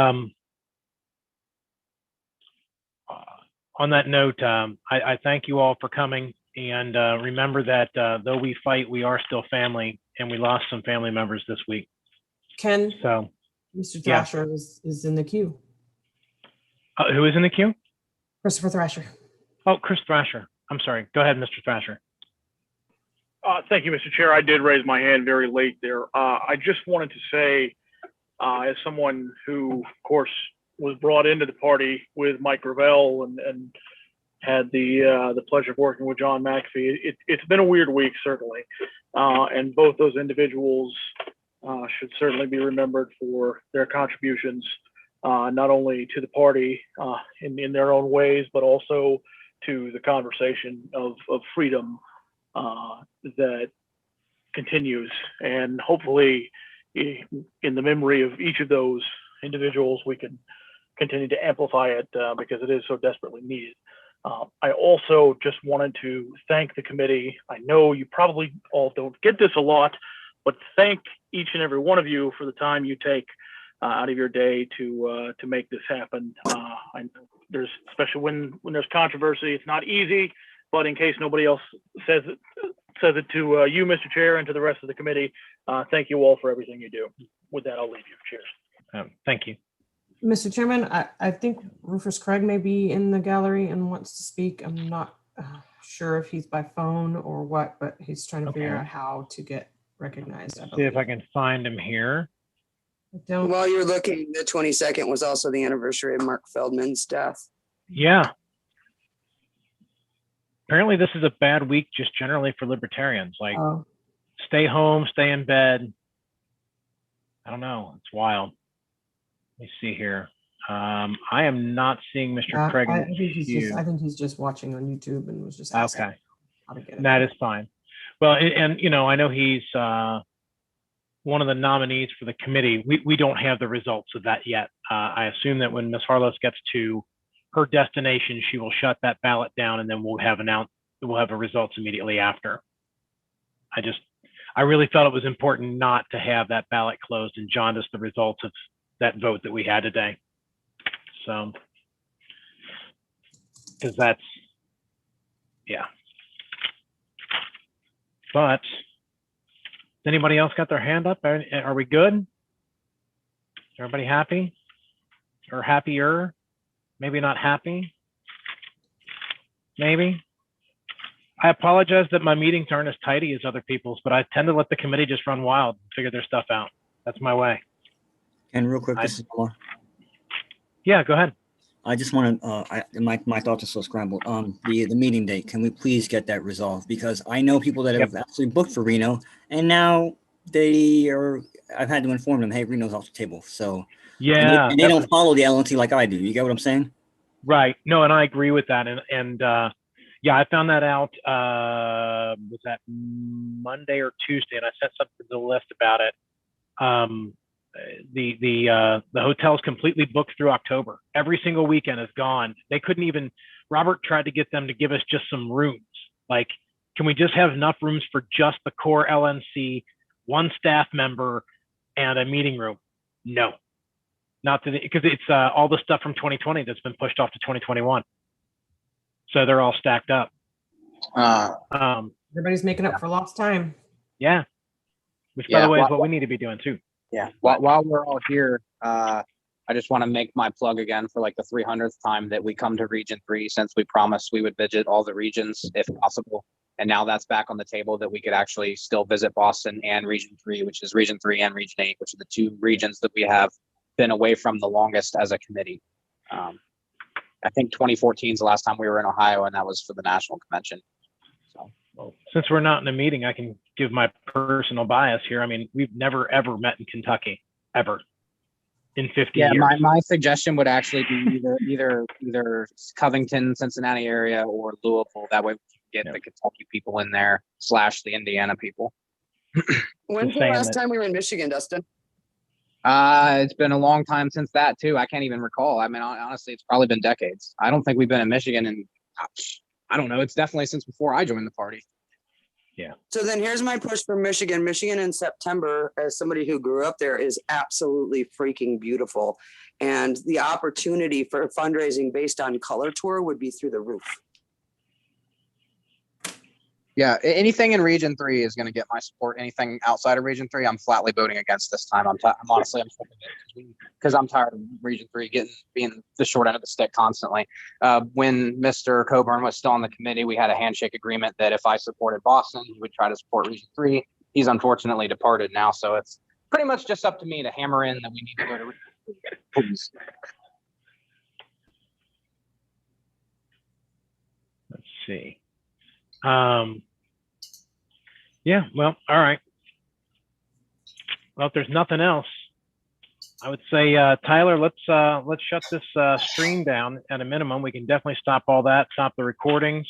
[SPEAKER 1] on that note, I thank you all for coming, and remember that though we fight, we are still family, and we lost some family members this week.
[SPEAKER 4] Ken,
[SPEAKER 1] so
[SPEAKER 4] Mr. Thrasher is in the queue.
[SPEAKER 1] Who is in the queue?
[SPEAKER 4] Christopher Thrasher.
[SPEAKER 1] Oh, Chris Thrasher. I'm sorry. Go ahead, Mr. Thrasher.
[SPEAKER 24] Thank you, Mr. Chair. I did raise my hand very late there. I just wanted to say
[SPEAKER 3] as someone who, of course, was brought into the party with Mike Gravel and had the pleasure of working with John McAfee. It's been a weird week, certainly, and both those individuals should certainly be remembered for their contributions, not only to the party in their own ways, but also to the conversation of freedom that continues. And hopefully, in the memory of each of those individuals, we can continue to amplify it because it is so desperately needed. I also just wanted to thank the committee. I know you probably all don't get this a lot, but thank each and every one of you for the time you take out of your day to make this happen. I know there's, especially when there's controversy, it's not easy, but in case nobody else says it to you, Mr. Chair, and to the rest of the committee, thank you all for everything you do. With that, I'll leave you. Cheers.
[SPEAKER 1] Thank you.
[SPEAKER 4] Mr. Chairman, I think Rufus Craig may be in the gallery and wants to speak. I'm not sure if he's by phone or what, but he's trying to figure out how to get recognized.
[SPEAKER 1] See if I can find him here.
[SPEAKER 19] While you're looking, the 22nd was also the anniversary of Mark Feldman's death.
[SPEAKER 1] Yeah. Apparently this is a bad week just generally for libertarians. Like, stay home, stay in bed. I don't know. It's wild. Let me see here. I am not seeing Mr. Craig.
[SPEAKER 4] I think he's just watching on YouTube and was just asking how to get it.
[SPEAKER 1] That is fine. Well, and you know, I know he's one of the nominees for the committee. We don't have the results of that yet. I assume that when Ms. Harlos gets to her destination, she will shut that ballot down, and then we'll have the results immediately after. I really felt it was important not to have that ballot closed and jaundice the results of that vote that we had today. So, because that's, yeah. But, anybody else got their hand up? Are we good? Everybody happy? Or happier? Maybe not happy? Maybe? I apologize that my meetings aren't as tidy as other people's, but I tend to let the committee just run wild and figure their stuff out. That's my way.
[SPEAKER 16] And real quick, this is Omar.
[SPEAKER 1] Yeah, go ahead.
[SPEAKER 16] I just want to, my thoughts are so scrambled. The meeting date, can we please get that resolved? Because I know people that have actually booked for Reno, and now I've had to inform them, hey, Reno's off the table. So
[SPEAKER 1] yeah,
[SPEAKER 16] and they don't follow the LNC like I do. You get what I'm saying?
[SPEAKER 1] Right. No, and I agree with that. And yeah, I found that out, was that Monday or Tuesday, and I sent something to the list about it. The hotel's completely booked through October. Every single weekend is gone. They couldn't even, Robert tried to get them to give us just some rooms. Like, can we just have enough rooms for just the core LNC, one staff member, and a meeting room? No, not because it's all the stuff from 2020 that's been pushed off to 2021. So they're all stacked up.
[SPEAKER 4] Everybody's making up for lost time.
[SPEAKER 1] Yeah. Which, by the way, is what we need to be doing too.
[SPEAKER 2] Yeah. While we're all here, I just want to make my plug again for like the 300th time that we come to Region 3, since we promised we would visit all the regions if possible. And now that's back on the table, that we could actually still visit Boston and Region 3, which is Region 3 and Region 8, which are the two regions that we have been away from the longest as a committee. I think 2014 is the last time we were in Ohio, and that was for the national convention. So,
[SPEAKER 1] well, since we're not in a meeting, I can give my personal bias here. I mean, we've never ever met in Kentucky, ever, in 50 years.
[SPEAKER 2] Yeah, my suggestion would actually be either Covington, Cincinnati area, or Louisville. That way we can get the Kentucky people in there / the Indiana people.
[SPEAKER 19] When's the last time we were in Michigan, Dustin?
[SPEAKER 2] It's been a long time since that too. I can't even recall. I mean, honestly, it's probably been decades. I don't think we've been in Michigan in, I don't know. It's definitely since before I joined the party.
[SPEAKER 1] Yeah.
[SPEAKER 19] So then here's my push for Michigan. Michigan in September, as somebody who grew up there, is absolutely freaking beautiful. And the opportunity for fundraising based on Color Tour would be through the roof.
[SPEAKER 2] Yeah, anything in Region 3 is going to get my support. Anything outside of Region 3, I'm flatly voting against this time. I'm honestly sick of it, because I'm tired of Region 3 being the short end of the stick constantly. When Mr. Coburn was still on the committee, we had a handshake agreement that if I supported Boston, he would try to support Region 3. He's unfortunately departed now, so pretty much just up to me to hammer in that we need to go to. Please.
[SPEAKER 1] Let's see. Yeah, well, all right. Well, if there's nothing else, I would say, Tyler, let's shut this stream down at a minimum. We can definitely stop all that, stop the recordings.